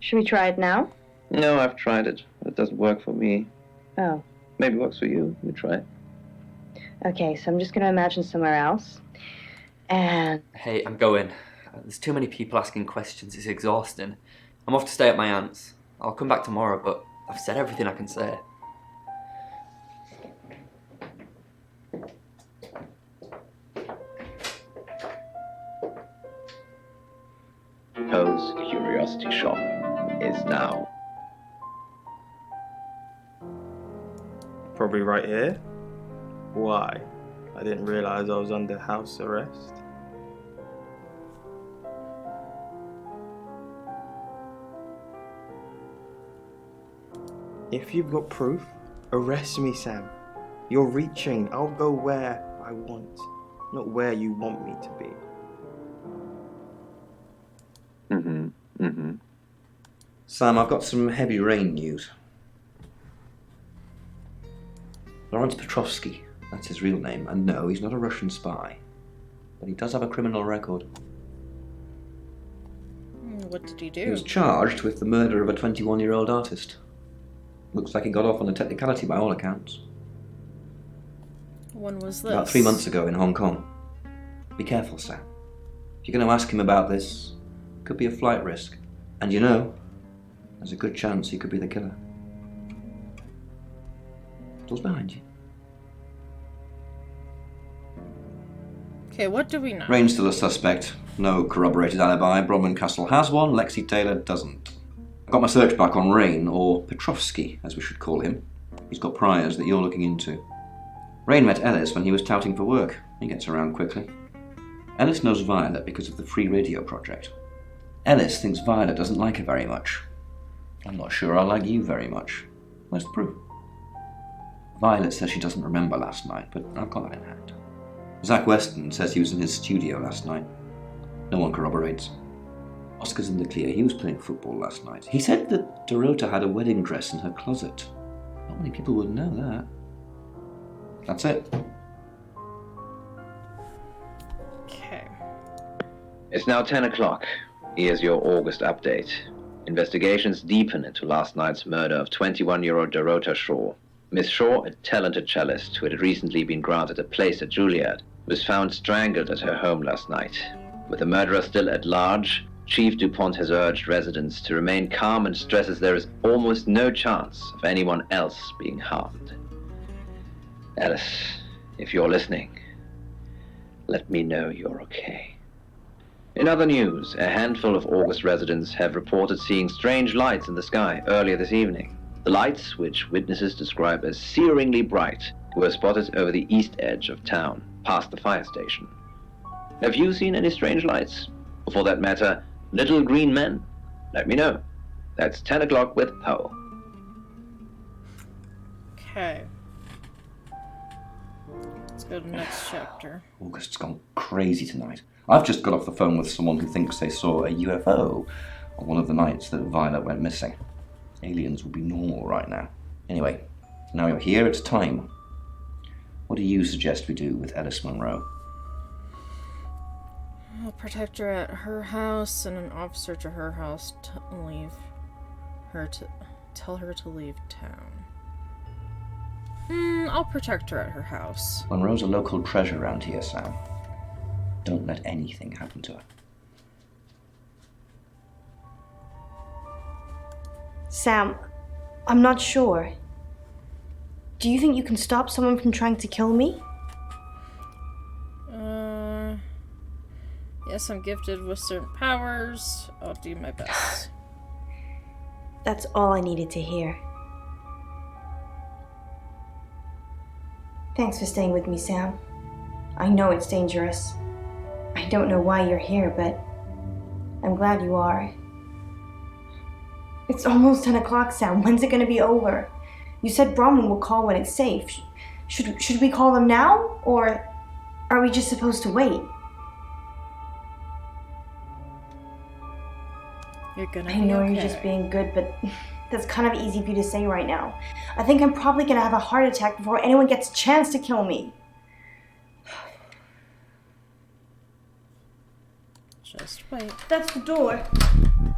S3: Should we try it now?
S2: No, I've tried it. It doesn't work for me.
S3: Oh.
S2: Maybe it works for you. You try it.
S3: Okay, so I'm just going to imagine somewhere else. And...
S14: Hey, I'm going. There's too many people asking questions. It's exhausting. I'm off to stay at my aunt's. I'll come back tomorrow, but I've said everything I can say.
S2: Poe's Curiosity Shop is now.
S17: Probably right here. Why? I didn't realize I was under house arrest. If you've got proof, arrest me, Sam. You're reaching. I'll go where I want, not where you want me to be.
S5: Sam, I've got some heavy rain news. Lawrence Petrovsky, that's his real name, and no, he's not a Russian spy. But he does have a criminal record.
S1: What did he do?
S5: He was charged with the murder of a 21-year-old artist. Looks like he got off on a technicality by all accounts.
S1: When was this?
S5: About 3 months ago in Hong Kong. Be careful, Sam. If you're going to ask him about this, it could be a flight risk. And you know, there's a good chance he could be the killer. Door's behind you.
S1: Okay, what do we know?
S5: Rain's still a suspect. No corroborated alibi. Bronwyn Castle has one. Lexi Taylor doesn't. I got my search back on Rain, or Petrovsky, as we should call him. He's got priors that you're looking into. Rain met Ellis when he was touting for work. He gets around quickly. Ellis knows Violet because of the free radio project. Ellis thinks Violet doesn't like her very much. I'm not sure I like you very much. Where's the proof? Violet says she doesn't remember last night, but I've got that in hand. Zach Weston says he was in his studio last night. No one corroborates. Oscar's in the clear. He was playing football last night. He said that Dorota had a wedding dress in her closet. Not many people would know that. That's it.
S1: Okay.
S2: It's now 10 o'clock. Here's your August update. Investigations deepen into last night's murder of 21-year-old Dorota Shaw. Miss Shaw, a talented cellist who had recently been granted a place at Juilliard, was found strangled at her home last night. With the murderer still at large, Chief DuPont has urged residents to remain calm and stresses there is almost no chance of anyone else being harmed. Alice, if you're listening, let me know you're okay. In other news, a handful of August residents have reported seeing strange lights in the sky earlier this evening. The lights, which witnesses describe as searingly bright, were spotted over the east edge of town, past the fire station. Have you seen any strange lights? Or for that matter, little green men? Let me know. That's 10 o'clock with Poe.
S1: Okay. Let's go to the next chapter.
S5: August's gone crazy tonight. I've just got off the phone with someone who thinks they saw a UFO on one of the nights that Violet went missing. Aliens would be normal right now. Anyway, now you're here, it's time. What do you suggest we do with Ellis Monroe?
S1: I'll protect her at her house and an officer to her house to tell her to leave town. I'll protect her at her house.
S5: Monroe's a local treasure around here, Sam. Don't let anything happen to her.
S3: Sam, I'm not sure. Do you think you can stop someone from trying to kill me?
S1: Yes, I'm gifted with certain powers. I'll do my best.
S3: That's all I needed to hear. Thanks for staying with me, Sam. I know it's dangerous. I don't know why you're here, but I'm glad you are. It's almost 10 o'clock, Sam. When's it going to be over? You said Bronwyn will call when it's safe. Should we call them now? Or are we just supposed to wait?
S1: You're gonna
S3: I know
S1: be
S3: you're just being good, but that's kind of easy for you to say right now. I think I'm probably going to have a heart attack before anyone gets a chance to kill me.
S1: Just wait.
S3: That's the door.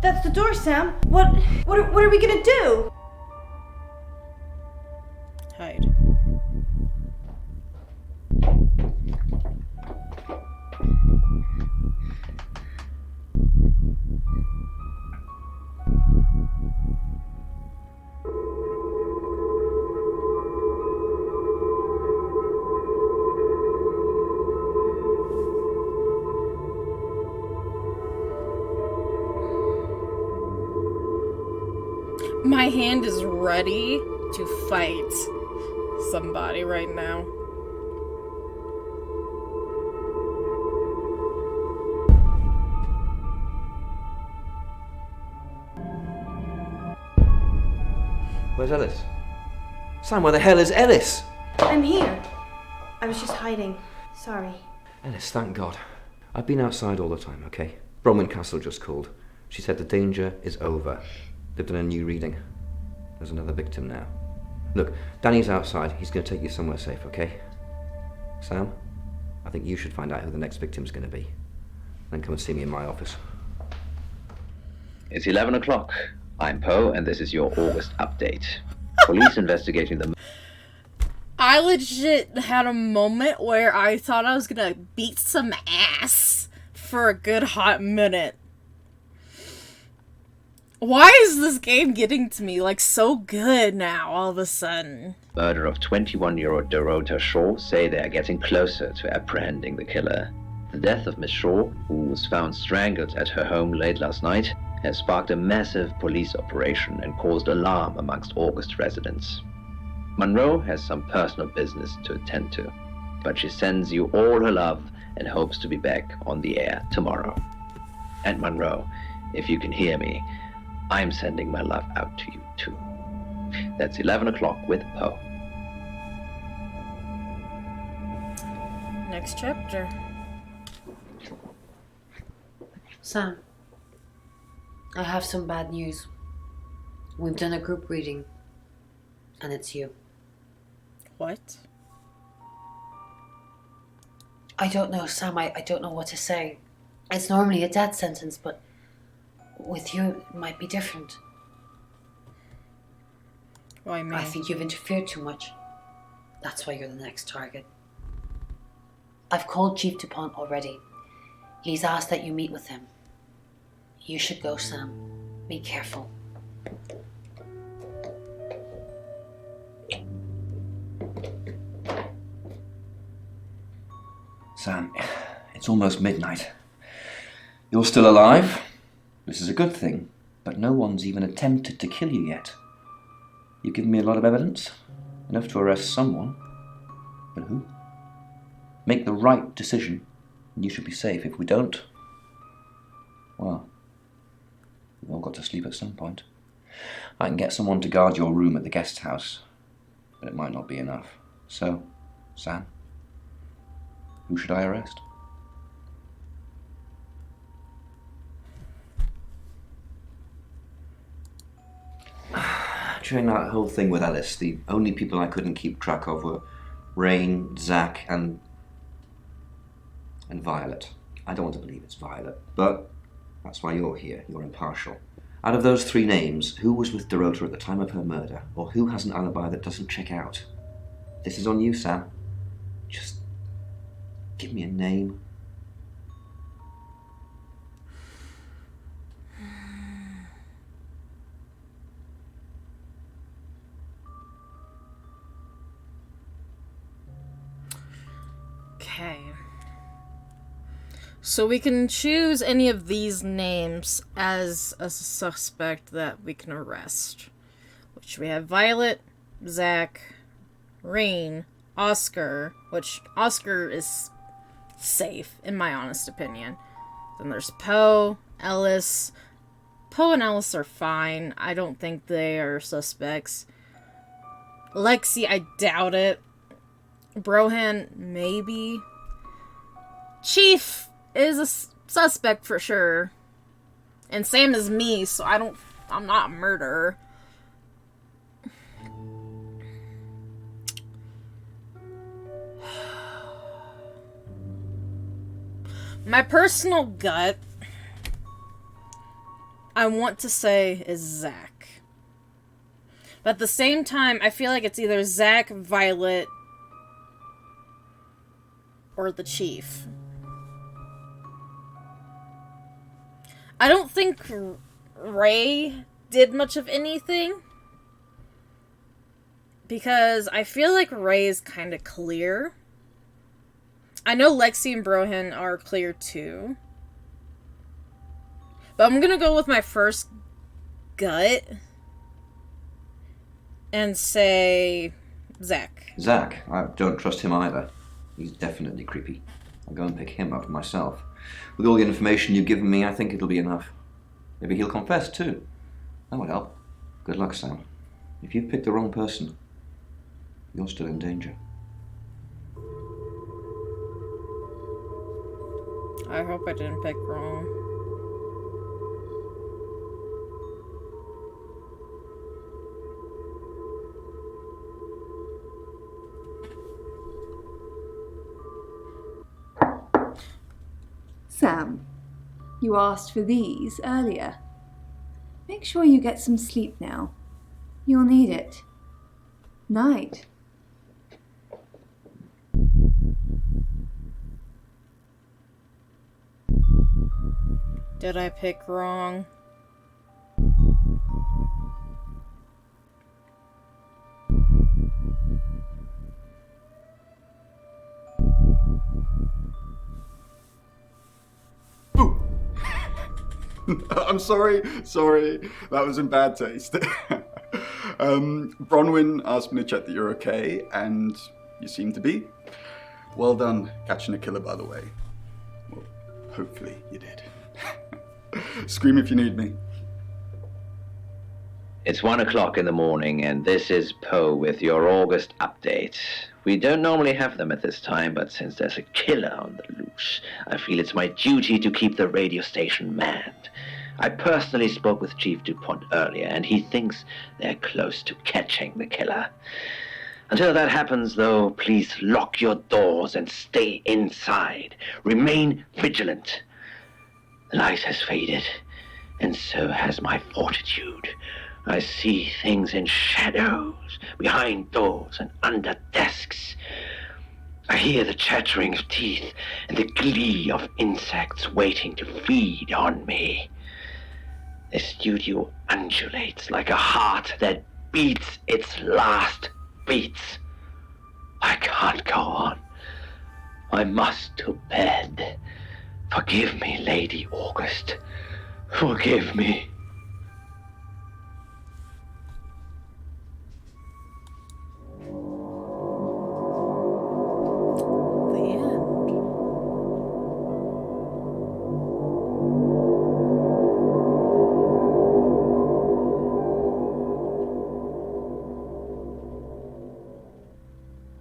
S3: That's the door, Sam. What are we gonna do?
S1: Hide. My hand is ready to fight somebody right now.
S5: Where's Ellis? Sam, where the hell is Ellis?
S3: I'm here. I was just hiding. Sorry.
S5: Ellis, thank God. I've been outside all the time, okay? Bronwyn Castle just called. She said the danger is over. They've done a new reading. There's another victim now. Look, Danny's outside. He's going to take you somewhere safe, okay? Sam, I think you should find out who the next victim's going to be. Then come and see me in my office.
S2: It's 11 o'clock. I'm Poe, and this is your August update. Police investigating the...
S1: I legit had a moment where I thought I was gonna beat some ass for a good hot minute. Why is this game getting to me, like, so good now, all of a sudden?
S2: Murder of 21-year-old Dorota Shaw say they are getting closer to apprehending the killer. The death of Miss Shaw, who was found strangled at her home late last night, has sparked a massive police operation and caused alarm amongst August residents. Monroe has some personal business to attend to, but she sends you all her love and hopes to be back on the air tomorrow. And Monroe, if you can hear me, I'm sending my love out to you too. That's 11 o'clock with Poe.
S1: Next chapter.
S7: Sam, I have some bad news. We've done a group reading, and it's you.
S1: What?
S7: I don't know, Sam. I don't know what to say. It's normally a death sentence, but with you, it might be different.
S1: Why me?
S7: I think you've interfered too much. That's why you're the next target. I've called Chief DuPont already. He's asked that you meet with him. You should go, Sam. Be careful.
S5: Sam, it's almost midnight. You're still alive. This is a good thing, but no one's even attempted to kill you yet. You've given me a lot of evidence, enough to arrest someone. But who? Make the right decision, and you should be safe. If we don't, well, we've all got to sleep at some point. I can get someone to guard your room at the guest house, but it might not be enough. So, Sam, who should I arrest? During that whole thing with Alice, the only people I couldn't keep track of were Rain, Zach, and Violet. I don't want to believe it's Violet, but that's why you're here. You're impartial. Out of those three names, who was with Dorota at the time of her murder, or who has an alibi that doesn't check out? This is on you, Sam. Just give me a name.
S1: Okay. So we can choose any of these names as a suspect that we can arrest. Which we have Violet, Zach, Rain, Oscar, which Oscar is safe, in my honest opinion. Then there's Poe, Ellis. Poe and Ellis are fine. I don't think they are suspects. Lexi, I doubt it. Brohan, maybe. Chief is a suspect for sure. And same as me, so I'm not a murderer. My personal gut, I want to say, is Zach. But at the same time, I feel like it's either Zach, Violet, or the Chief. I don't think Ray did much of anything. Because I feel like Ray is kind of clear. I know Lexi and Brohan are clear too. But I'm gonna go with my first gut and say Zach.
S5: Zach, I don't trust him either. He's definitely creepy. I'll go and pick him up myself. With all the information you've given me, I think it'll be enough. Maybe he'll confess too. That would help. Good luck, Sam. If you've picked the wrong person, you're still in danger.
S1: I hope I didn't pick wrong.
S6: Sam, you asked for these earlier. Make sure you get some sleep now. You'll need it. Night.
S1: Did I pick wrong?
S10: I'm sorry. That was in bad taste. Bronwyn asked me to check that you're okay, and you seem to be. Well done catching a killer, by the way. Well, hopefully you did. Scream if you need me.
S2: It's 1 o'clock in the morning, and this is Poe with your August update. We don't normally have them at this time, but since there's a killer on the loose, I feel it's my duty to keep the radio station manned. I personally spoke with Chief DuPont earlier, and he thinks they're close to catching the killer. Until that happens, though, please lock your doors and stay inside. Remain vigilant. The light has faded, and so has my fortitude. I see things in shadows, behind doors and under desks. I hear the chattering of teeth and the glee of insects waiting to feed on me. The studio undulates like a heart that beats its last beats. I can't go on. I must to bed. Forgive me, Lady August. Forgive me.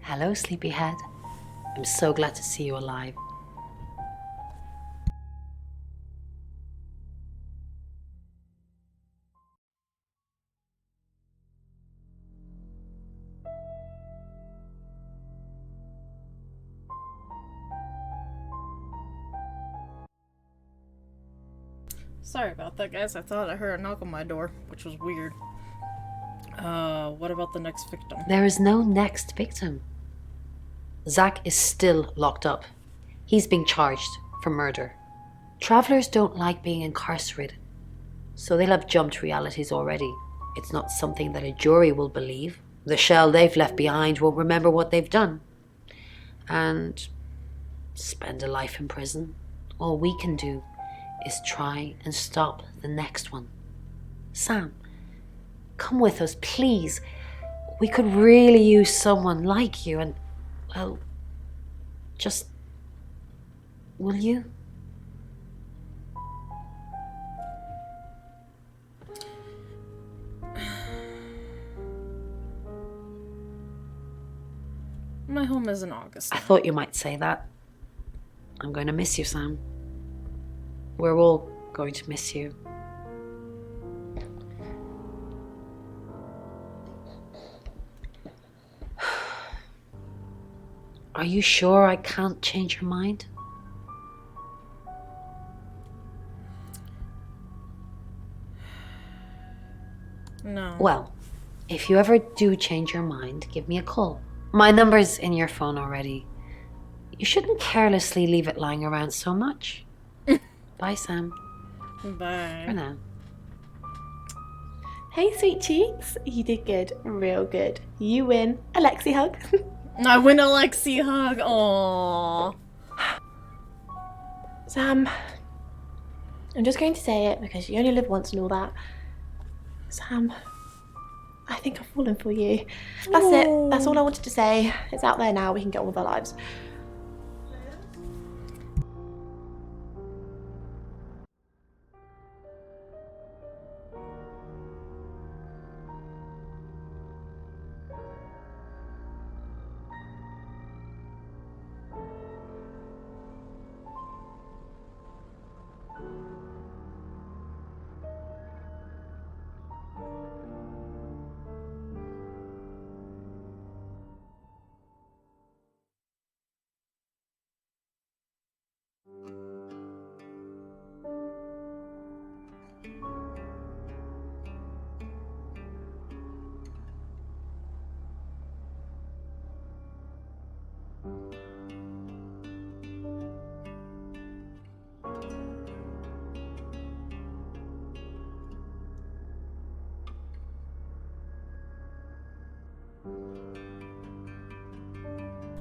S7: Hello, sleepyhead. I'm so glad to see you alive.
S1: Sorry about that, guys. I thought I heard a knock on my door, which was weird. What about the next victim?
S7: There is no next victim. Zach is still locked up. He's being charged for murder. Travelers don't like being incarcerated, so they'll have jumped realities already. It's not something that a jury will believe. The shell they've left behind won't remember what they've done. And spend a life in prison. All we can do is try and stop the next one. Sam, come with us, please. We could really use someone like you, and Well, just... will you?
S1: My home is in August.
S7: I thought you might say that. I'm going to miss you, Sam. We're all going to miss you. Are you sure I can't change your mind?
S1: No.
S7: Well, if you ever do change your mind, give me a call. My number's in your phone already. You shouldn't carelessly leave it lying around so much. Bye, Sam.
S1: Bye.
S7: For now.
S11: Hey, sweet cheeks. You did good. Real good. You win. Alexi hug.
S1: I win a Lexi hug. Aww.
S11: Sam, I'm just going to say it because you only live once and all that. Sam, I think I've fallen for you. That's it. That's all I wanted to say. It's out there now. We can get on with our lives.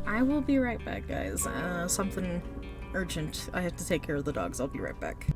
S1: I will be right back, guys. Something urgent. I have to take care of the dogs. I'll be right back.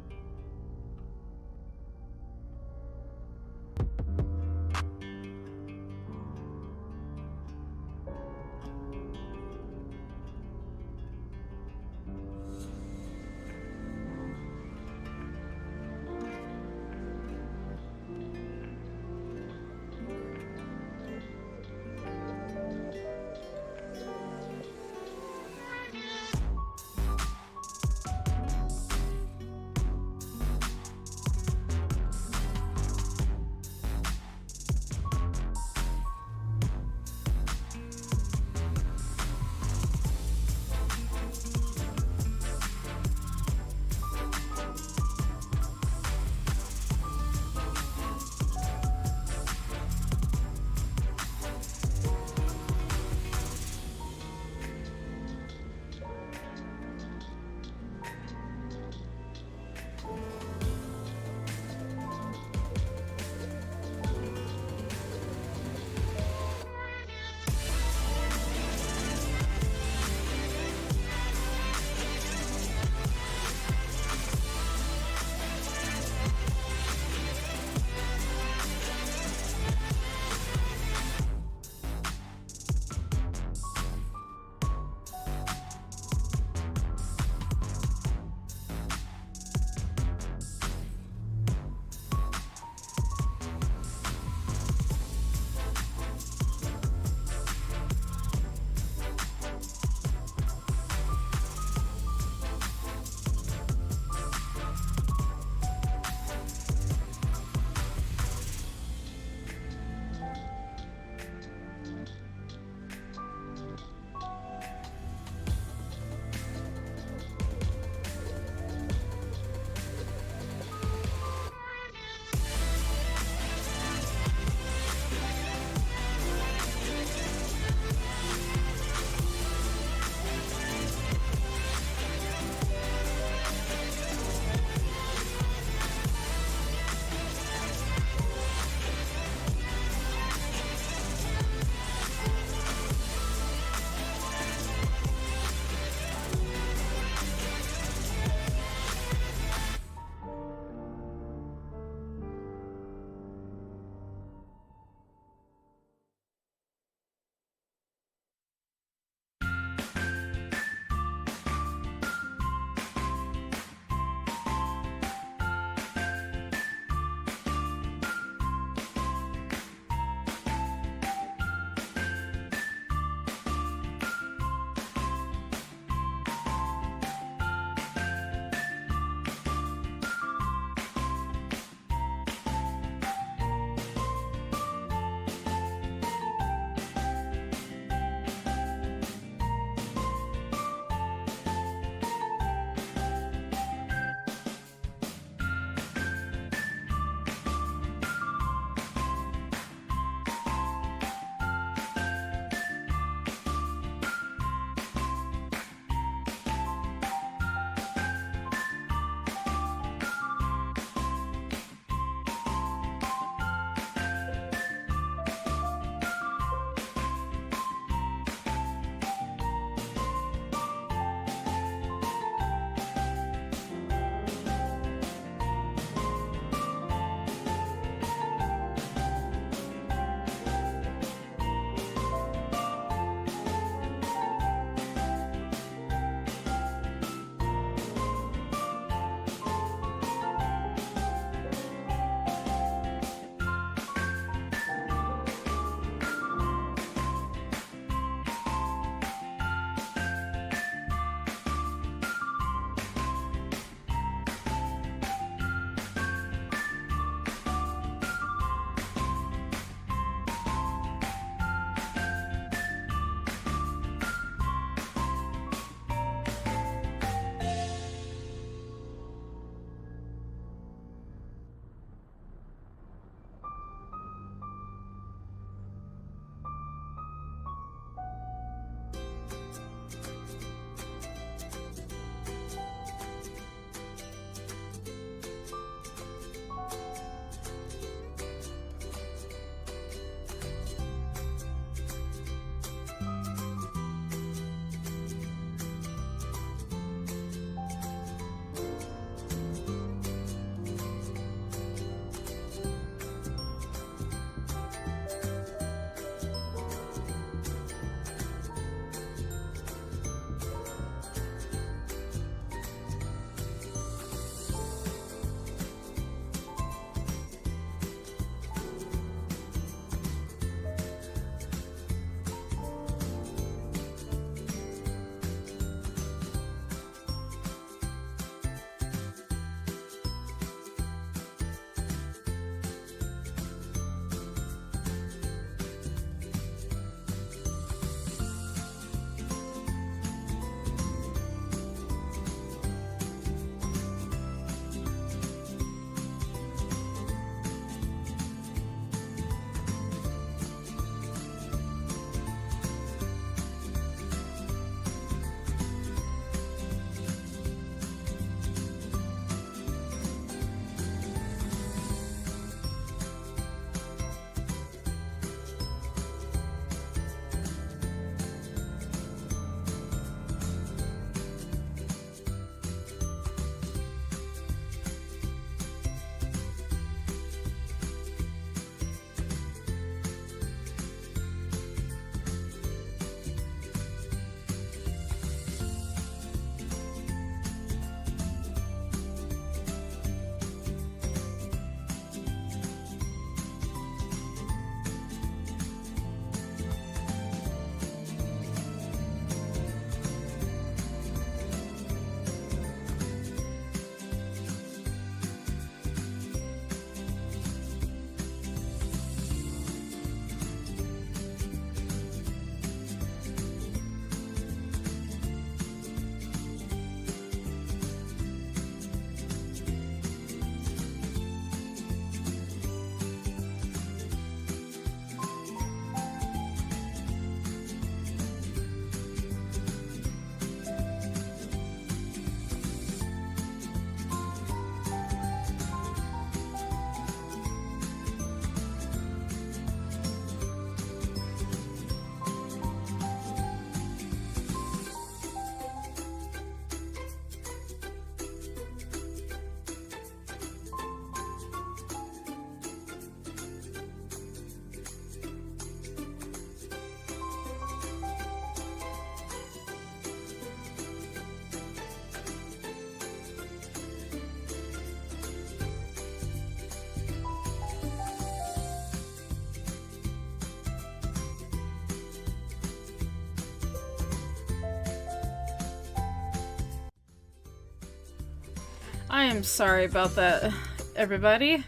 S1: I am sorry about that, everybody.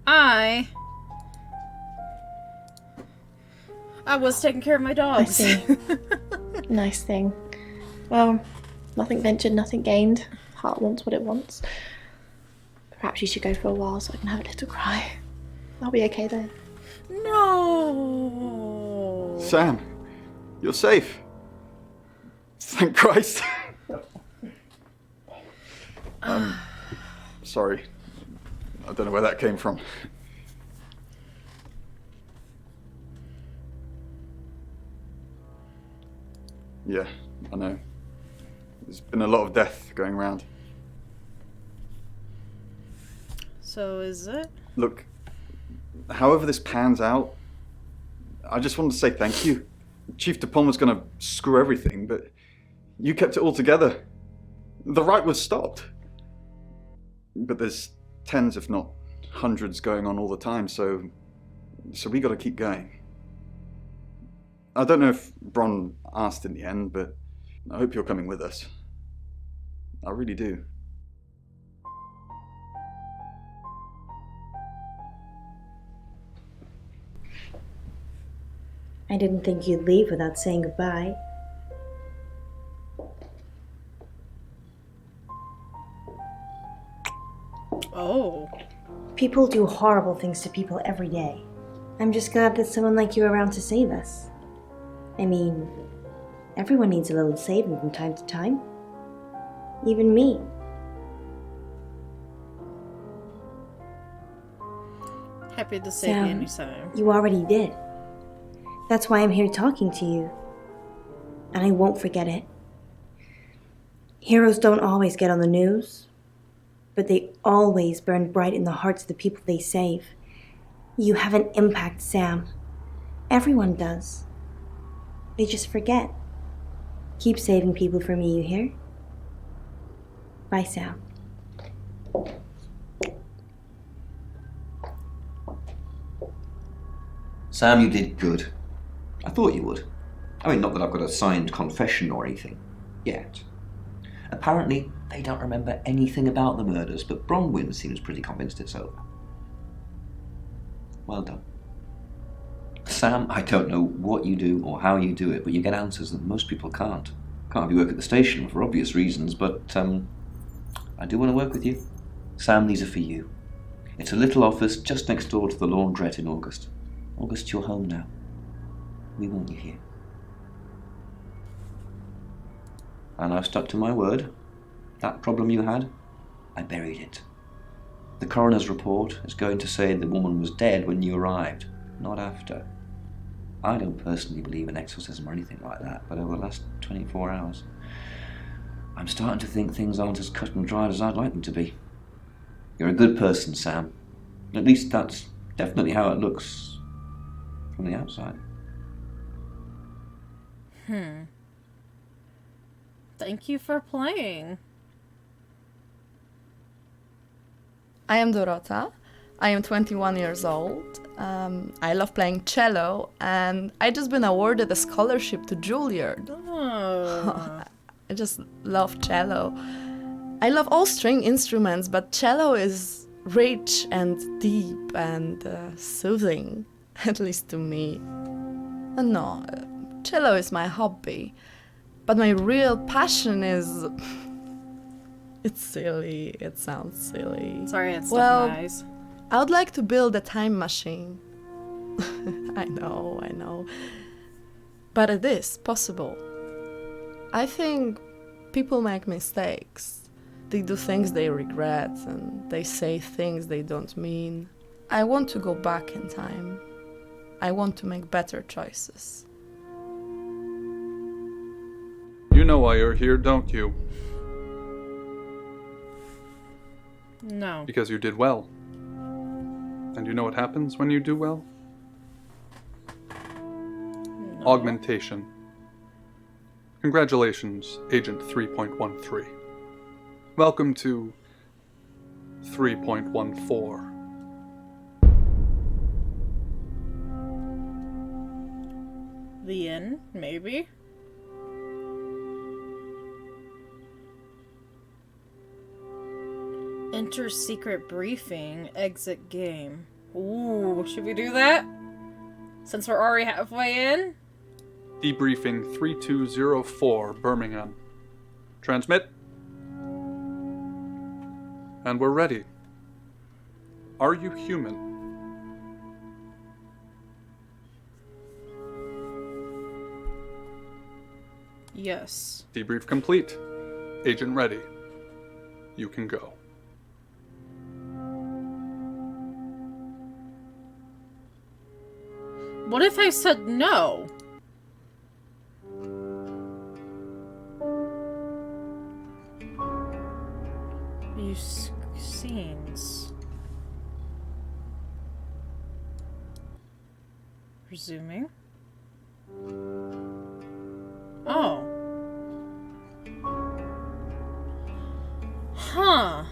S1: I was taking care of my dogs.
S11: I see. Nice thing. Well, nothing ventured, nothing gained. Heart wants what it wants. Perhaps you should go for a while so I can have a little cry. I'll be okay though.
S1: No.
S10: Sam, you're safe. Thank Christ. Sorry. I don't know where that came from. Yeah, I know. There's been a lot of death going around.
S1: So is it?
S10: Look, however this pans out, I just wanted to say thank you. Chief DePalm was going to screw everything, but you kept it all together. The riot was stopped. But there's tens, if not hundreds, going on all the time, so we got to keep going. I don't know if Bron asked in the end, but I hope you're coming with us. I really do.
S3: I didn't think you'd leave without saying goodbye.
S1: Oh.
S3: People do horrible things to people every day. I'm just glad there's someone like you around to save us. I mean, everyone needs a little saving from time to time. Even me.
S1: Happy to save you
S3: Sam,
S1: anytime.
S3: you already did. That's why I'm here talking to you. And I won't forget it. Heroes don't always get on the news, but they always burn bright in the hearts of the people they save. You have an impact, Sam. Everyone does. They just forget. Keep saving people for me, you hear? Bye, Sam.
S5: Sam, you did good. I thought you would. I mean, not that I've got a signed confession or anything. Yet. Apparently, they don't remember anything about the murders, but Bronwyn seems pretty convinced it's over. Well done. Sam, I don't know what you do or how you do it, but you get answers that most people can't. Can't have you work at the station for obvious reasons, but I do want to work with you. Sam, these are for you. It's a little office just next door to the laundrette in August. August, you're home now. We want you here. And I've stuck to my word. That problem you had, I buried it. The coroner's report is going to say the woman was dead when you arrived, not after. I don't personally believe in exorcism or anything like that, but over the last 24 hours, I'm starting to think things aren't as cut and dried as I'd like them to be. You're a good person, Sam. At least that's definitely how it looks from the outside.
S1: Thank you for playing.
S19: I am Dorota. I am 21 years old. I love playing cello, and I just been awarded a scholarship to Juilliard.
S1: Oh.
S19: I just love cello. I love all string instruments, but cello is rich and deep and soothing, at least to me. No, cello is my hobby, but my real passion is... It's silly, it sounds silly.
S1: Sorry, it's stuck in my eyes.
S19: I would like to build a time machine. I know. But it is possible. I think people make mistakes. They do things they regret and they say things they don't mean. I want to go back in time. I want to make better choices.
S10: You know why you're here, don't you?
S1: No.
S10: Because you did well. And you know what happens when you do well?
S1: No.
S10: Augmentation. Congratulations, Agent 3.13. Welcome to 3.14.
S1: The end, maybe? Enter secret briefing, exit game. Ooh, should we do that? Since we're already halfway in?
S20: Debriefing 3204, Birmingham. Transmit. And we're ready. Are you human?
S1: Yes.
S20: Debrief complete. Agent ready. You can go.
S1: What if I said no? View scenes. Resuming. Oh. Huh.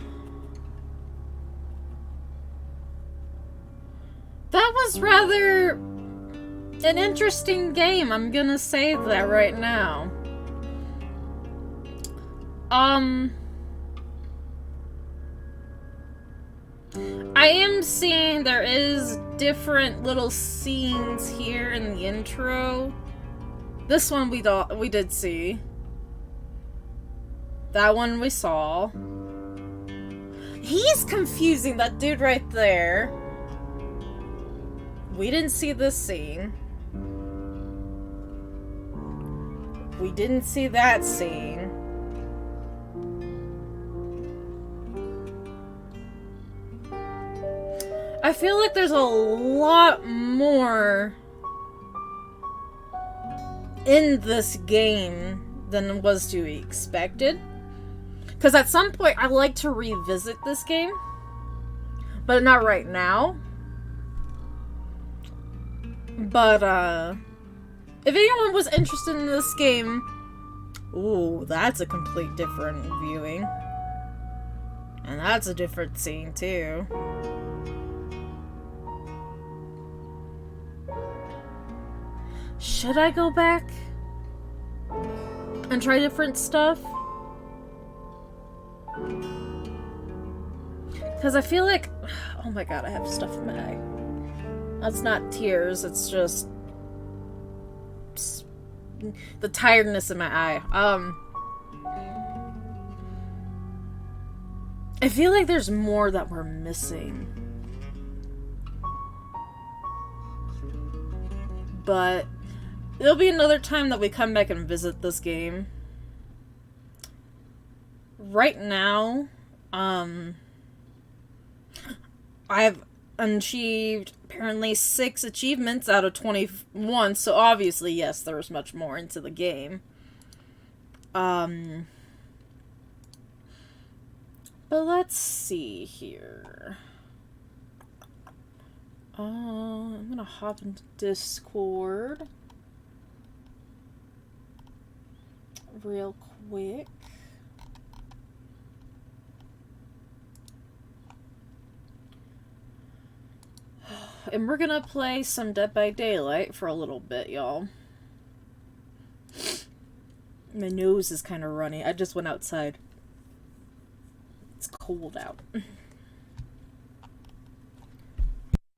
S1: That was rather an interesting game, I'm gonna say that right now. I am seeing there is different little scenes here in the intro. This one we did see. That one we saw. He's confusing, that dude right there. We didn't see this scene. We didn't see that scene. I feel like there's a lot more in this game than was to be expected. Because at some point I like to revisit this game, but not right now. But if anyone was interested in this game, ooh, that's a complete different viewing. And that's a different scene too. Should I go back and try different stuff? Because I feel like... Oh my god, I have stuff in my eye. That's not tears, it's just... the tiredness in my eye. I feel like there's more that we're missing. But... there'll be another time that we come back and visit this game. Right now, I've achieved apparently 6 achievements out of 21, so obviously, yes, there was much more into the game. But let's see here. I'm gonna hop into Discord real quick. And we're gonna play some Dead by Daylight for a little bit, y'all. My nose is kind of runny. I just went outside. It's cold out.